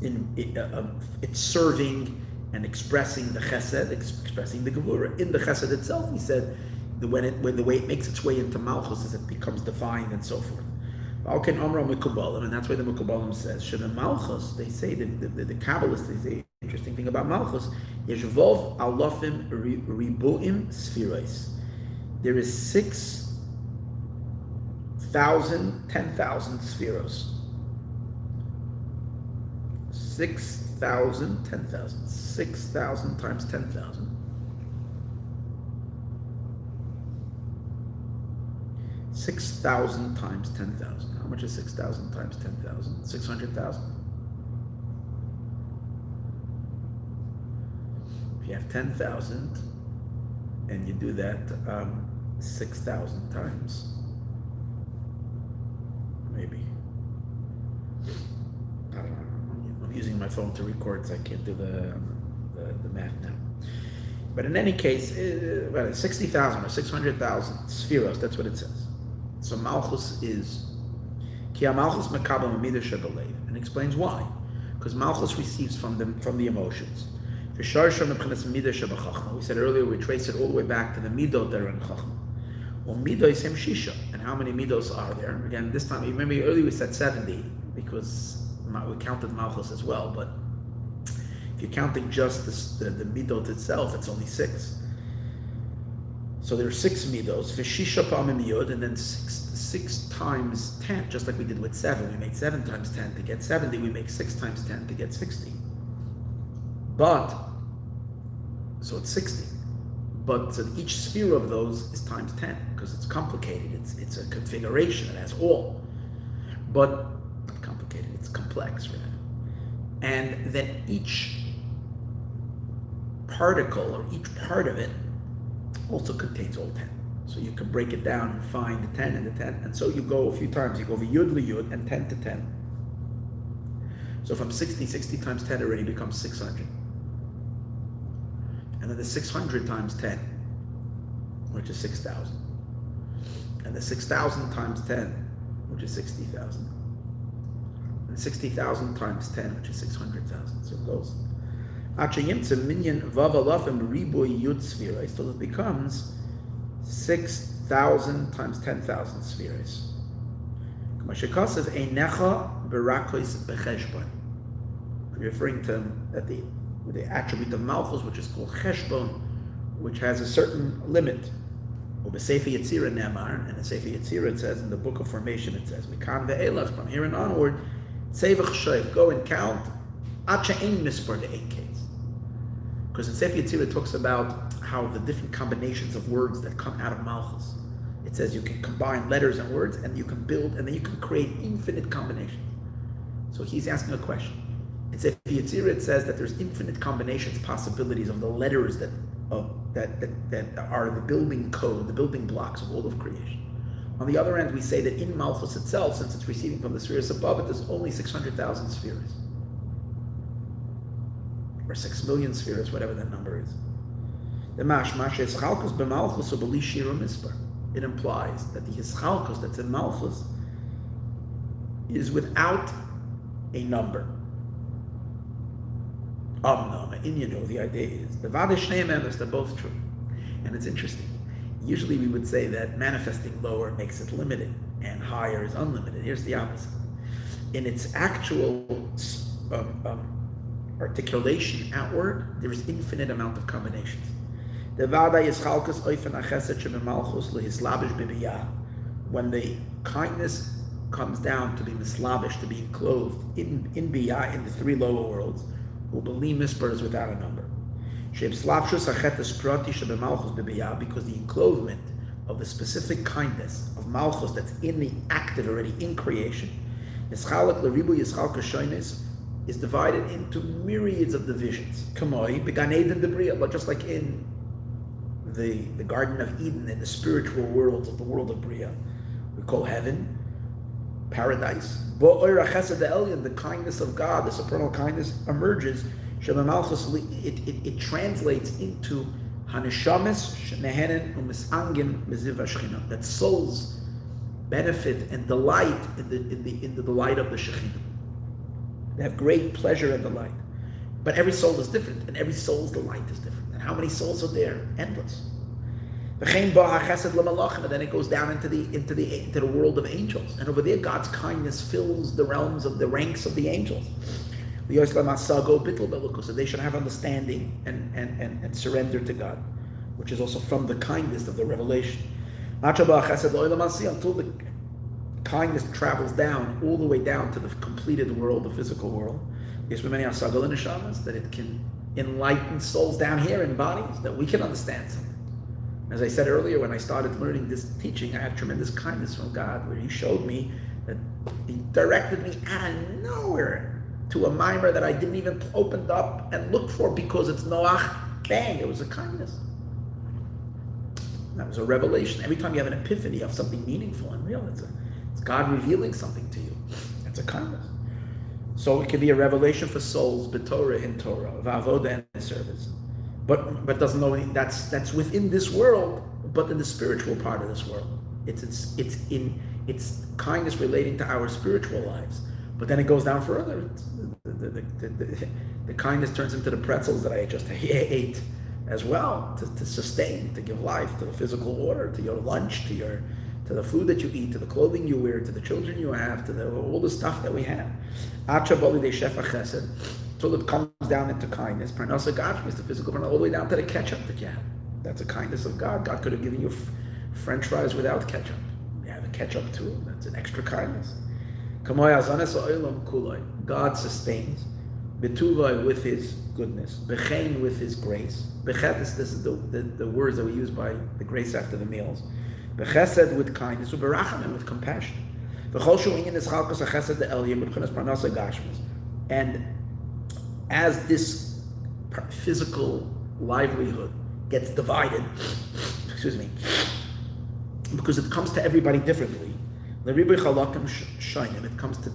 Speaker 1: it's serving and expressing the chesed, expressing the gevura. In the chesed itself, he said, when the way it makes its way into Malchus is it becomes defined and so forth. And that's why the Mekubalim says, Shema Malchus, they say, the Kabbalists, they say, interesting thing about Malchus, Yeshvov alofim ribuim spheres. There is 6,000, 10,000 spheros. 6,000, 10,000. 6,000 times 10,000. 6,000 times 10,000. How much is 6,000 times 10,000? 600,000. If you have 10,000 and you do that 6,000 times, maybe. I don't know. I'm using my phone to record, so I can't do the math now. But in any case, 60,000 or 600,000 spheros, that's what it says. So Malchus is Ki Malchus Mekabel Midah Shebalev, and explains why. Because Malchus receives from the emotions. We said earlier, we trace it all the way back to the midot that are in Chachma. Well, midos hem shisha, and how many midos are there? Again, this time, remember earlier we said 70 because we counted Malchus as well. But if you're counting just the midot itself, it's only 6. So there are 6 midos, v'shisha pa'amim yud, and then 6 times 10, just like we did with 7. We made 7 times 10 to get 70. We make 6 times 10 to get 60. But, so it's 60. But so each sphere of those is times 10, because it's complicated. It's a configuration. It has all. But, not complicated, it's complex, right? And then each particle, or each part of it, also contains all 10. So you can break it down and find the 10 and the 10. And so you go a few times. You go yud liyud and 10 to 10. So from 60 times 10 already becomes 600. And then the 600 times 10, which is 6,000. And the 6,000 times 10, which is 60,000. And 60,000 times 10, which is 600,000. So it goes. Till it becomes 6,000 times 10,000 spheres. Referring to that the attribute of Malchus, which is called Cheshbon, which has a certain limit. And the Sefer Yetzirah it says in the book of formation, it says, from here and onward, go and count, because in Sefer Yetzirah it talks about how the different combinations of words that come out of Malchus. It says you can combine letters and words, and you can build, and then you can create infinite combinations. So he's asking a question. In Sefer Yetzirah it says that there's infinite combinations, possibilities of the letters that are the building code, the building blocks of all of creation. On the other end, we say that in Malchus itself, since it's receiving from the spheres above it, there's only 600,000 spheres. Or 6 million spheres, whatever that number is. The mashmash is chalkus b'malchus or b'li shira mispar. It implies that the hischalkus that's in Malchus is without a number. The idea is the vadishneim emes, they're both true. And it's interesting. Usually we would say that manifesting lower makes it limited and higher is unlimited. Here's the opposite. In its actual articulation outward, there is infinite amount of combinations. The vada is chalkus oifen achesed shebemalchus lehislabish bibiyah. When the kindness comes down to be mislabish, to be enclosed in biyah, in the three lower worlds, who believe misper is without a number. Because the enclosement of the specific kindness of Malchus that's in the acted already in creation is divided into myriads of divisions. Just like in the Garden of Eden, in the spiritual worlds of the world of Bria, we call heaven, paradise. The kindness of God, the supernal kindness emerges. It translates into haneshamis nehenen umisangin miziv hashchina, that souls benefit and delight in the delight of the Shekhinah. They have great pleasure and delight. But every soul is different, and every soul's delight is different. And how many souls are there? Endless. And then it goes down into the world of angels. And over there, God's kindness fills the realms of the ranks of the angels. So they should have understanding and surrender to God, which is also from the kindness of the revelation. Until the kindness travels down, all the way down to the completed world, the physical world. That it can enlighten souls down here in bodies, that we can understand something. As I said earlier, when I started learning this teaching, I had tremendous kindness from God, where He showed me that He directed me out of nowhere to a mimer that I didn't even open up and look for because it's Noach. Bang! It was a kindness. That was a revelation. Every time you have an epiphany of something meaningful and real, it's God revealing something to you. That's a kindness. So it can be a revelation for souls, b'torah in Torah, v'avoda and service. But doesn't know that's within this world, but in the spiritual part of this world. It's kindness relating to our spiritual lives. But then it goes down further. The kindness turns into the pretzels that I just ate as well, to sustain, to give life to the physical water, to your lunch, to the food that you eat, to the clothing you wear, to the children you have, to all the stuff that we have. Till it comes down into kindness. Parnasa Gashmi is the physical, all the way down to the ketchup that you have. That's a kindness of God. God could have given you French fries without ketchup. You have a ketchup too. That's an extra kindness. God sustains. Betuvai with His goodness. Bechein with His grace. Bechetes, this is the words that we use by the grace after the meals. Bechesed with kindness. Uberachamim with compassion. And as this physical livelihood gets divided, because it comes to everybody differently, it comes to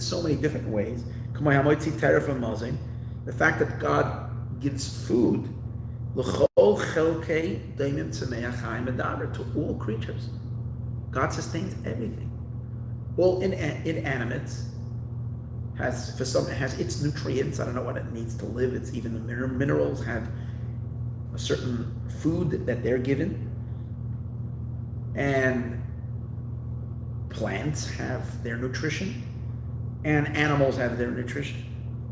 Speaker 1: so many different ways. The fact that God gives food to all creatures. God sustains everything. All inanimates has its nutrients. I don't know what it needs to live. It's even the minerals have a certain food that they're given, and plants have their nutrition, and animals have their nutrition,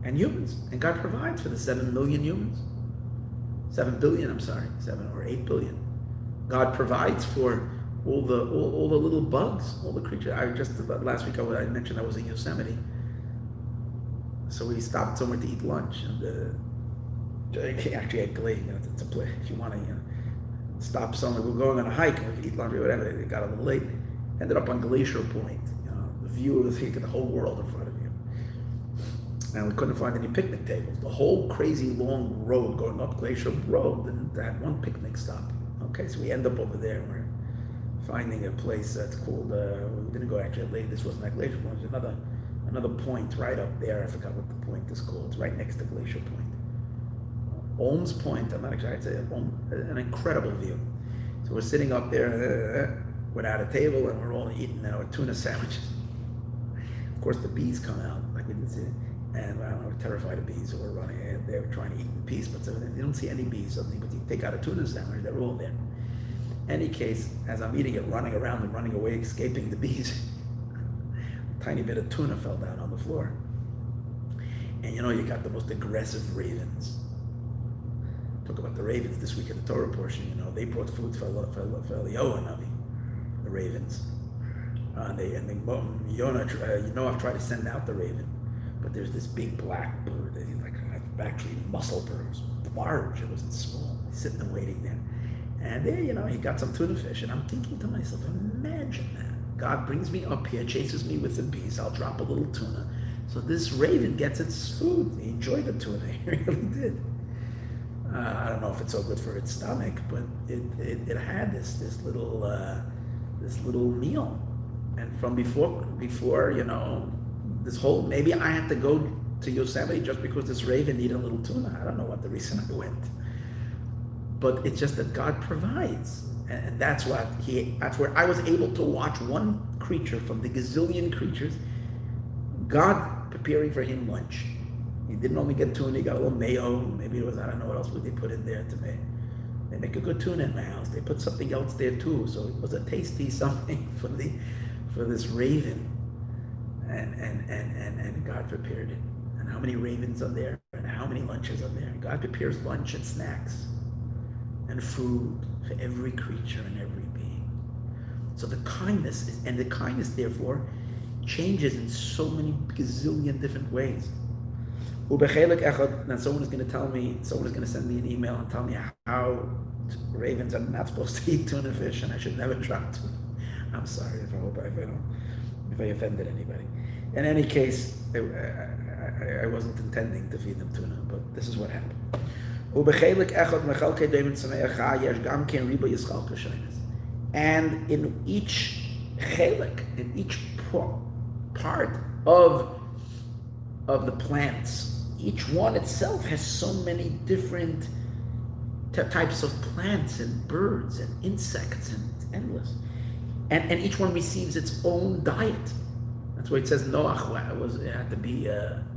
Speaker 1: and humans. And God provides for the 7 million humans. 7 billion, 7 or 8 billion. God provides for all the little bugs, all the creatures. Last week I mentioned I was in Yosemite. So we stopped somewhere to eat lunch, and actually at Glade, it's a place if you want to stop somewhere. We're going on a hike and we could eat lunch or whatever. It got a little late. Ended up on Glacier Point. The view of the whole world in front of you. And we couldn't find any picnic tables. The whole crazy long road going up Glacier Road didn't have one picnic stop. Okay, so we end up over there and we're finding a place that's called, we didn't go actually, this wasn't at Glacier Point, it was another point right up there. I forgot what the point is called. It's right next to Glacier Point. Olms Point, I'm not exactly, I'd say an incredible view. So we're sitting up there without a table and we're all eating our tuna sandwiches. Of course the bees come out, like we didn't see it. And we're terrified of bees, so we're running in. They were trying to eat in peace, but you don't see any bees suddenly, but you take out a tuna sandwich, they're all there. Any case, as I'm eating it, running around and running away, escaping the bees, a tiny bit of tuna fell down on the floor. And you got the most aggressive ravens. Talk about the ravens this week in the Torah portion, they brought food for Eliyahu and Navi, the ravens. Noach tried to send out the raven. But there's this big black bird, like actually muscle bird. It was large, it wasn't small. He's sitting and waiting there. And there, he got some tuna fish. And I'm thinking to myself, imagine that. God brings me up here, chases me with the bees, I'll drop a little tuna. So this raven gets its food. He enjoyed the tuna, he really did. I don't know if it's so good for its stomach, but it had this little meal. And from before, this whole, maybe I had to go to Yosemite just because this raven needed a little tuna. I don't know what the reason I went. But it's just that God provides. And that's where I was able to watch one creature from the gazillion creatures, God preparing for him lunch. He didn't only get tuna, he got a little mayo, maybe it was, I don't know what else would they put in there to make. They make a good tuna in my house. They put something else there too. So it was a tasty something for this raven. And God prepared it. And how many ravens are there? And how many lunches are there? God prepares lunch and snacks and food for every creature and every being. So the kindness therefore changes in so many gazillion different ways. Now someone is going to send me an email and tell me how ravens are not supposed to eat tuna fish and I should never drop tuna. I'm sorry if I offended anybody. In any case, I wasn't intending to feed them tuna, but this is what happened. And in each chelik, in each part of the plants, each one itself has so many different types of plants and birds and insects and endless. And each one receives its own diet. That's why it says Noach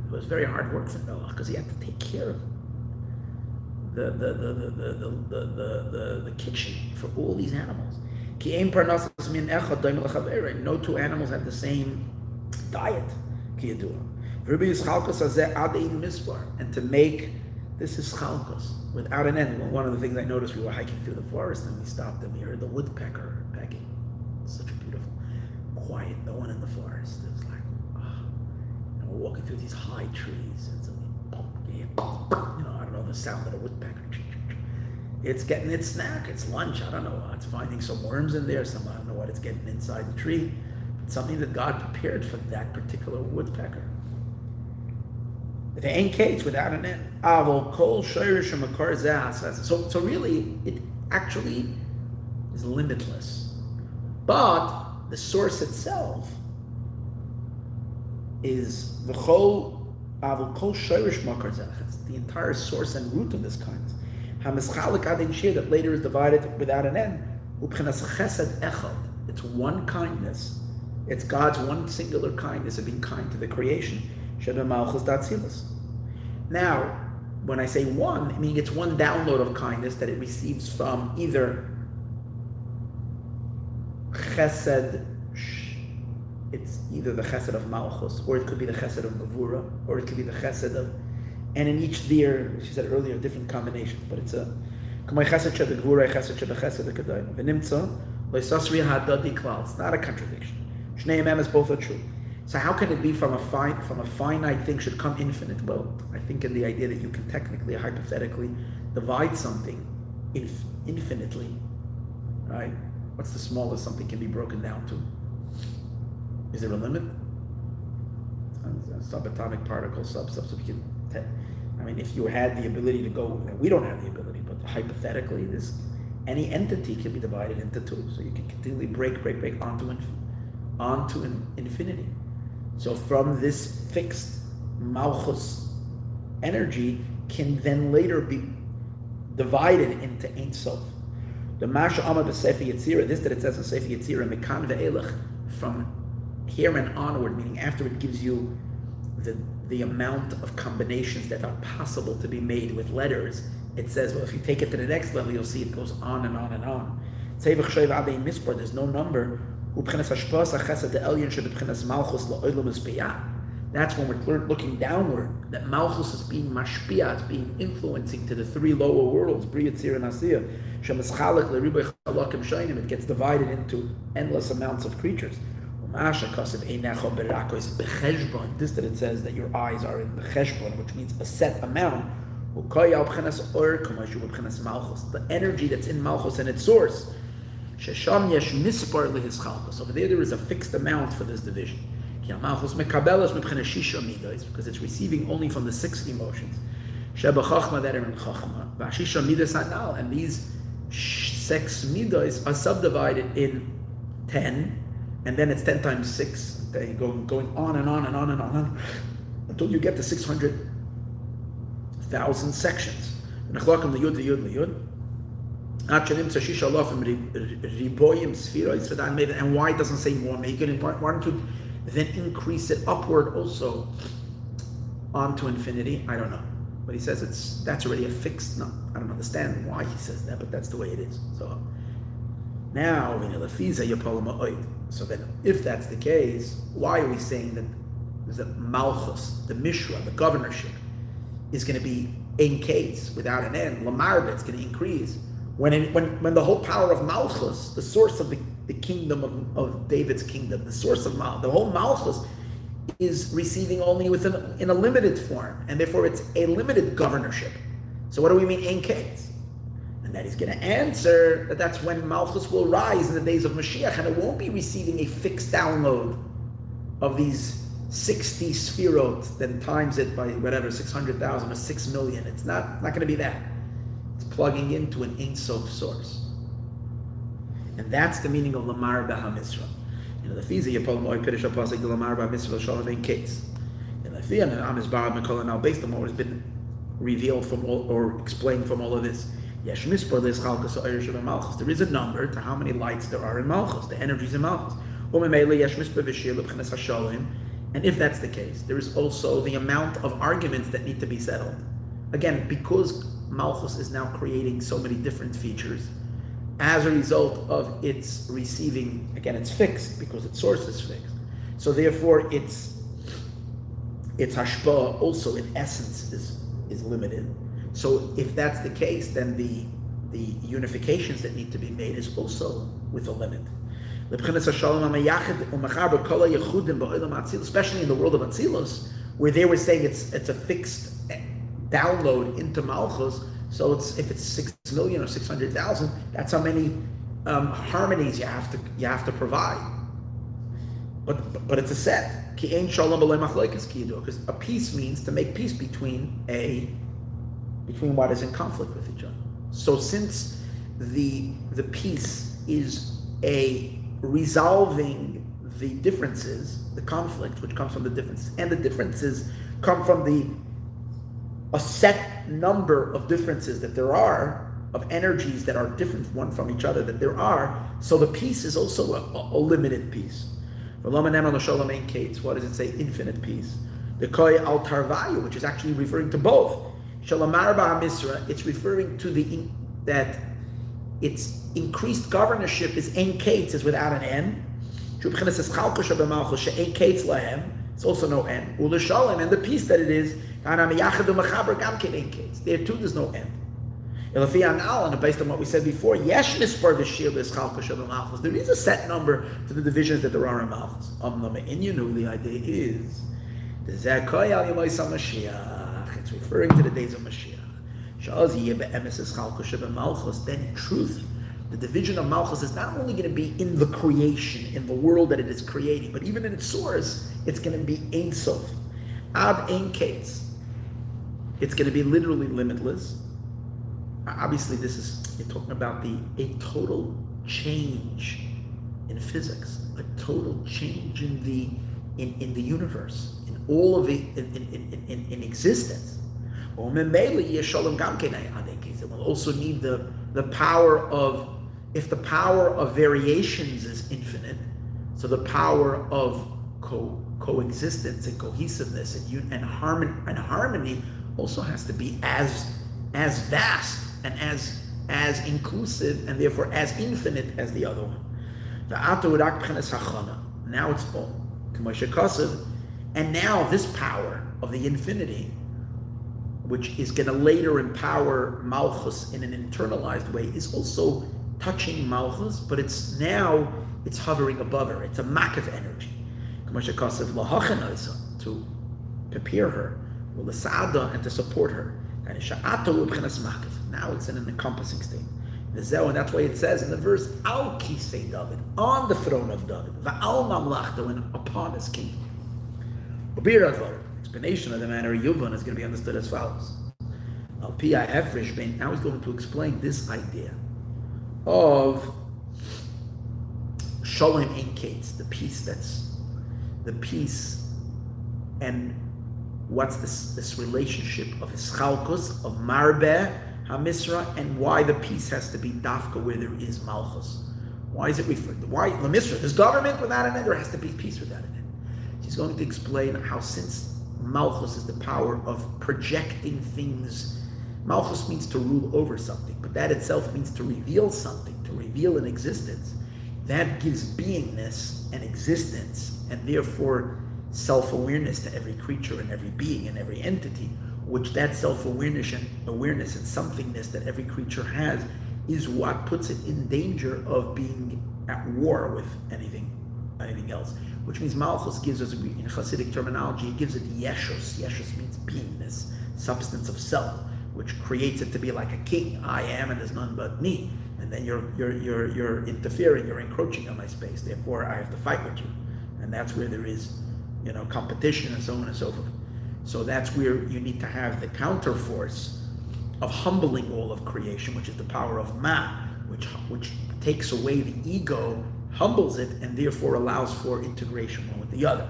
Speaker 1: it was very hard work for Noach because he had to take care of the kitchen for all these animals. No two animals have the same diet. And to make this is chalkos without an end. Well, one of the things I noticed, we were hiking through the forest and we stopped and we heard the woodpecker pecking. Such a beautiful, quiet, no one in the forest. It was like, and we're walking through these high trees and suddenly, I don't know the sound of the woodpecker. It's getting its snack, its lunch. I don't know. It's finding some worms in there. I don't know what it's getting inside the tree. It's something that God prepared for that particular woodpecker. There ain't case without an end. So really, it actually is limitless. But the source itself is the entire source and root of this kindness. That later is divided without an end. It's one kindness. It's God's one singular kindness of being kind to the creation. Now, when I say one, I mean it's one download of kindness that it receives from either chesed, it's either the chesed of Malchus, or it could be the chesed of Gevura, or it could be the chesed of, and in each there, she said earlier, different combinations, but it's a chesed shebegvura, chesed shebechesed kedayim. V'nimtza lo'isasri hadadi klal. It's not a contradiction. Shnei is both are true. So how can it be from a finite thing should come infinite? Well, I think in the idea that you can technically, hypothetically, divide something infinitely, right? What's the smallest something can be broken down to? Is there a limit? subatomic particle, I mean, if you had the ability to go, we don't have the ability, but hypothetically, any entity can be divided into two. So you can continually break onto infinity. So from this fixed Malchus energy can then later be divided into Ein Sof. The Masha Amma B'Sefer Yetzirah, this that it says in Sefer Yetzirah, Mekan ve'elach, from here and onward, meaning after it gives you the amount of combinations that are possible to be made with letters, it says, well, if you take it to the next level, you'll see it goes on and on and on. There's no number. That's when we're looking downward, that Malchus is being mashpia, it's being influencing to the three lower worlds, Bria, Tzir, and Asiyah. It gets divided into endless amounts of creatures. This that it says that your eyes are in the cheshbon, which means a set amount. The energy that's in Malchus and its source. Over there is a fixed amount for this division. Because it's receiving only from the 6 emotions. That are in Chachma. And these 6 midos are subdivided in 10, and then it's 10 times 6, going on and on and on and on until you get to 600,000 sections. And why it doesn't say more? Make it important to then increase it upward also onto infinity. I don't know. But he says that's already a fixed number. I don't understand why he says that, but that's the way it is. So now, so then if that's the case, why are we saying that the Malchus, the Mishra, the governorship, is going to be in case without an end? Lamarba, it's going to increase. When the whole power of Malchus, the source of the kingdom of David's kingdom, the source of the whole Malchus is receiving only in a limited form, and therefore it's a limited governorship. So what do we mean in case? And that he's going to answer that that's when Malchus will rise in the days of Mashiach, and it won't be receiving a fixed download of these 60 sphirot, then times it by whatever, 600,000 or 6 million. It's not going to be that. It's plugging into an Ein Sof source. And that's the meaning of Lamar Hamisrah. The Fiza Yapol Moy Pirish Apasik the Lamar Hamisrah Shalom in case. And the Fian and Amis Bar Mikola now based on what has been revealed from all or explained from all of this. Yesh Mispar Lis Chalkas Irish of Malchus. There is a number to how many lights there are in Malchus, the energies in Malchus. And if that's the case, there is also the amount of arguments that need to be settled. Again, because Malchus is now creating so many different features, as a result of its receiving, again, it's fixed because its source is fixed. So therefore, its hashpah also in essence is limited. So if that's the case, then the unifications that need to be made is also with a limit. Especially in the world of Atzilus, where they were saying it's a fixed download into Malchus. So if it's 6 million or 600,000, that's how many harmonies you have to provide. But it's a set. Because a peace means to make peace between what is in conflict with each other. So since the peace is a resolving the differences, the conflict which comes from the differences, and the differences come from a set number of differences that there are, of energies that are different one from each other that there are, so the peace is also a limited peace. What does it say? Infinite peace. The koy al tarvayu, which is actually referring to both. Shalamar ba'amisra, it's referring to that its increased governorship is ein kates, is without an end. It's also no end. And the peace that it is, there too there's no end. And based on what we said before, there is a set number to the divisions that there are in Malchus. The idea is it's referring to the days of Mashiach. Then in truth, The division of Malchus is not only going to be in the creation, in the world that it is creating, but even in its source, it's going to be Ein Sof. Ad Ein Kates. It's going to be literally limitless. Obviously, you're talking about a total change in physics, a total change in the universe, in all of it, in existence. It will also need the power of, if the power of variations is infinite, so the power of coexistence and cohesiveness and harmony also has to be as vast and as inclusive and therefore as infinite as the other one. Now it's all. And now this power of the infinity, which is going to later empower Malchus in an internalized way, is also touching Malchus, but it's hovering above her. It's a makif energy. To prepare her, and to support her. Now it's in an encompassing state. And that's why it says in the verse, Al Kisei David, on the throne of David, Va'al Mamlachto, and upon his kingdom. Explanation of the matter Reuven is going to be understood as follows. Now he's going to explain this idea of Shalom Ein Kates, the peace and what's this relationship of Hischalkus, of Marbeh, Hamisrah, and why the peace has to be Dafka where there is Malchus. Why is it referred to? Why Lamisrah? There's government without an end, there has to be peace without an end. He's going to explain how, since Malchus is the power of projecting things, Malchus means to rule over something, but that itself means to reveal something, to reveal an existence. That gives beingness and existence, and therefore self-awareness to every creature and every being and every entity, which that self-awareness and somethingness that every creature has is what puts it in danger of being at war with anything else. Which means Malchus gives us, in Hasidic terminology, it gives it yeshus. Yeshus means beingness, substance of self, which creates it to be like a king. I am, and there's none but me. And then you're interfering, you're encroaching on my space. Therefore, I have to fight with you. And that's where there is, competition and so on and so forth. So that's where you need to have the counterforce of humbling all of creation, which is the power of Ma, which takes away the ego, humbles it, and therefore allows for integration one with the other.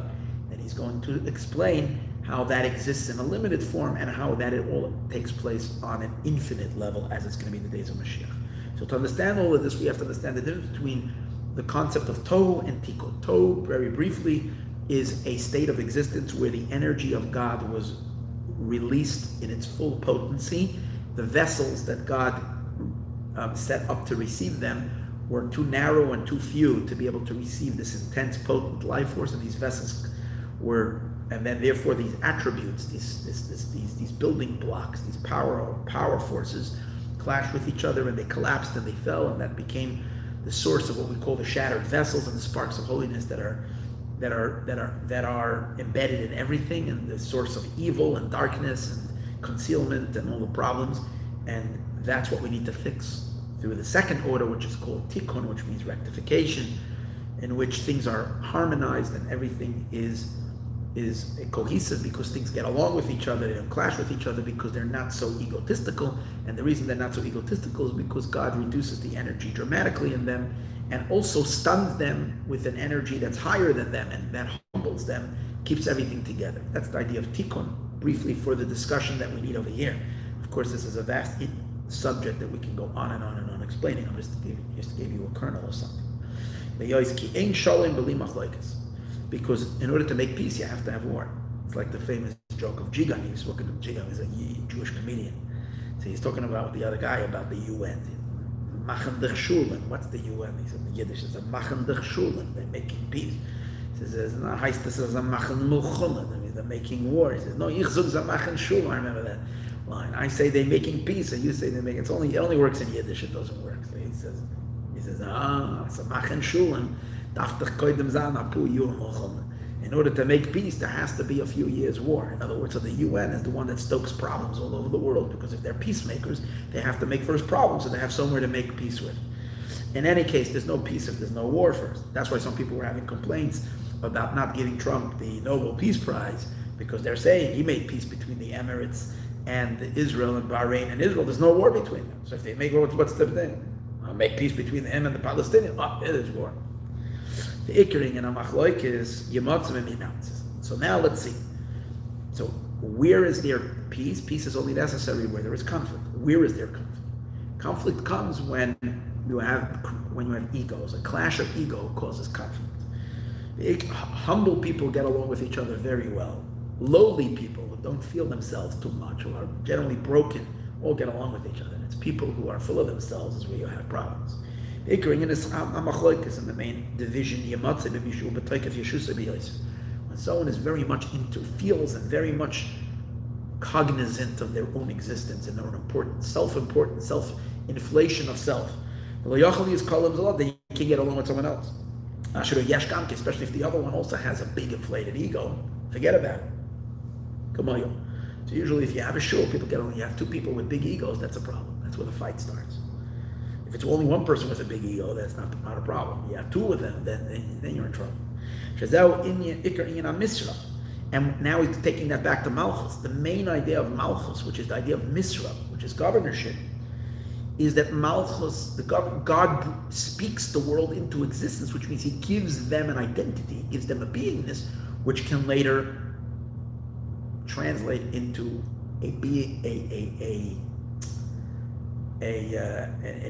Speaker 1: And he's going to explain how that exists in a limited form and how that it all takes place on an infinite level, as it's going to be in the days of Mashiach. So to understand all of this, we have to understand the difference between the concept of Tohu and Tikkun. Tohu, very briefly, is a state of existence where the energy of God was released in its full potency. The vessels that God set up to receive them were too narrow and too few to be able to receive this intense, potent life force, and these vessels were, and then therefore these attributes, these building blocks, these power forces, clashed with each other, and they collapsed and they fell, and that became the source of what we call the shattered vessels and the sparks of holiness that are embedded in everything, and the source of evil and darkness and concealment and all the problems. And that's what we need to fix through the second order, which is called tikkun, which means rectification, in which things are harmonized and everything is cohesive, because things get along with each other, they don't clash with each other, because they're not so egotistical. And the reason they're not so egotistical is because God reduces the energy dramatically in them, and also stuns them with an energy that's higher than them, and that humbles them, keeps everything together. That's the idea of tikkun, briefly, for the discussion that we need over here. Of course, this is a vast subject that we can go on and on and on explaining. I'm just to give you a kernel of something. Because in order to make peace, you have to have war. It's like the famous joke of Jigan. He was talking to Jigan, he's a Jewish comedian. So he's talking about the other guy about the UN. Machen dich Schulen. What's the UN? He said in Yiddish, it's a Machen dich Schulen. They're making peace. He says, no, heißt das a Machen Milchumah. That means they're making war. He says, no, ich sag sie machen Schule. I remember that line. I say they're making peace, and you say they're making. It only works in Yiddish. It doesn't work. So he says, it's a Machen Schulen. Darf dich koidem sein, apu yur Milchumah. In order to make peace, there has to be a few years' war. In other words, so the UN is the one that stokes problems all over the world, because if they're peacemakers, they have to make first problems, so they have somewhere to make peace with. In any case, there's no peace if there's no war first. That's why some people were having complaints about not giving Trump the Nobel Peace Prize, because they're saying he made peace between the Emirates and Israel and Bahrain and Israel. There's no war between them. So if they make war, what's the thing? Make peace between him and the Palestinians. It is war. The Ikering and Amachloik is Yematzim and Minatzis. So now let's see. So where is there peace? Peace is only necessary where there is conflict. Where is there conflict? Conflict comes when you have egos. A clash of ego causes conflict. Humble people get along with each other very well. Lowly people who don't feel themselves too much, who are generally broken, all get along with each other. It's people who are full of themselves is where you have problems. The Ikering is Amachloikas in the main division. When someone is very much feels and very much cognizant of their own existence and their own importance, self-importance, self-inflation of self, then you can get along with someone else. Especially if the other one also has a big inflated ego, forget about it. Maayon. So usually if you have a shul, people get along. You have two people with big egos, that's a problem. That's where the fight starts. If it's only one person with a big ego, that's not a problem. You have two of them, then you're in trouble. And now he's taking that back to Malchus. The main idea of Malchus, which is the idea of Misra, which is governorship, is that Malchus, God speaks the world into existence, which means he gives them an identity, he gives them a beingness, which can later translate into an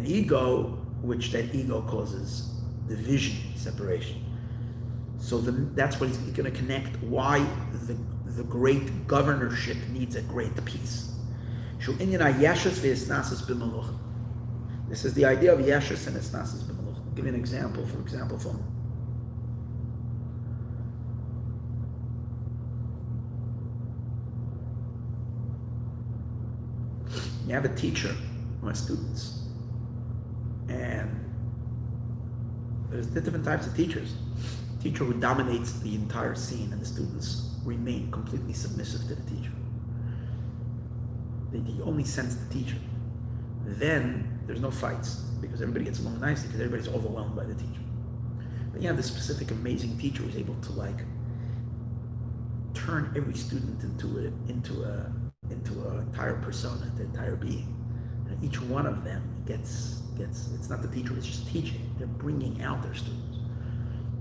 Speaker 1: ego, which that ego causes division, separation. So that's what he's going to connect why the great governorship needs a great peace. This is the idea of Yeshus and Esnasis b'Meluch. I'll give you an example. For example, from you have a teacher who has students, and there's different types of teachers. A teacher who dominates the entire scene, and the students remain completely submissive to the teacher. They only sense the teacher. Then there's no fights because everybody gets along nicely because everybody's overwhelmed by the teacher. But you have this specific amazing teacher who's able to turn every student into an entire persona, the entire being. And each one of them gets it's not the teacher, it's just teaching. They're bringing out their students.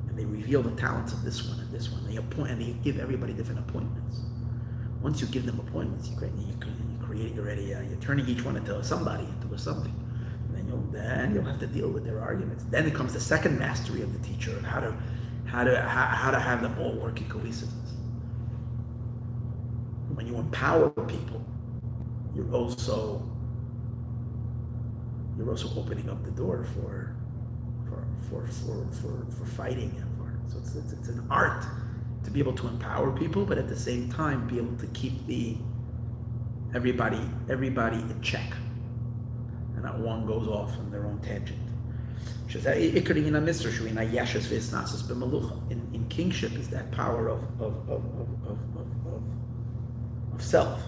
Speaker 1: And they reveal the talents of this one and this one. They appoint and they give everybody different appointments. Once you give them appointments, you're creating already, you're turning each one into somebody, into a something. And then you'll have to deal with their arguments. Then it comes the second mastery of the teacher of how to have them all work in cohesiveness. When you empower people, you're also opening up the door for fighting and so it's an art to be able to empower people, but at the same time be able to keep everybody in check, and not one goes off on their own tangent. In kingship is that power of self.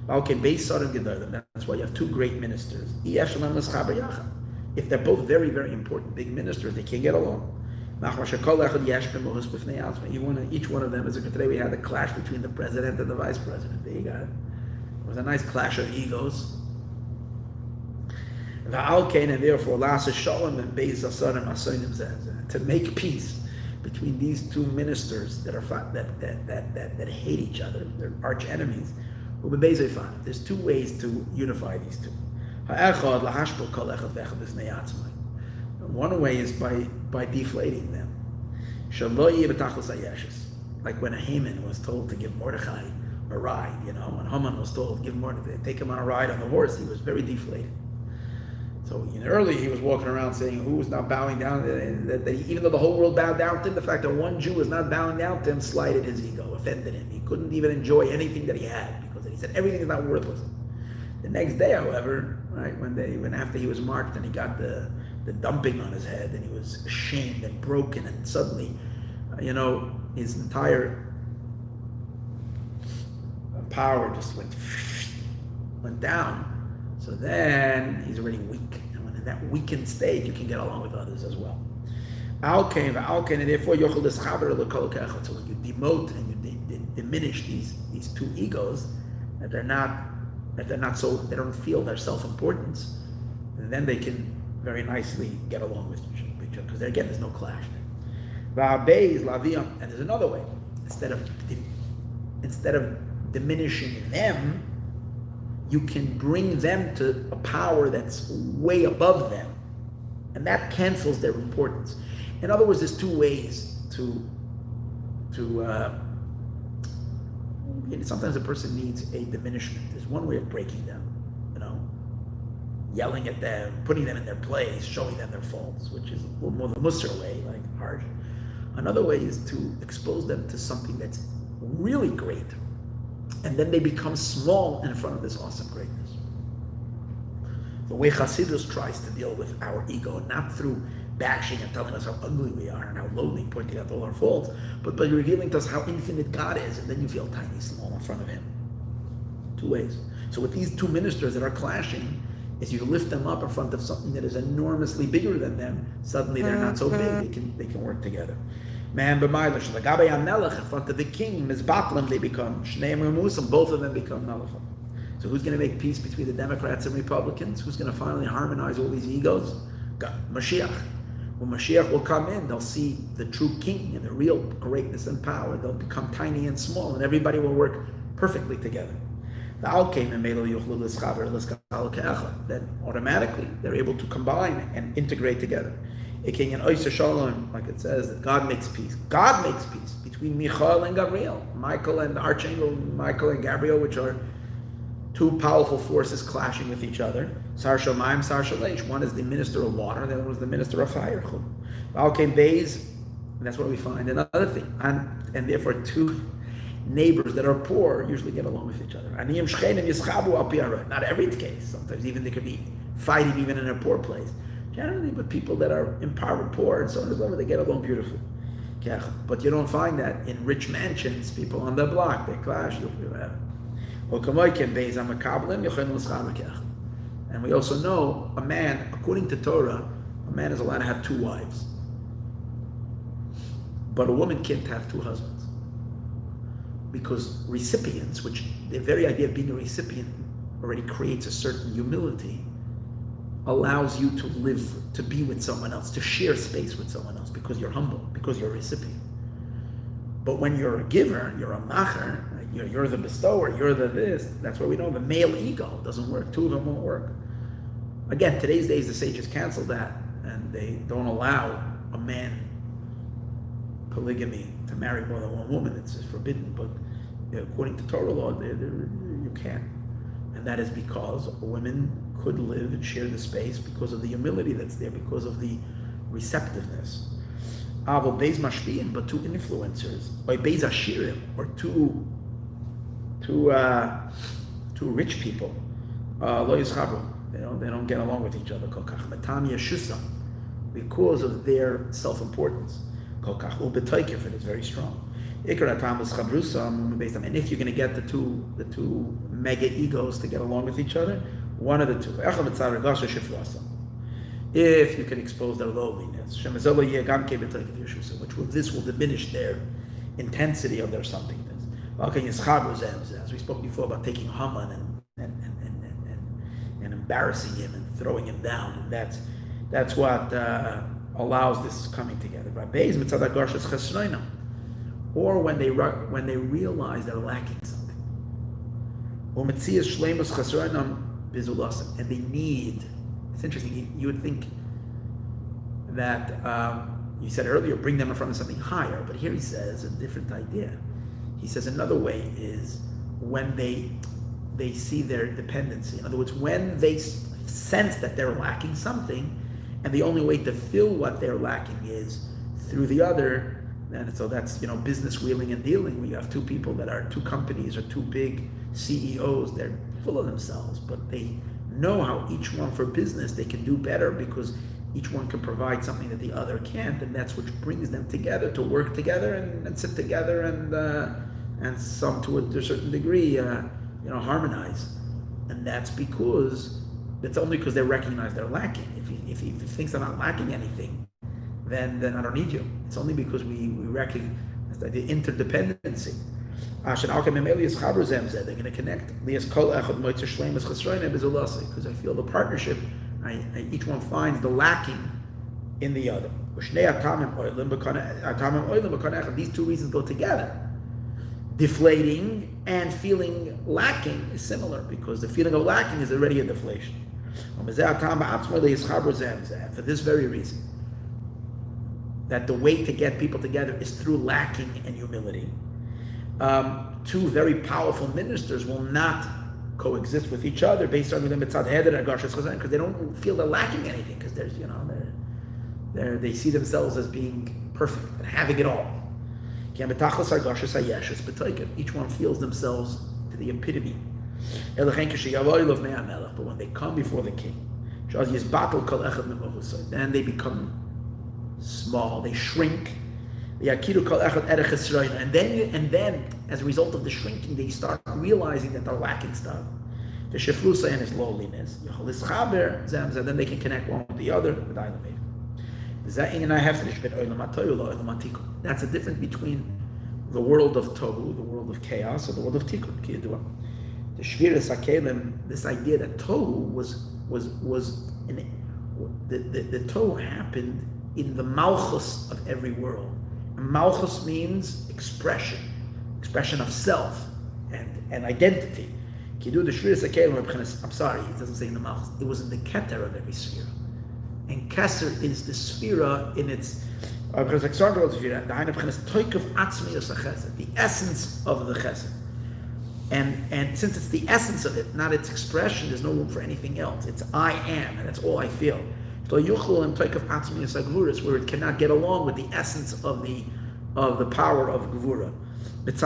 Speaker 1: That's why you have two great ministers. If they're both very, very important big ministers, they can't get along. Each one of them is today we had a clash between the president and the vice president. There you got it. It was a nice clash of egos. And therefore, to make peace between these two ministers that hate each other, they're arch enemies. There's two ways to unify these two. One way is by deflating them. Like when Haman was told to give Mordechai a ride, when Haman was told to take him on a ride on the horse, he was very deflated. So early he was walking around saying who was not bowing down, that even though the whole world bowed down to him, the fact that one Jew was not bowing down to him slighted his ego, offended him. He couldn't even enjoy anything that he had because he said everything is not worthless. The next day, however, right, when after he was marked and he got the dumping on his head and he was ashamed and broken and suddenly, his entire power just went down. So then he's already weak. And when that weakened state, you can get along with others as well. And therefore, so when you demote and you diminish these two egos, that they're not so, they don't feel their self-importance, and then they can very nicely get along with each other, because again, there's no clash there. And there's another way. Instead of diminishing them, you can bring them to a power that's way above them, and that cancels their importance. In other words, there's two ways to sometimes a person needs a diminishment. There's one way of breaking them, yelling at them, putting them in their place, showing them their faults, which is a little more the Musar way, like harsh. Another way is to expose them to something that's really great, and then they become small in front of this awesome greatness. The way Hasidus tries to deal with our ego, not through bashing and telling us how ugly we are and how lowly, pointing out all our faults, but by revealing to us how infinite God is, and then you feel tiny, small in front of Him. Two ways. So with these two ministers that are clashing, is you lift them up in front of something that is enormously bigger than them, suddenly they're not so big, they can work together. Man b'mayla shalagabe melech in front of the king, mizbatlam, they become shneim remusam, both of them become nullified. So who's going to make peace between the Democrats and Republicans? Who's going to finally harmonize all these egos? God, Mashiach. When Mashiach will come in, they'll see the true king and the real greatness and power. They'll become tiny and small, and everybody will work perfectly together. Then automatically they're able to combine and integrate together. Like it says, that God makes peace. God makes peace between Michael and Gabriel. Michael and Archangel Michael and Gabriel, which are two powerful forces clashing with each other. Sar Shamayim, Sar Shalesh. One is the minister of water, the other one is the minister of fire. And that's what we find. Another thing, and therefore two neighbors that are poor usually get along with each other. Not every case. Sometimes even they could be fighting even in a poor place. Generally, but people that are empowered, poor, and so on and so forth, they get along beautifully. But you don't find that in rich mansions. People on the block, they clash. And we also know a man, according to Torah, a man is allowed to have two wives. But a woman can't have two husbands. Because recipients, which the very idea of being a recipient already creates a certain humility, allows you to live, to be with someone else, to share space with someone else, because you're humble, because you're a recipient. But when you're a giver, you're a macher, you're the bestower, you're the this, that's where we know the male ego doesn't work. Two of them won't work. Again, today's days, the sages canceled that, and they don't allow a man polygamy to marry more than one woman. It's forbidden, but according to Torah law, you can. And that is because women could live and share the space because of the humility that's there, because of the receptiveness. But two influencers, or beis ashirim, or two rich people, lo yischabu. They don't get along with each other. Because of their self-importance. And it's very strong. And if you're going to get the two mega egos to get along with each other, one of the two. If you can expose their lowliness, which this will diminish their intensity of their somethingness. As we spoke before about taking Haman and embarrassing him and throwing him down, and that's what allows this coming together. Or when they realize they're lacking something, and they need. It's interesting. You would think that you said earlier, bring them in front of something higher, but here he says a different idea. He says another way is when they see their dependency. In other words, when they sense that they're lacking something, and the only way to fill what they're lacking is through the other. And so that's business wheeling and dealing. We have two people that are two companies or two big CEOs. They're full of themselves, but they know how each one for business they can do better because each one can provide something that the other can't, and that's what brings them together to work together and sit together and some to a certain degree harmonize. And that's because it's only because they recognize they're lacking. If he thinks they're not lacking anything, then I don't need you. It's only because we recognize the interdependency. They're going to connect. Because I feel the partnership, each one finds the lacking in the other. These two reasons go together. Deflating and feeling lacking is similar because the feeling of lacking is already a deflation. For this very reason, that the way to get people together is through lacking and humility. Two very powerful ministers will not coexist with each other based on because they don't feel they're lacking anything, because there's they see themselves as being perfect and having it all. Each one feels themselves to the epitome. But when they come before the king, then they become small, they shrink. And then, as a result of the shrinking, they start realizing that they're lacking stuff. The sheflusa and his lowliness. Then they can connect one with the other. That's the difference between the world of tohu, the world of chaos, and the world of tikkun. The shviras hakelim, this idea that tohu the tohu happened in the malchus of every world. And malchus means expression of self and identity. I'm sorry, it doesn't say in the malchus. It was in the keter of every sphere. And Kesser is the sphera in its the essence of the chesed. And since it's the essence of it, not its expression, there's no room for anything else. It's I am, and that's all I feel. Where it cannot get along with the essence of the power of Gevura. Because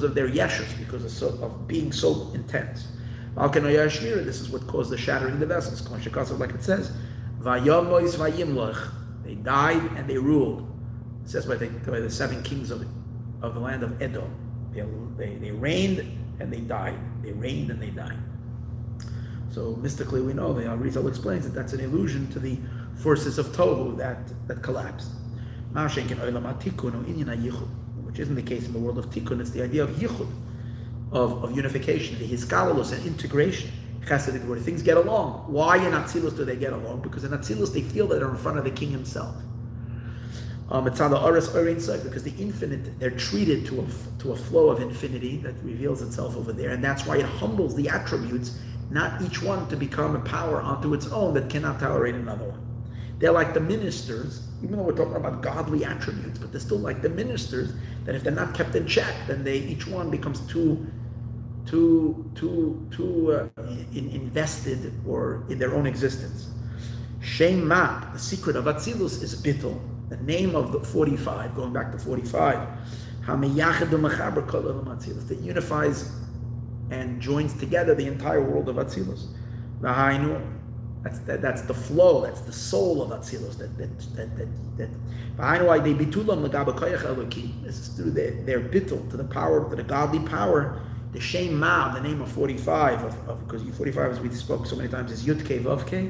Speaker 1: of their yeshus, because of being so intense. This is what caused the shattering of the vessels. Like it says, they died and they ruled. It says by the 7 kings of the land of Edom. They reigned and they died. They reigned and they died. So mystically we know, the Arizal explains that that's an allusion to the forces of Tohu that collapsed. Which isn't the case in the world of Tikkun. It's the idea of Yichud, of unification, the Hiskalos and integration, Chesed, where things get along. Why in Atzilus do they get along? Because in Atzilus they feel that they're in front of the king himself. It's on the Oris Orein side, because the infinite, they're treated to a flow of infinity that reveals itself over there, and that's why it humbles the attributes, not each one to become a power unto its own that cannot tolerate another one. They're like the ministers, even though we're talking about godly attributes, but they're still like the ministers that if they're not kept in check, then each one becomes too invested or in their own existence. Shem Ma, the secret of Atzilus is Bittul, the name of the 45, going back to 45. That unifies and joins together the entire world of Atzilus. That's the flow, that's the soul of Atzilus. This is through their bittul, to the power, to the godly power. The Shem Ma, the name of 45, because 45, as we spoke so many times, is Yud Kei Vav Kei,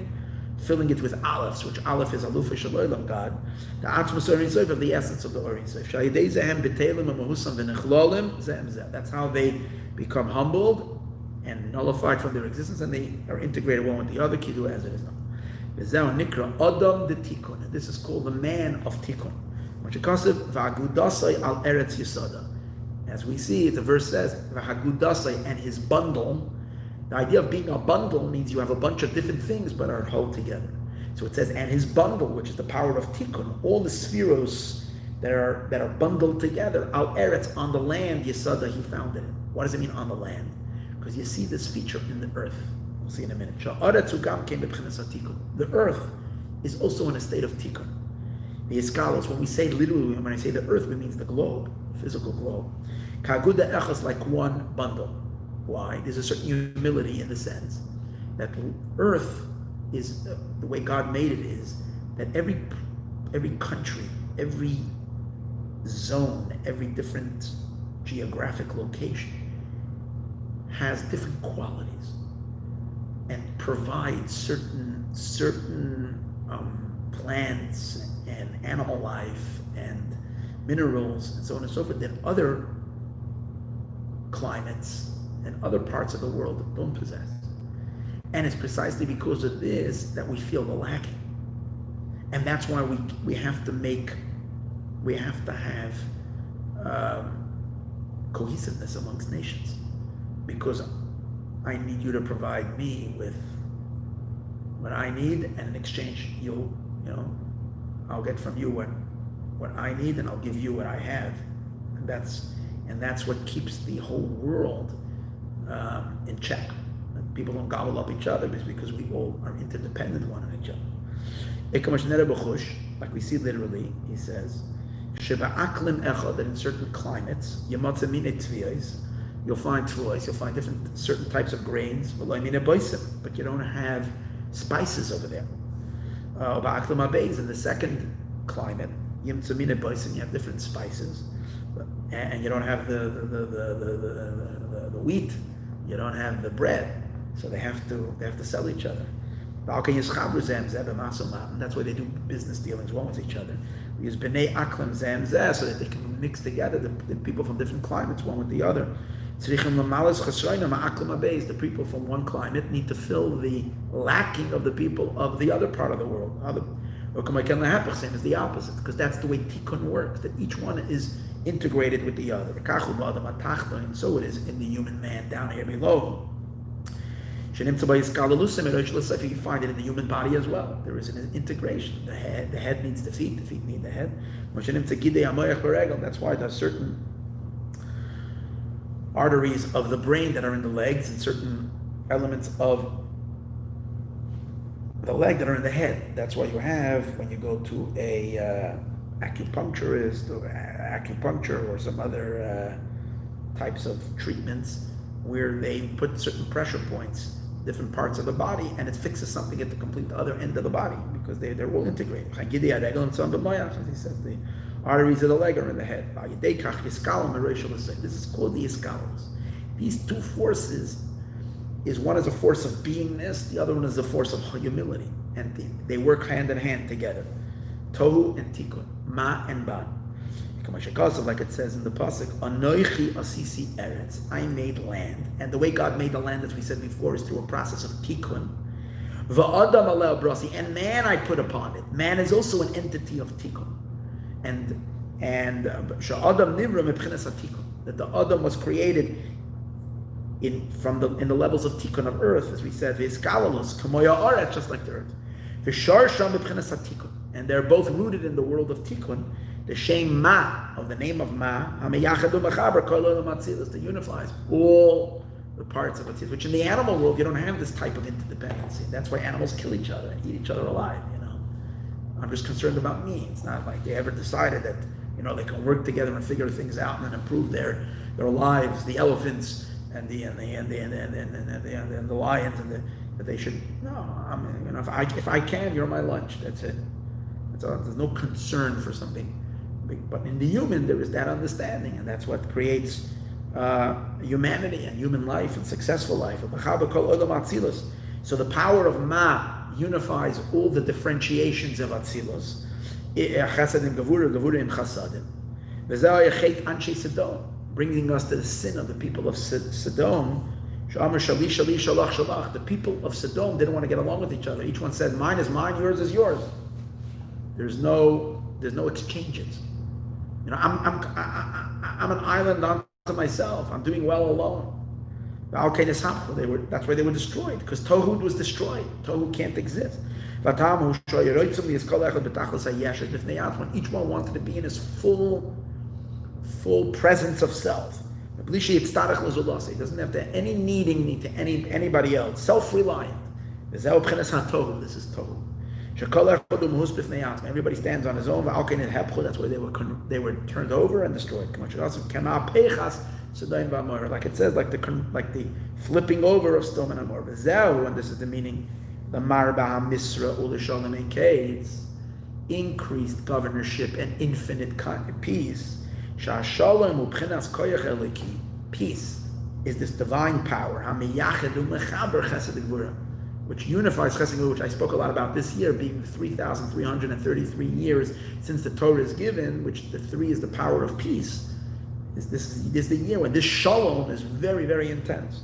Speaker 1: filling it with Aleph, which Aleph is Alufa Shaloilam, God. The Atzmus Orein Sof of the essence of the Orein Sof. Shayidei Zehem B'Teilim V'Mahusam V'Nechlolim Zem Zeh. That's how they become humbled and nullified from their existence, and they are integrated one with the other, Kidu as it is known. V'Zeh Nikra Adam de Tikkun. And this is called the man of Tikkun. Machikasev V'Agudasai Al Eretz Yisada. As we see, the verse says, V'Hagudasai, and his bundle. The idea of being a bundle means you have a bunch of different things but are held together. So it says, and his bundle, which is the power of Tikkun, all the spheros that are bundled together, Al Eretz, on the land, Yisada, he founded it. What does it mean on the land? Because you see this feature in the earth. We'll see in a minute. The earth is also in a state of Tikkun. The Iskalos, when we say literally, when I say the earth, it means the globe, the physical globe. Kaguda echas, like one bundle. Why? There's a certain humility in the sense that earth is, the way God made it is, that every country, every zone, every different geographic location has different qualities. and provide certain plants and animal life and minerals and so on and so forth that other climates and other parts of the world don't possess. And it's precisely because of this that we feel the lacking. And that's why we have to have cohesiveness amongst nations. Because I need you to provide me with what I need, and in exchange I'll get from you what I need, and I'll give you what I have. And that's what keeps the whole world in check. People don't gobble up each other because we all are interdependent one on each other. Like we see literally, he says, that in certain climates, you'll find tvuos, you'll find certain types of grains, but you don't have spices over there. In the second climate, you have different spices, and you don't have the wheat, you don't have the bread, so they have to sell each other. That's why they do business dealings one with each other. We use b'nei aklam zem zeh so that they can mix together the people from different climates one with the other. The people from one climate need to fill the lacking of the people of the other part of the world. Same as the opposite, because that's the way tikkun works, that each one is integrated with the other. And so it is in the human man down here below. You can find it in the human body as well. There is an integration. The head needs the feet need the head. That's why there's certain arteries of the brain that are in the legs and certain elements of the leg that are in the head. That's why you have, when you go to a acupuncturist or acupuncture or some other types of treatments where they put certain pressure points, different parts of the body, and it fixes something at the complete other end of the body because they're all integrated. As he says, the arteries of the leg are in the head. This is called the iskalos. These two forces, one is a force of beingness, the other one is a force of humility, and they work hand in hand together. Tohu and tikkun, ma and ban. Like it says in the pasuk, Anoichi asisi eretz, I made land, and the way God made the land, as we said before, is through a process of tikkun. Va'adam aleh brasi, and man I put upon it. Man is also an entity of tikkun, and sha'adam nivra mebchinas tikkun, that the Adam was created in the levels of tikkun of earth, as we said, v'iskalolus kamoya aretz, just like the earth. V'shar sham mebchinas tikkun, and they're both rooted in the world of tikkun. The shem ma, of the name of ma, that unifies all the parts of Atzilus, which in the animal world you don't have this type of interdependency. That's why animals kill each other and eat each other alive. I'm just concerned about me. It's not like they ever decided that they can work together and figure things out and then improve their lives. The elephants and the lions that they should. No, if I can, you're my lunch. That's it. There's no concern for something. But in the human, there is that understanding, and that's what creates humanity and human life and successful life. So the power of Ma unifies all the differentiations of Atzilus. Bringing us to the sin of the people of Sodom. The people of Sodom didn't want to get along with each other. Each one said, mine is mine, yours is yours. There's no exchanges. I'm an island unto myself. I'm doing well alone. That's why they were destroyed, because Tohu was destroyed. Tohu can't exist. When each one wanted to be in his full presence of self. He doesn't have to any needing to anybody else. Self-reliant. This is Tohu. Everybody stands on his own. That's why they were turned over and destroyed. Like it says, like the flipping over of Sodom and Gomorrah. And this is the meaning. The Marba Hamisrah U'Lishalom in Kates, increased governorship and infinite peace. Peace is this divine power. which unifies Chesed Gevurah, which I spoke a lot about this year, being 3,333 years since the Torah is given, which the 3 is the power of peace. This is the year when this shalom is very, very intense.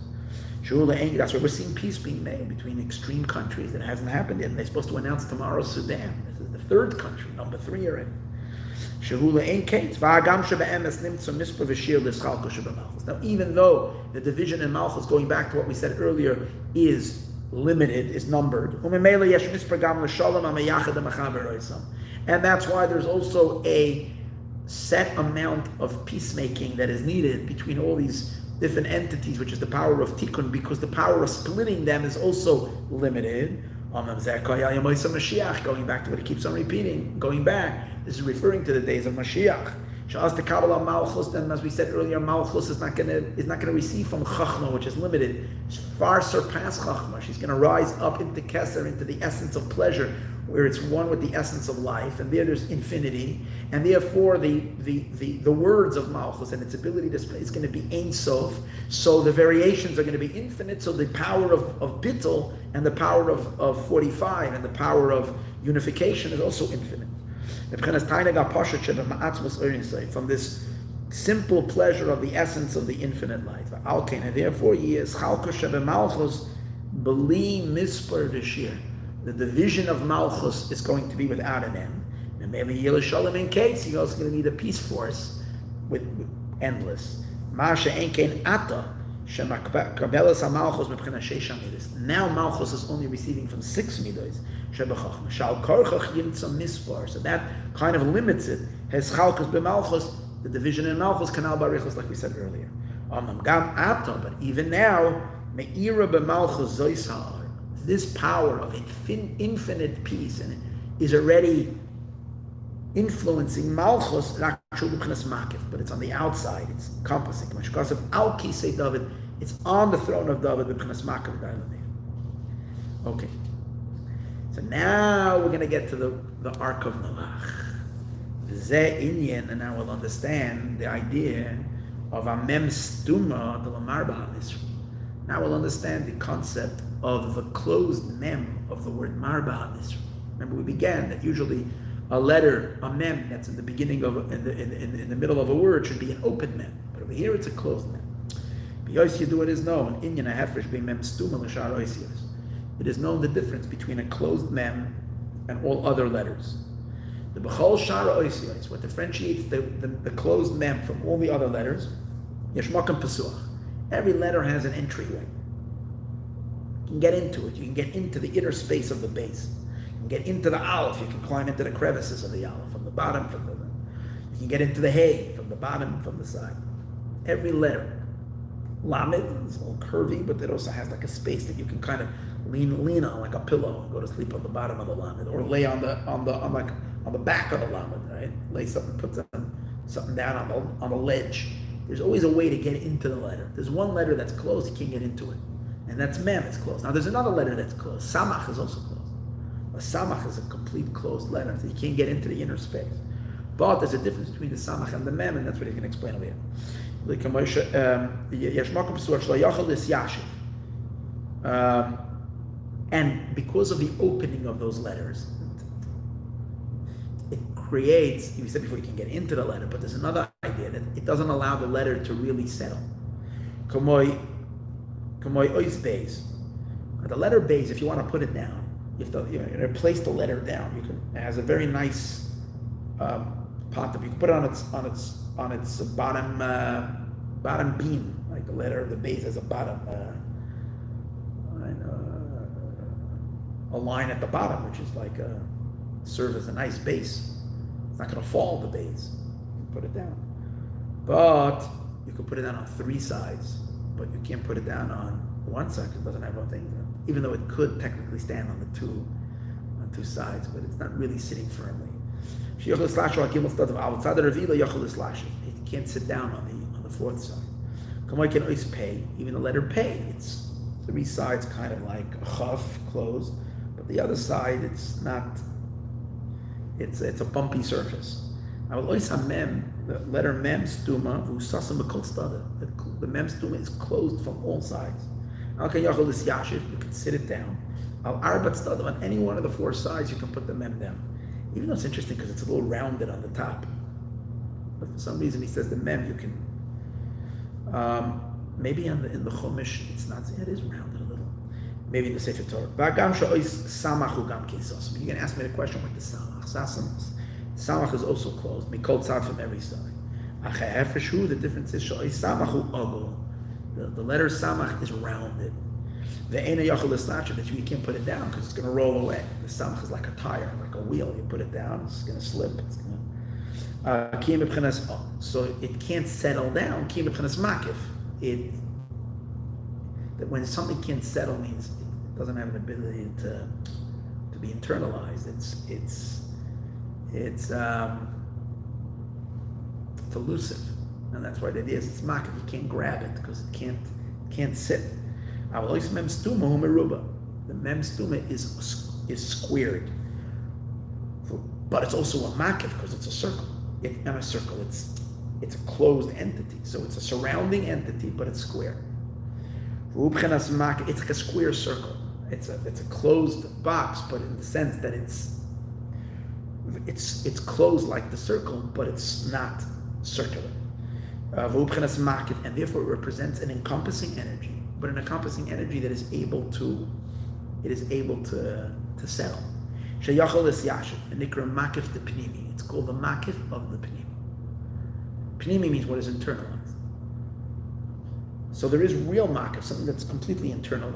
Speaker 1: That's why we're seeing peace being made between extreme countries that hasn't happened yet. And they're supposed to announce tomorrow Sudan. This is the 3rd country, number 3 already. Now, even though the division in Malchus, going back to what we said earlier, is limited, is numbered, and that's why there's also a set amount of peacemaking that is needed between all these different entities, which is the power of tikkun, because the power of splitting them is also limited. Going back to what it keeps on repeating, going back, this is referring to the days of Mashiach. The Kabbalah Malchus, then as we said earlier, Malchus is not going to receive from Chachma, which is limited. It's far surpassed Chachma. She's going to rise up into Keser, into the essence of pleasure, where it's one with the essence of life, and there's infinity, and therefore the words of Malchus and its ability to speak is going to be Ein Sof. So the variations are going to be infinite. So the power of Bittul and the power of 45 and the power of unification is also infinite. From this simple pleasure of the essence of the infinite light. And therefore, the division of Malchus is going to be without an end. And maybe you're also going to need a peace force with endless. Now Malchus is only receiving from 6 midos. So that kind of limits it. Has Chalkus b'Malchus, the division in Malchus, Kanal Barichus, like we said earlier. But even now, Me'ira b'Malchus Zoisar, this power of infinite peace and is already influencing Malchus, but it's on the outside, it's encompassing. Because of Al Kisei David, it's on the throne of David. Okay. So now we're going to get to the Ark of Noach. And now we'll understand the idea of a mem stuma de la marba. Now we'll understand the concept of the closed mem of the word marba. Remember, we began that usually a letter, a mem that's in the beginning of in the middle of a word should be an open mem, but over here it's a closed mem. Because you do it is known. Inyan a hefresh be mem stuma l'shar oisios. It is known the difference between a closed mem and all other letters. The b'chol shar oisios, what differentiates the closed mem from all the other letters, yeshmakam pesuach. Every letter has an entryway. You can get into it. You can get into the inner space of the base. You can get into the aleph. You can climb into the crevices of the aleph, from the bottom, you can get into the hay, from the bottom, from the side. Every letter. Lamed is a little curvy, but it also has like a space that you can kind of lean on, like a pillow, and go to sleep on the bottom of the lamed, or lay on the back of the lamed, right? Lay something, put something down on the ledge. There's always a way to get into the letter. There's one letter that's closed, you can't get into it, and that's mem. It's closed. Now there's another letter that's closed. Samach is also closed. A samach is a complete closed letter, so you can't get into the inner space. But there's a difference between the samach and the mem, and that's what he's going to explain over here. And because of the opening of those letters, it creates, we said before, you can get into the letter, but there's another idea that it doesn't allow the letter to really settle. The letter base, if you want to put it down, you have to place the letter down. It has a very nice pot that you can put it on its bottom beam, like the letter of the base has a bottom, a line at the bottom, which is like serve as a nice base. It's not going to fall, the base. You can put it down, but you can put it down on 3 sides, but you can't put it down on one side because it doesn't have one thing. Even though it could technically stand on the two sides, but it's not really sitting firmly. He can't sit down on the 4th side. Even the letter pay, it's 3 sides kind of like a chaf, closed, but the other side it's not. It's a bumpy surface. The letter mem stuma, the mem stuma is closed from all sides. You can sit it down. Al arbat stadim, on any one of the four sides, you can put the mem down. Even though it's interesting because it's a little rounded on the top. But for some reason he says the mem you can. Maybe in the Chumash it's not. It is rounded a little. Maybe in the Sefer Torah. V'agam she'ois samachu gam keisos. You're going to ask me the question with the samach. Samach is also closed. Mikol tzad from every side. Achayefreshu. The difference is she'ois samachu ogo. The letter samach is rounded. The ena yachol esnachim, that you can't put it down because it's going to roll away. The samach is like a tire, like a wheel. You put it down, it's going to slip. It's going to. So it can't settle down. Kiyem b'chenas makif. That when something can't settle means it doesn't have an ability to be internalized. It's elusive, and that's why the idea is it's makif. You can't grab it because it can't sit. The mem stuma is squared, but it's also a makif because it's a circle. It's not a circle. It's a closed entity. So it's a surrounding entity, but it's square. It's like a square circle. It's a closed box, but in the sense that it's closed like the circle, but it's not circular. And therefore it represents an encompassing energy, but an encompassing energy that is able to settle. Sheyachol es yashiv, and nikra makif the pnimi. It's called the makif of the pnimi. Pnimi means what is internalized. So there is real makif, something that's completely internal,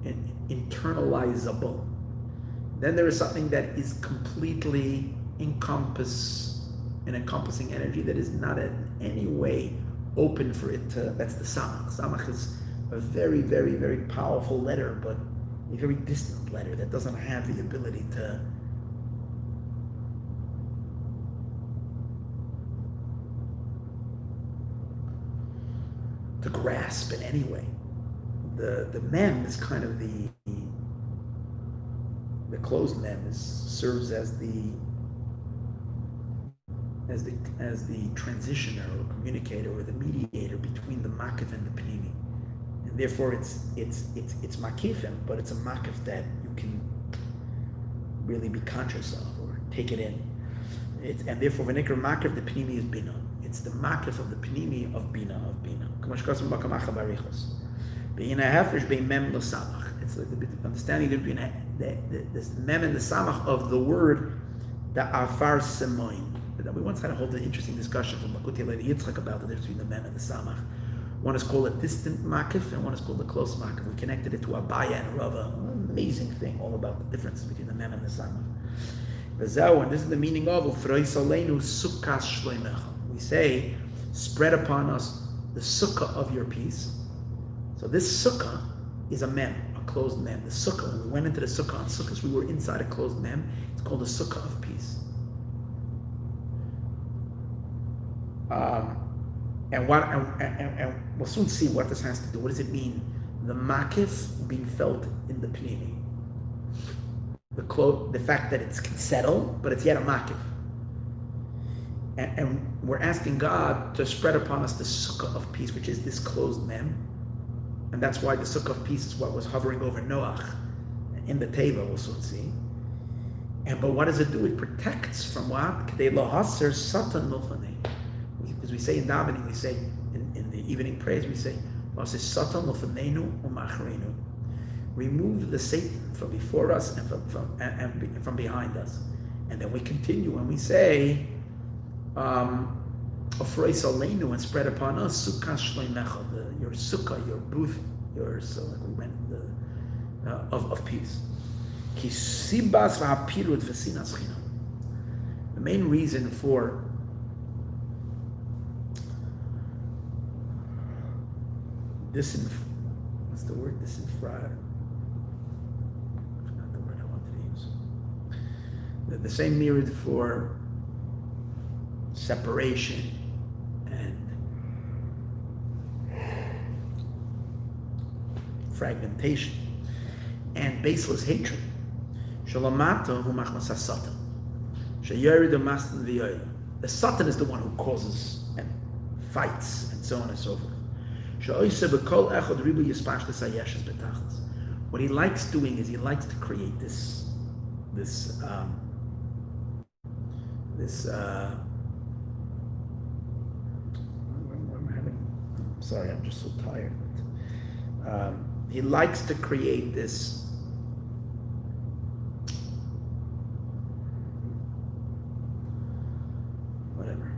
Speaker 1: and internalizable. Then there is something that is completely an encompassing energy that is not in any way open for it to. That's the samach. Samach is a very, very, very powerful letter, but a very distant letter that doesn't have the ability to grasp in any way. The mem is kind of the closed mem serves as the transitioner or communicator or the mediator between the makif and the pnimi. And therefore it's makifim, but it's a makif that you can really be conscious of or take it in. And therefore v'nikra makif, the pnimi is bina. It's the makif of the pnimi of bina. It's like the understanding between this mem and the samach of the word the afar semoin. We once had a whole interesting discussion from Makuti Lady Yitzchak about the difference between the mem and the samach. One is called a distant makif, and one is called a close makif. We connected it to Abaya and Rava. An amazing thing, all about the differences between the mem and the samach. And this is the meaning of we say, spread upon us the sukkah of your peace. So this sukkah is a mem, a closed mem. The sukkah, when we went into the sukkah on sukkahs, we were inside a closed mem. It's called the sukkah of peace. And we'll soon see what this has to do. What does it mean? The makif being felt in the pnimi. The fact that it can settle, but it's yet a makif. And we're asking God to spread upon us the sukkah of peace, which is this closed mem. And that's why the sukkah of peace is what was hovering over Noach in the Teva, we'll soon see. But what does it do? It protects from what? Because we say in davening, we say in the evening prayers, we say, remove the Satan from before us and from behind us. And then we continue and we say, and spread upon us your sukkah, your booth, so like we went of peace. The main reason for what's the word? Disinfra. Not the word I wanted to use. The same mirrored for separation and fragmentation and baseless hatred. The Satan is the one who causes and fights and so on and so forth. What he likes doing is he likes to create this I'm sorry, I'm just so tired. He likes to create this whatever.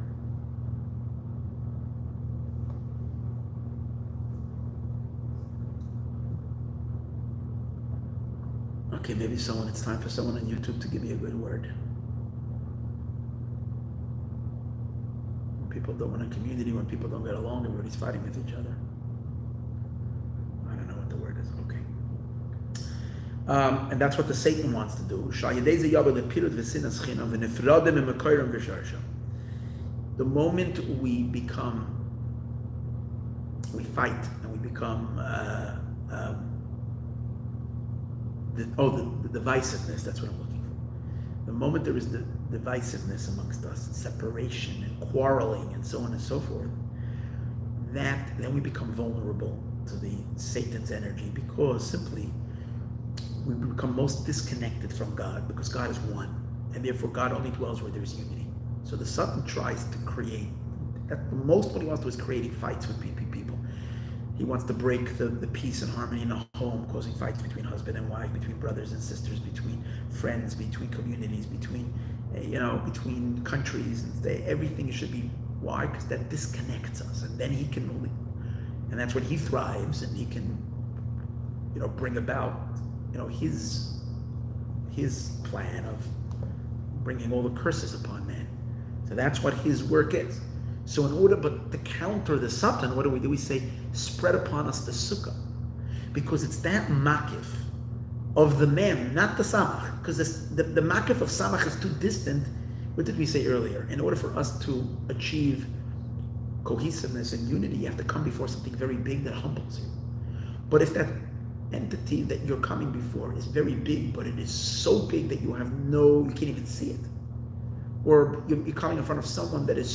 Speaker 1: Okay, maybe it's time for someone on YouTube to give me a good word. When people don't want a community, when people don't get along, everybody's fighting with each other. I don't know what the word is. Okay. And that's what the Satan wants to do. The moment we fight and we become the divisiveness, that's what I'm looking for. The moment there is the divisiveness amongst us, separation and quarreling and so on and so forth, then we become vulnerable to the Satan's energy, because simply we become most disconnected from God, because God is one, and therefore God only dwells where there's unity. So the Satan tries to create, at the most what he wants to do is creating fights with people. He wants to break the peace and harmony in a home, causing fights between husband and wife, between brothers and sisters, between friends, between communities, between countries. And everything should be, why? Because that disconnects us, and then he can only, and that's when he thrives, and he can, bring about, his plan of bringing all the curses upon man. So that's what his work is. So but to counter the Satan, what do? We say, spread upon us the sukkah. Because it's that makif of the mem, not the samach. Because the makif of samach is too distant. What did we say earlier? In order for us to achieve cohesiveness and unity, you have to come before something very big that humbles you. But if that entity that you're coming before is very big, but it is so big that you can't even see it. Or you're coming in front of someone that is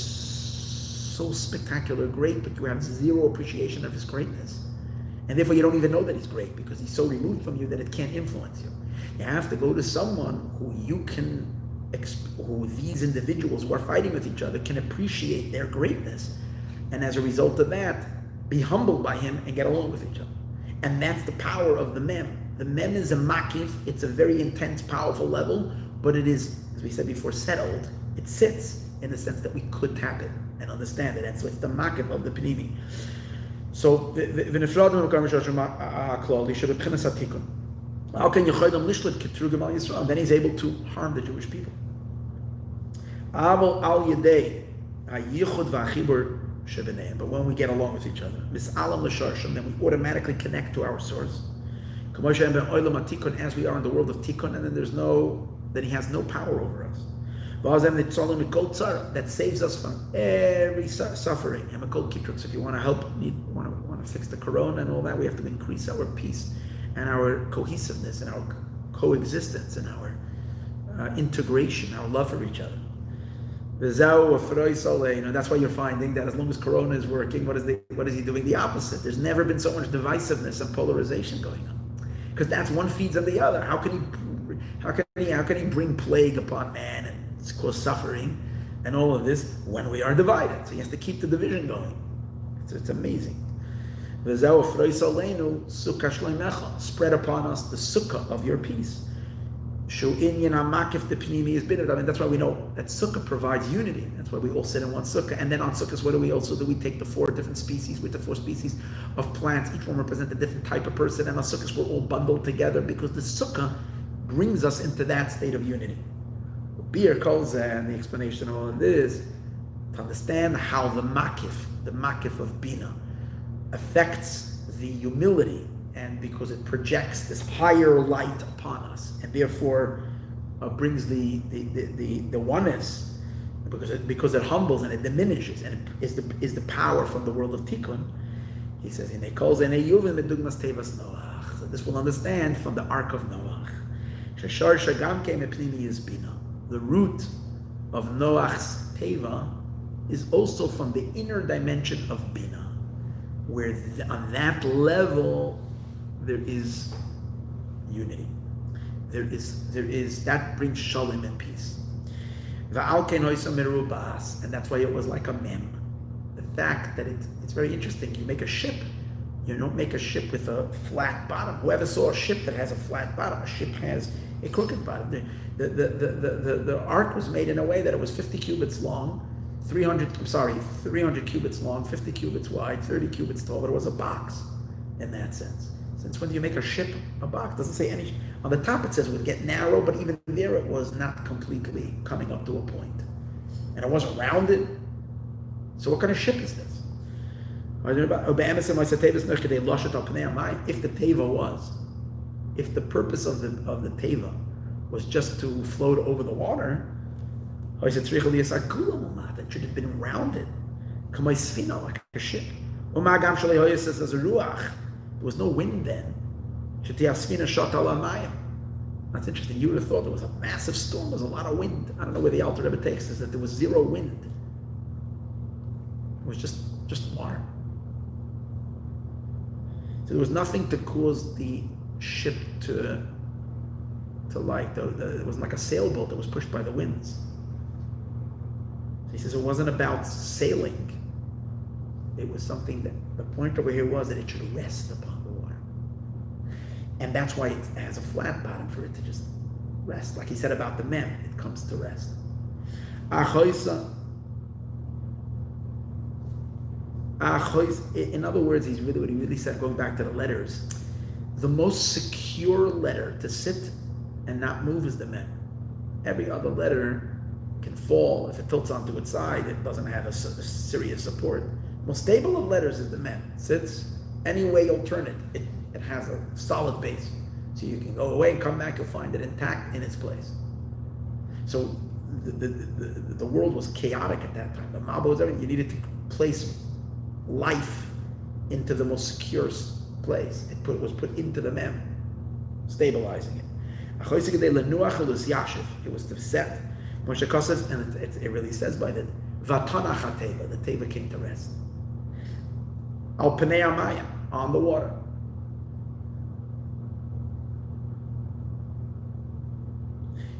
Speaker 1: so spectacular, great, but you have zero appreciation of his greatness. And therefore you don't even know that he's great, because he's so removed from you that it can't influence you. You have to go to someone who these individuals who are fighting with each other can appreciate their greatness. And as a result of that, be humbled by him and get along with each other. And that's the power of the mem. The mem is a makif, it's a very intense, powerful level, but it is, as we said before, settled. It sits in the sense that we could tap it and understand it, and so it's the makif of the pnimi. So how can Yisroel? Then he's able to harm the Jewish people. But when we get along with each other, then we automatically connect to our source. As we are in the world of tikkun, and then he has no power over us. That saves us from every suffering. And if you want to help, want to fix the corona and all that, we have to increase our peace and our cohesiveness and our coexistence and our integration, our love for each other. That's why you're finding that as long as corona is working, what is he doing? The opposite. There's never been so much divisiveness and polarization going on, because that's one feeds on the other. How can he bring plague upon man and cause suffering and all of this when we are divided? So he has to keep the division going. It's amazing. Spread upon us the sukkah of your peace. That's why we know that sukkah provides unity. That's why we all sit in one sukkah. And then on sukkahs, what do we also do? We take the 4 different species with the 4 species of plants. Each one represents a different type of person. And on sukkahs, we're all bundled together, because the sukkah brings us into that state of unity. Beer calls and the explanation of all of this, to understand how the makif of bina affects the humility, and because it projects this higher light upon us, and therefore brings the oneness, because it humbles and it diminishes, and it is the power from the world of tikkun. He says, so this will understand from the ark of Noach. The root of Noach's teva is also from the inner dimension of bina, where on that level there is unity. There is that brings shalom and peace. And that's why it was like a mem. The fact that it's very interesting. You make a ship. You don't make a ship with a flat bottom. Whoever saw a ship that has a flat bottom, a ship has a crooked bottom. The ark was made in a way that it was 50 cubits long, 300 cubits long, 50 cubits wide, 30 cubits tall, but it was a box in that sense. Since when do you make a ship a box? It doesn't say any. On the top it says it would get narrow, but even there it was not completely coming up to a point. And it wasn't rounded. So what kind of ship is this? If the teva was, if the purpose of the teva was just to float over the water, it should have been rounded, like a ship. There was no wind then. That's interesting. You would have thought there was a massive storm. There was a lot of wind. I don't know where the Alter Rebbe takes us that there was zero wind. It was just water. So there was nothing to cause the ship to like. It was like a sailboat that was pushed by the winds. So he says it wasn't about sailing. It was something that the point over here was that it should rest upon the water. And that's why it has a flat bottom for it to just rest. Like he said about the mem, it comes to rest. In other words, what he really said, going back to the letters, the most secure letter to sit and not move is the mem. Every other letter can fall. If it tilts onto its side, it doesn't have a serious support. Most stable of letters is the mem. Sits any way you'll turn it, it has a solid base. So you can go away and come back, you'll find it intact in its place. So the world was chaotic at that time. The Mabul was everything. You needed to place life into the most secure place. It was put into the mem, stabilizing it. It was to set. And it really says by that, Vatanach HaTeva, the Teva came to rest. Al Pnei Maayon, on the water.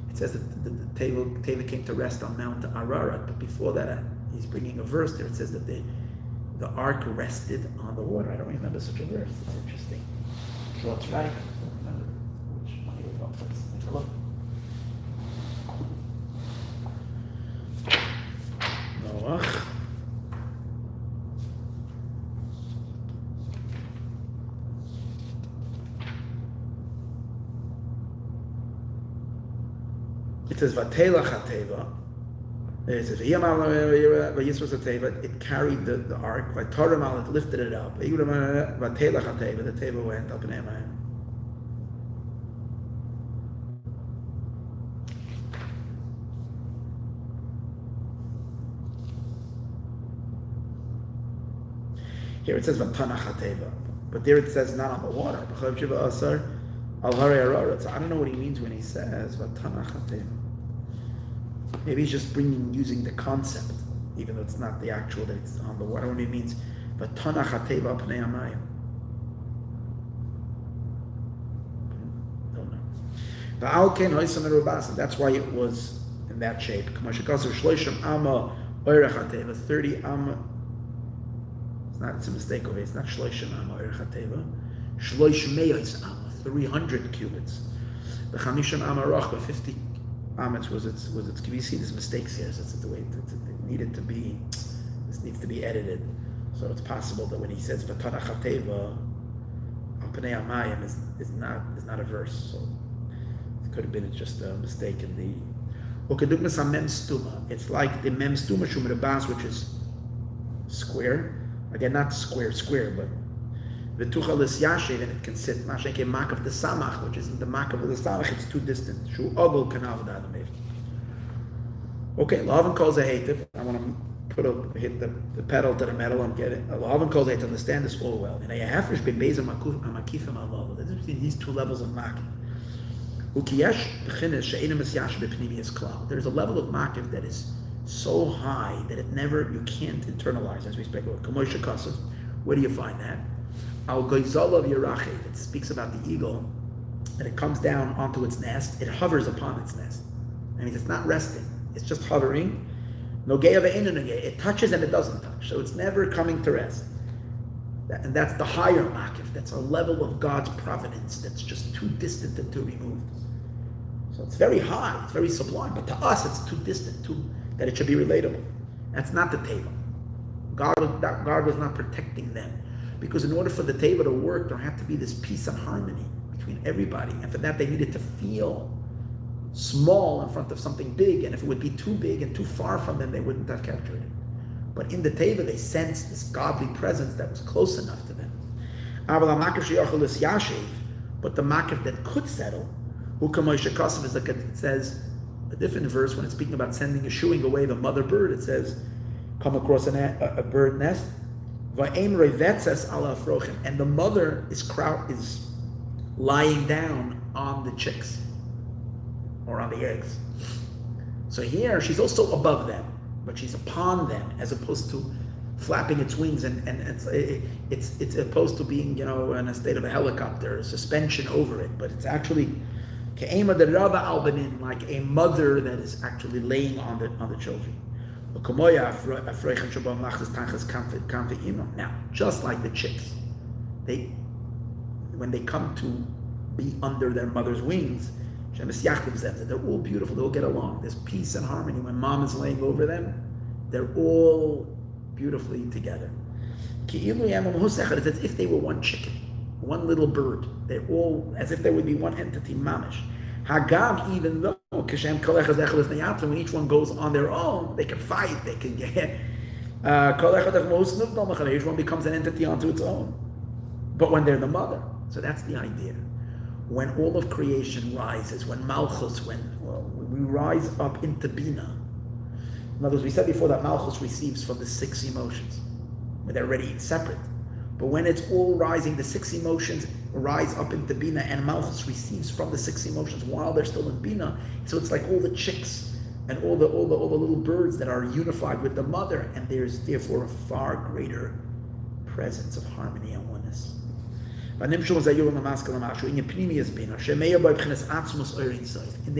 Speaker 1: It says that the Teva came to rest on Mount Ararat, but before that, he's bringing a verse there. It says that the ark rested on the water. I don't remember such a verse. It's interesting. So it's right. I don't remember which one it was. Let's take a look. Noach. It says Vatelach HaTeva. It says it carried the ark. V'toramal, it lifted it up. Vatelach HaTeva, the teva went up in Maayon. Here it says Vatanach HaTeva, but there it says not on the water. So I don't know what he means when he says Vatanach HaTeva. Maybe he's just using the concept, even though it's not the actual that it's on the water. When he means Vatanach HaTeva Pnei Maayon. Don't know. That's why it was in that shape. 30 amma. It's a mistake over here. It's not Shloishim Amma Orech HaTeva. Shloish Meyos Amma, 300 cubits. The Chamishim Amma Rochba, 50 Amats was its. Can you see these mistakes here? So it's the way it needed to be. This needs to be edited. So it's possible that when he says Vatanach HaTeva, Al Pnei Maayon is not a verse. So it could have been just a mistake in the. Ukadugmas Mem Stuma. It's like the Mem Stuma Shumer Bas, which is square. Again, not square, but the tuchal is yashiv, and it can sit mashake mak of the samach, which isn't the mak of the samach. It's too distant. Shu ogul kanav da'adamev. Okay, Lavan calls a hativ. I want to hit the pedal to the metal. I'm getting Lavan calls a hativ. Understand this all well. And I have been based on makifim alav. There's between these two levels of makif. Ukiyesh b'chines she'enim es yash b'pnimius klal. There's a level of makif that is so high that you can't internalize, as we speak about. Kamoisha Kasav, where do you find that? Al Goizal of Yerachid, it speaks about the eagle. and it comes down onto its nest, it hovers upon its nest. I mean, it's not resting, it's just hovering. It touches and it doesn't touch, so it's never coming to rest. And that's the higher makif. That's a level of God's providence that's just too distant and too removed. So it's very high, it's very sublime, but to us it's too distant, that it should be relatable. That's not the teva. God was not protecting them, because in order for the teva to work, there had to be this peace and harmony between everybody, and for that they needed to feel small in front of something big, and if it would be too big and too far from them, they wouldn't have captured it. But in the teva, they sensed this godly presence that was close enough to them. But the makif that could settle, is like it says a different verse when it's speaking about shooing away the mother bird. It says, come across a bird nest, and the mother is lying down on the chicks or on the eggs. So here she's also above them, but she's upon them, as opposed to flapping its wings, and it's opposed to being, in a state of a helicopter, suspension over it, but it's actually ke'ema derava albanin, like a mother that is actually laying on the children. Now, just like the chicks, when they come to be under their mother's wings, they're all beautiful, they all get along. There's peace and harmony. When mom is laying over them, they're all beautifully together. It's as if they were one chicken, one little bird. They're all as if they would be one entity, mamish. Hagam, even though when each one goes on their own, they can fight, they can get each one becomes an entity unto its own. But when they're the mother, so that's the idea. When all of creation rises, when Malchus, when we rise up into Bina. In other words, we said before that Malchus receives from the 6 emotions, when they're already separate. But when it's all rising, the 6 emotions rise up into Bina, and Malchus receives from the 6 emotions while they're still in Bina. So it's like all the chicks and all the little birds that are unified with the mother, and there's therefore a far greater presence of harmony and oneness. In the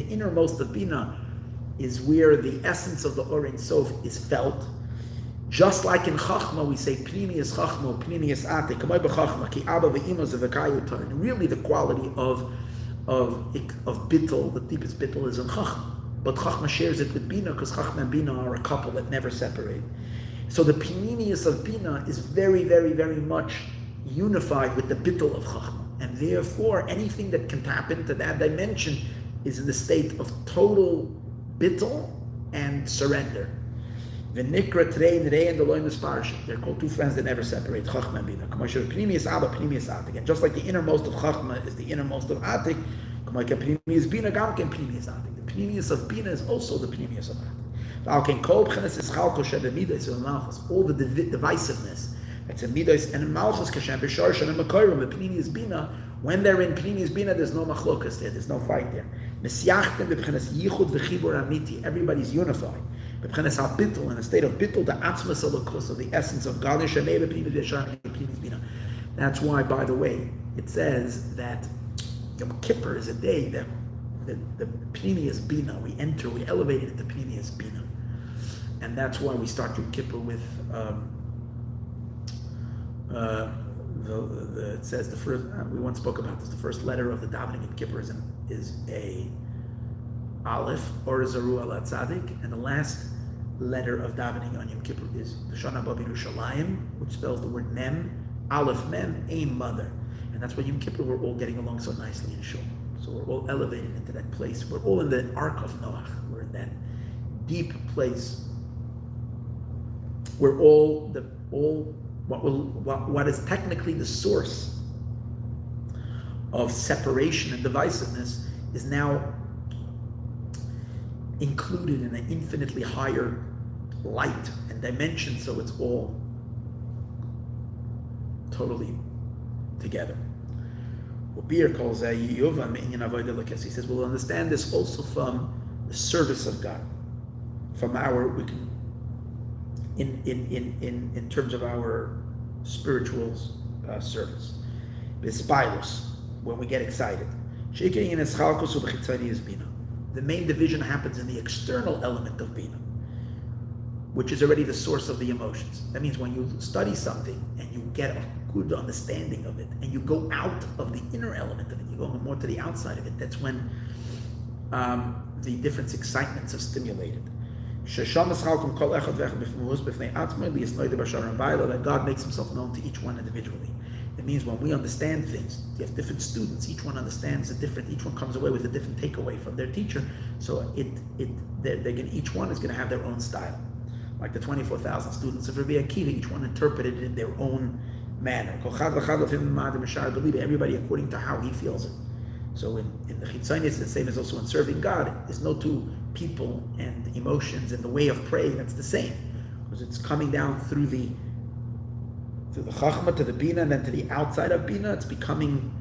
Speaker 1: innermost of Bina is where the essence of the Orin Sof is felt. Just like in Chachma, we say Pnimius Chachma, Pnimius Atik, ki Abba ve'Ima zevekayutar. And really the quality of Bittul, the deepest Bittul, is in Chachma. But Chachma shares it with Bina, because Chachma and Bina are a couple that never separate. So the Pnimius of Bina is very, very, very much unified with the Bittul of Chachma. And therefore, anything that can tap into that dimension is in the state of total Bittul and surrender. V'nikra Trei Nerei and Elohim Misparshim. They're called two friends that never separate, Chachma and Bina. Pnimius Abba, Pnimius Atik. And just like the innermost of Chachma is the innermost of Atik, Pnimius Bina Gamken Pnimius Atik. The Pnimius of Bina is also the Pnimius of Atik. All the divisiveness. It's a midos and in Malchus Kashem B'Sharshan and Makorim, the Pnimius Bina. When they're in Pnimius Bina, there's no machlokas there, there's no fight there. Mesyachtem b'B'chenas Yichud v'Chibur Amiti. Everybody's unified. B'B'chenas HaBittul, in a state of Bittul, the Atzmas Elokus, of the essence of God. That's why, by the way, it says that Yom Kippur is a day that the Pnimius Bina, we elevate it into Pnimius Bina. And that's why we start Yom Kippur with it says the first. We once spoke about this. The first letter of the davening of Kippur is a Aleph or a Zaru al Tzadik, and the last letter of davening on Yom Kippur is the Shana Babi Yerushalayim, which spells the word Mem, Aleph Mem, Aim Mother, and that's why Yom Kippur we're all getting along so nicely in Shul. So we're all elevated into that place. We're all in the Ark of Noach. We're in that deep place. We're all what is technically the source of separation and divisiveness is now included in an infinitely higher light and dimension, so it's all totally together. Beer calls he says we'll understand this also from the service of God, from our in terms of our spiritual service. Bispilus, when we get excited. The main division happens in the external element of Bina, which is already the source of the emotions. That means when you study something and you get a good understanding of it, and you go out of the inner element of it, you go more to the outside of it, that's when the different excitements are stimulated. That God makes himself known to each one individually. It means when we understand things, you have different students, each one understands each one comes away with a different takeaway from their teacher. So each one is going to have their own style. Like the 24,000 students of Rabbi Akiva, each one interpreted it in their own manner. Everybody according to how he feels it. So in the Chitzonius, it's the same as also in serving God. There's no two people and emotions and the way of praying that's the same, because it's coming down through the Chachma to the Bina, and then to the outside of Bina. It's becoming,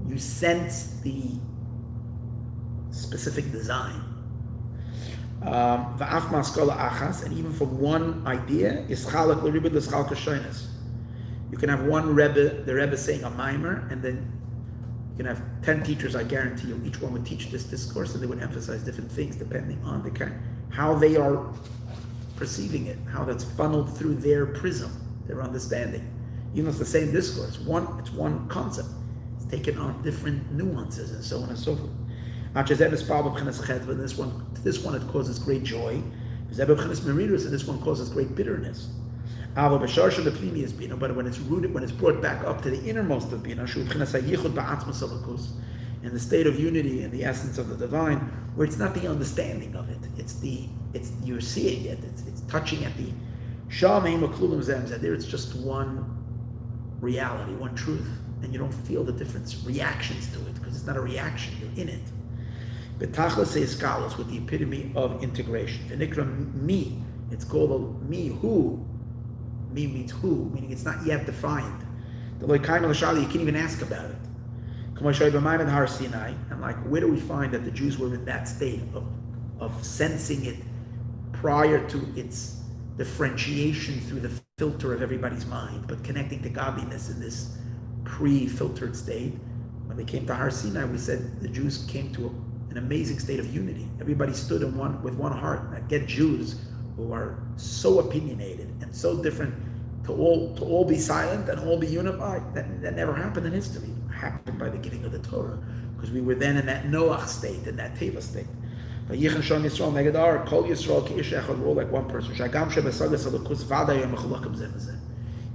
Speaker 1: you sense the specific design. And even from one idea, you can have one Rebbe, the Rebbe saying a mimer, and then you can have 10 teachers, I guarantee you, each one would teach this discourse, and they would emphasize different things depending on how they are perceiving it, how that's funneled through their prism, their understanding. Even though it's the same discourse, it's one concept. It's taken on different nuances and so on and so forth. This one it causes great joy. And this one causes great bitterness. But when it's rooted, when it's brought back up to the innermost of Bina, in the state of unity and the essence of the divine, where it's not the understanding of it, it's you're seeing it, it's touching at the there. It's just one reality, one truth, and you don't feel the different reactions to it because it's not a reaction, you're in it. Betachla says scholars with the epitome of integration. V'nikra me, it's called a me who. Me means who, meaning it's not yet defined. The loikaim l'shali, you can't even ask about it. And like, where do we find that the Jews were in that state of sensing it prior to its differentiation through the filter of everybody's mind, but connecting to godliness in this pre-filtered state? When they came to Har Sinai, we said the Jews came to an amazing state of unity. Everybody stood with one heart. Now, get Jews who are so opinionated and so different to all be silent and all be unified. That never happened in history. It happened by the giving of the Torah, because we were then in that Noach state, in that Teva state. But Yichan Shon Yisroel Megadar, Kol Yisroel Ki Ish Echad, we're all like one person. Shagam Shebesagas Alakus Vada Yom Mechulakim Zeh Mezeh.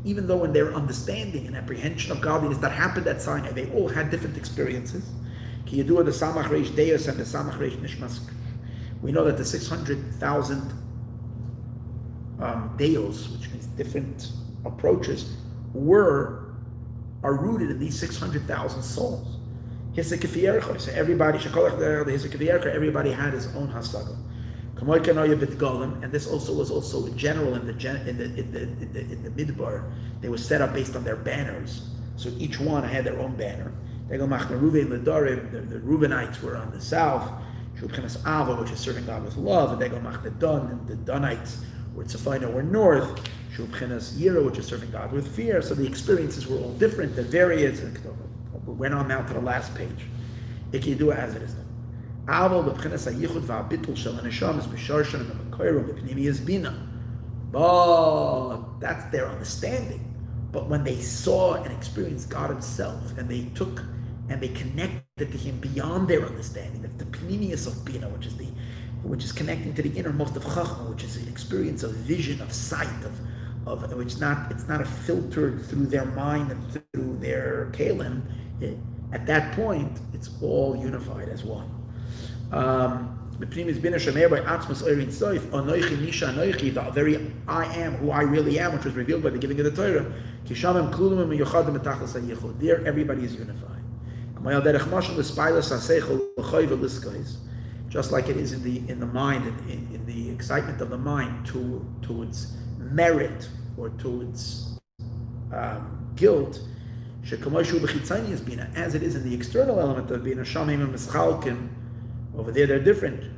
Speaker 1: Even though in their understanding and apprehension of godliness that happened at Sinai, they all had different experiences. Ki Yedua the Samach Reish Deus and the Samach Reish Nishmas. We know that the 600,000 deos, which means different approaches, are rooted in these 600,000 souls. So everybody had his own hasaga. And this also was also general in the midbar. They were set up based on their banners. So each one had their own banner. The Reubenites were on the south, which is serving God with love, and the Dunites were Tzafina were north, Yira, which is serving God with fear. So the experiences were all different, the variants. We went on now to the last page. It can do it as it is. But that's their understanding. But when they saw and experienced God Himself, and they connected to Him beyond their understanding, the pnimius of Bina, which is connecting to the innermost of Chachma, which is an experience of vision, of sight, of which it's not a filtered through their mind and through their kalim. At that point, it's all unified as one. The very I am who I really am, which was revealed by the giving of the Torah. There, everybody is unified. Just like it is in the mind, in the excitement of the mind towards merit or towards guilt, as it is in the external element of Bina, over there they're different.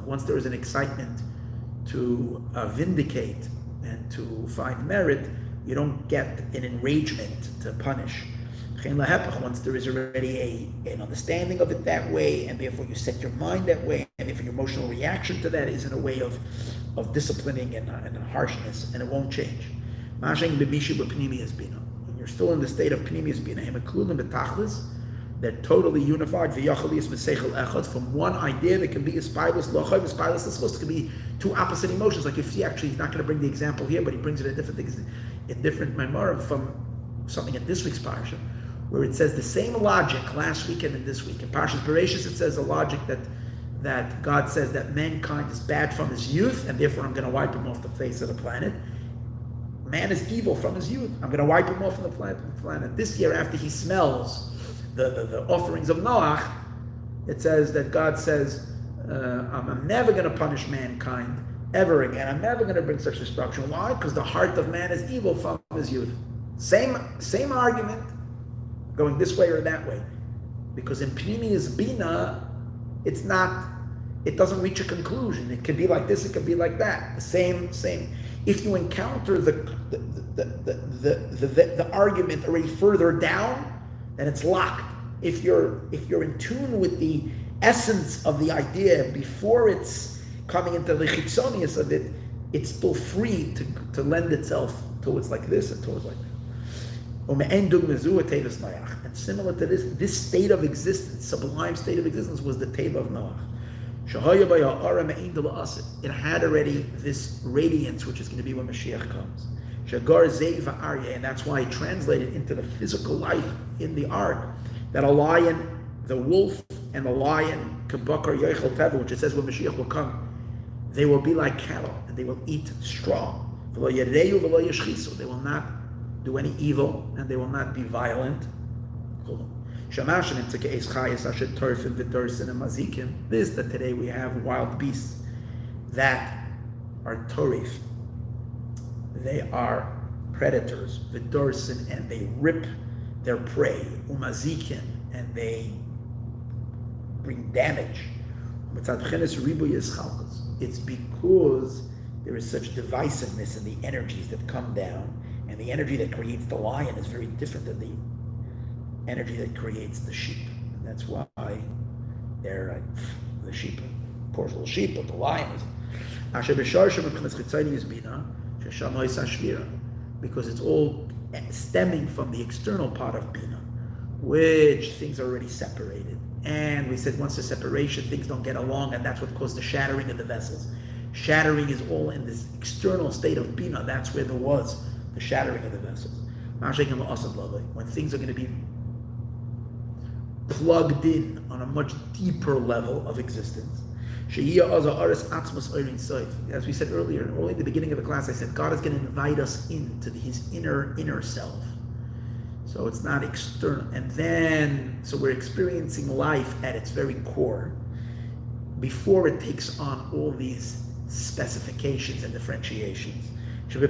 Speaker 1: Once there is an excitement to vindicate and to find merit, you don't get an enragement to punish. Once there is already an understanding of it that way, and therefore you set your mind that way, and therefore your emotional reaction to that is in a way of disciplining and harshness, and it won't change. When you're still in the state of Pnimiyas Bina, they're totally unified from one idea that can be Aspilus Lochav. Aspilus is supposed to be two opposite emotions. Like if he's not going to bring the example here, but he brings it a different Maimar from something in this week's parsha, where it says the same logic last weekend and this week. In Parshas Bereshis, it says the logic that God says that mankind is bad from his youth, and therefore I'm going to wipe him off the face of the planet. Man is evil from his youth. I'm going to wipe him off from the planet. This year, after he smells the offerings of Noach, it says that God says, I'm never going to punish mankind ever again. I'm never going to bring such destruction. Why? Because the heart of man is evil from his youth. Same argument, going this way or that way. Because in Pnimiyas Bina, it doesn't reach a conclusion. It can be like this, it can be like that. The same. If you encounter the argument already further down, then it's locked. If you're in tune with the essence of the idea before it's coming into the chitzonius of it, it's still free to lend itself towards like this and towards like that. And similar to this state of existence, sublime state of existence, was the teva of Noach. It had already this radiance, which is going to be when Mashiach comes. And that's why it translated into the physical life in the ark, that a lion, the wolf, and the lion, which it says when Mashiach will come, they will be like cattle, and they will eat straw. They will not do any evil, and they will not be violent. This, that today we have wild beasts that are torif. They are predators, vidorsin, and they rip their prey, umazikin, and they bring damage. It's because there is such divisiveness in the energies that come down, and the energy that creates the lion is very different than the energy that creates the sheep. And that's why they're the sheep, poor little sheep, but the lion is. Because it's all stemming from the external part of Bina, which things are already separated. And we said once the separation, things don't get along, and that's what caused the shattering of the vessels. Shattering is all in this external state of Bina. That's where there was the shattering of the vessels. When things are going to be plugged in on a much deeper level of existence. As we said earlier, only at the beginning of the class, I said God is going to invite us into his inner self. So it's not external. And then, so we're experiencing life at its very core before it takes on all these specifications and differentiations. That's why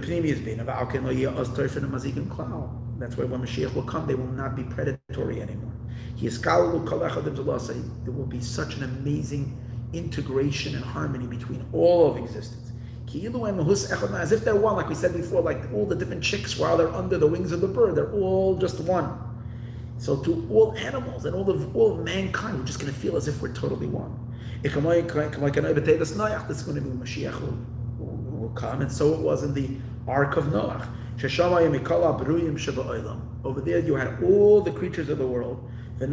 Speaker 1: when Mashiach will come, they will not be predatory anymore. There will be such an amazing integration and harmony between all of existence. As if they're one, like we said before, like all the different chicks while they're under the wings of the bird, they're all just one. So to all animals and all of mankind, we're just going to feel as if we're totally one. This is going to be Mashiach who will come, and so it was in the Ark of Noach. Over there you had all the creatures of the world. And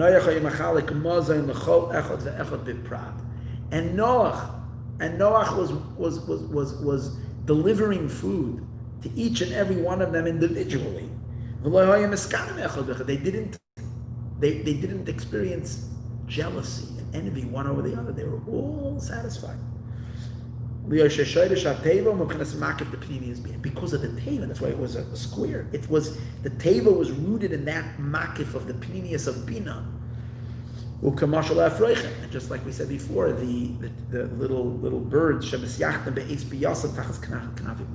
Speaker 1: Noach was delivering food to each and every one of them individually. They didn't experience jealousy and envy one over the other. They were all satisfied. Because of the teva, that's why it was a square. The teva was rooted in that makif of the pnimius of bina. And just like we said before, the little birds, when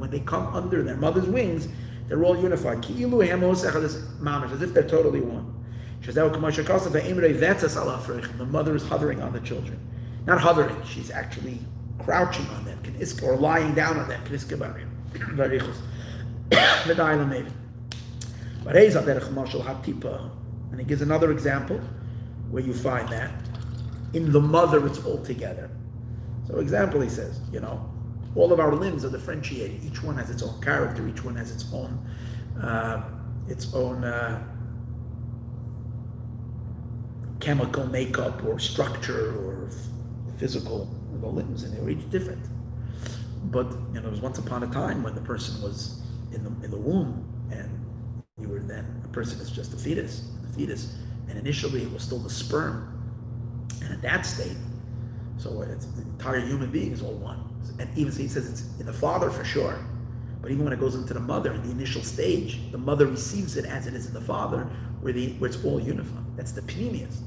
Speaker 1: they come under their mother's wings, they're all unified. As if they're totally one. The mother is hovering on the children. Not hovering, she's actually crouching on them, or lying down on them. And he gives another example where you find that. In the mother, it's all together. So example, he says, all of our limbs are differentiated. Each one has its own character. Each one has its own chemical makeup or structure or physical. The limbs, and they were each different. But there was once upon a time when the person was in the womb, and you were then a person is just a fetus, and initially it was still the sperm, and in that state, so it's the entire human being is all one. And even so, he says it's in the father for sure, but even when it goes into the mother in the initial stage, the mother receives it as it is in the father, where it's all unified. That's the pneumius.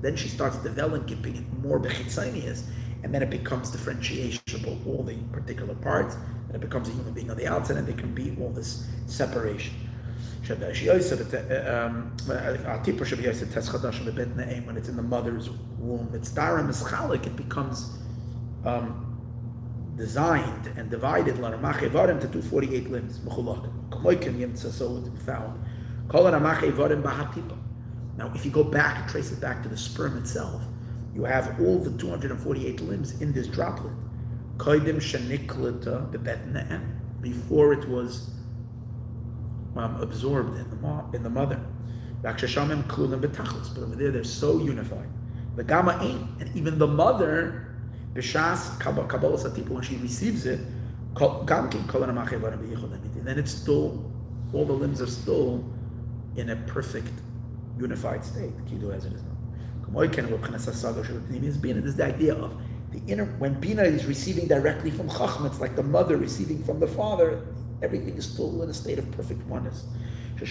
Speaker 1: Then she starts developing it more bechitzonius, and then it becomes differentiable, all the particular parts, and it becomes a human being on the outside, and there can be all this separation. When it's in the mother's womb, it becomes designed and divided to do 48 limbs. So it's found. Now, if you go back and trace it back to the sperm itself, you have all the 248 limbs in this droplet. Before it was absorbed in the mother. But over there, they're so unified. The gamma ain't, and even the mother, b'shas kabbalah satipa, when she receives it, then it's still, all the limbs are still in a perfect unified state, as it is now. It is the idea of the inner, when Bina is receiving directly from Chacham, it's like the mother receiving from the father, everything is still in a state of perfect oneness. And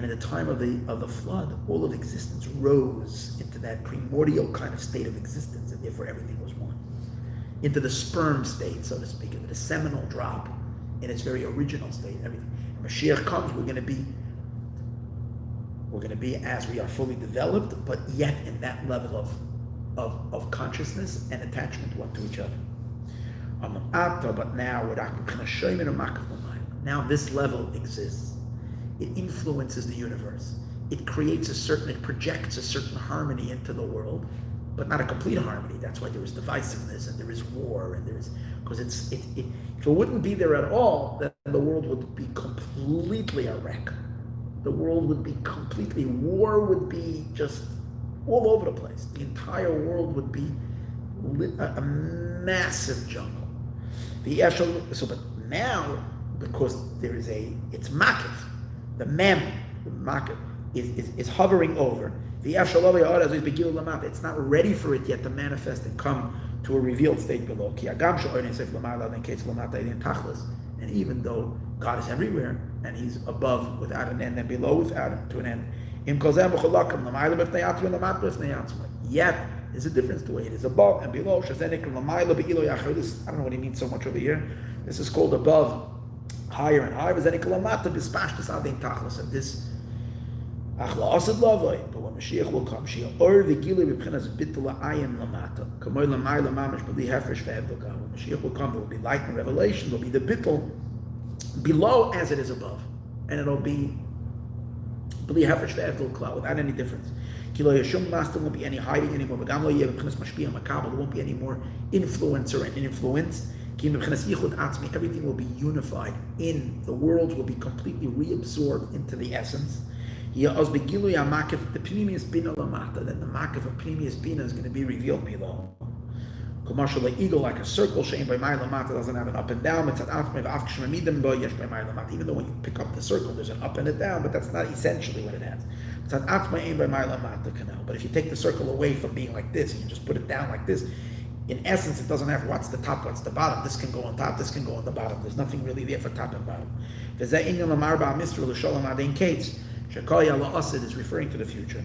Speaker 1: at the time of the flood, all of existence rose into that primordial kind of state of existence, and therefore everything was one. Into the sperm state, so to speak, into the seminal drop, in its very original state, everything. When Mashiach comes, we're going to be as we are fully developed, but yet in that level of consciousness and attachment one to each other. But now this level exists. It influences the universe. It projects a certain harmony into the world, but not a complete harmony. That's why there is divisiveness and there is war, and because if it wouldn't be there at all, then the world would be completely a wreck. The world would be war would be just all over the place. The entire world would be a massive jungle. But now, because it's makif, the makif is hovering over. It's not ready for it yet to manifest and come to a revealed state below. And even though God is everywhere, and He's above without an end and below without an end, yet there's a difference the way it is above and below. I don't know what he means so much over here. This is called above, higher and higher. And this, but when Mashiach will come, when Mashiach will come, there will be light and revelation. There will be the bittul below as it is above, and it'll be without any difference. There won't be any hiding anymore. There won't be any more influencer and influence. Everything will be unified in the world, will be completely reabsorbed into the essence. The Pneumius Bina Lamata, then the makif of Pneumius Bina is going to be revealed below. Commercial eagle, like a circle, Shein by my Lamata doesn't have an up and down. Even though when you pick up the circle, there's an up and a down, but that's not essentially what it has. But if you take the circle away from being like this, and you just put it down like this, in essence, it doesn't have what's the top, what's the bottom. This can go on top, this can go on the bottom. There's nothing really there for top and bottom. Shekaya La'asid is referring to the future.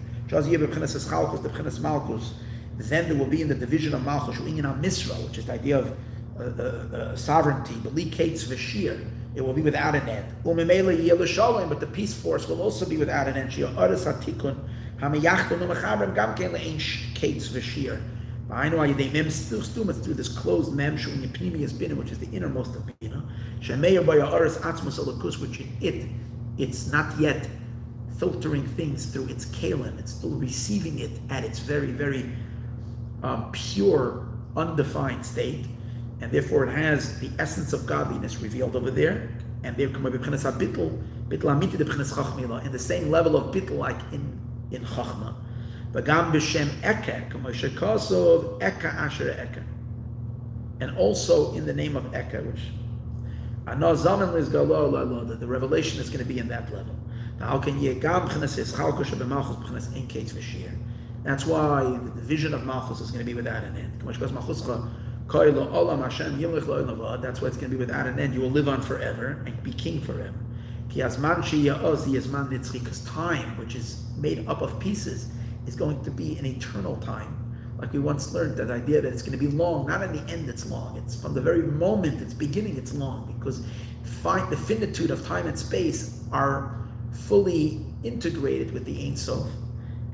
Speaker 1: Then there will be in the division of Malchus, Hamisrah, which is the idea of sovereignty, it will be without an end. But the peace force will also be without an end. Through this closed mem, which is the innermost of Bina, which in it it's not yet filtering things through its kalim. It's still receiving it at its very, very pure, undefined state, and therefore it has the essence of godliness revealed over there, and there come in the same level of bittul like in chachma. And also in the name of Eka, which the revelation is going to be in that level. That's why the vision of Malchus is going to be without an end. That's why it's going to be without an end. You will live on forever and be king forever. Because time, which is made up of pieces, is going to be an eternal time. Like we once learned, that idea that it's going to be long, not in the end it's long. It's from the very moment it's beginning, it's long, because the finitude of time and space are fully integrated with the Ein Sof.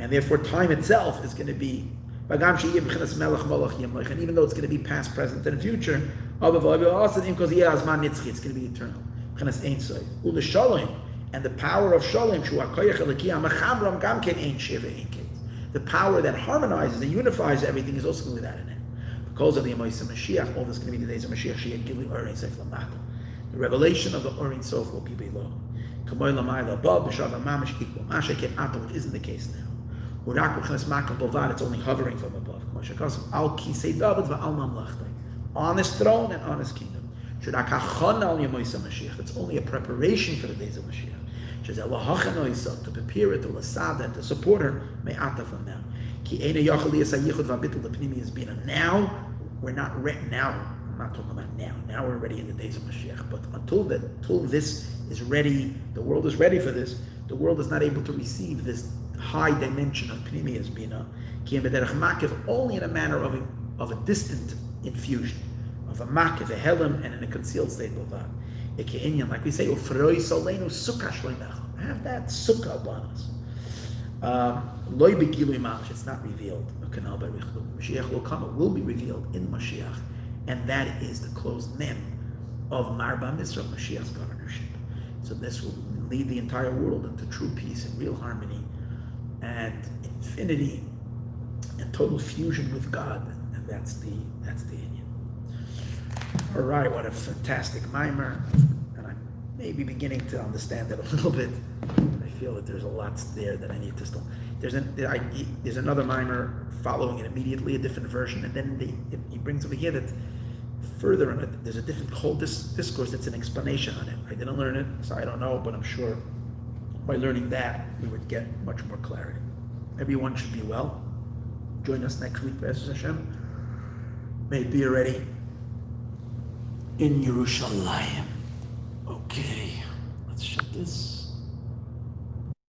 Speaker 1: And therefore time itself is going to be, and even though it's going to be past, present, and future, it's going to be eternal. And the power of Shalom, the power that harmonizes and unifies everything, is also without an end. Because of the Yemais Mashiach, all this is going to be the days of Mashiach. The revelation of the Or Ein Sof will be below. Which isn't the case now. It's only hovering from above. On his throne and on his kingdom. It's only a preparation for the days of Mashiach. To prepare it, to lasada, and to support her, from now. Now, we're not ready. Now, I'm not talking about now. Now we're ready in the days of Mashiach. But until this is ready, the world is ready for this. The world is not able to receive this high dimension of Pnimiyas Bina. Only in a manner of a distant infusion, of a makiv, a helam, and in a concealed state of that. Like we say, have that sukkah upon us. It's not revealed. Mashiach will come, it will be revealed in Mashiach, and that is the closed mem of Marba Misra, Mashiach's governorship. So this will lead the entire world into true peace and real harmony and infinity and total fusion with God, and that's the Indian. All right, what a fantastic mimer, and I'm maybe beginning to understand it a little bit. I feel that there's a lot there that I need to still. There's another mimer following it immediately, a different version, and then he brings over here that further on it, there's a different whole discourse that's an explanation on it. I didn't learn it, so I don't know, but I'm sure by learning that, we would get much more clarity. Everyone should be well. Join us next week, B'ezras Hashem. May it be already in Yerushalayim. Okay, let's shut this.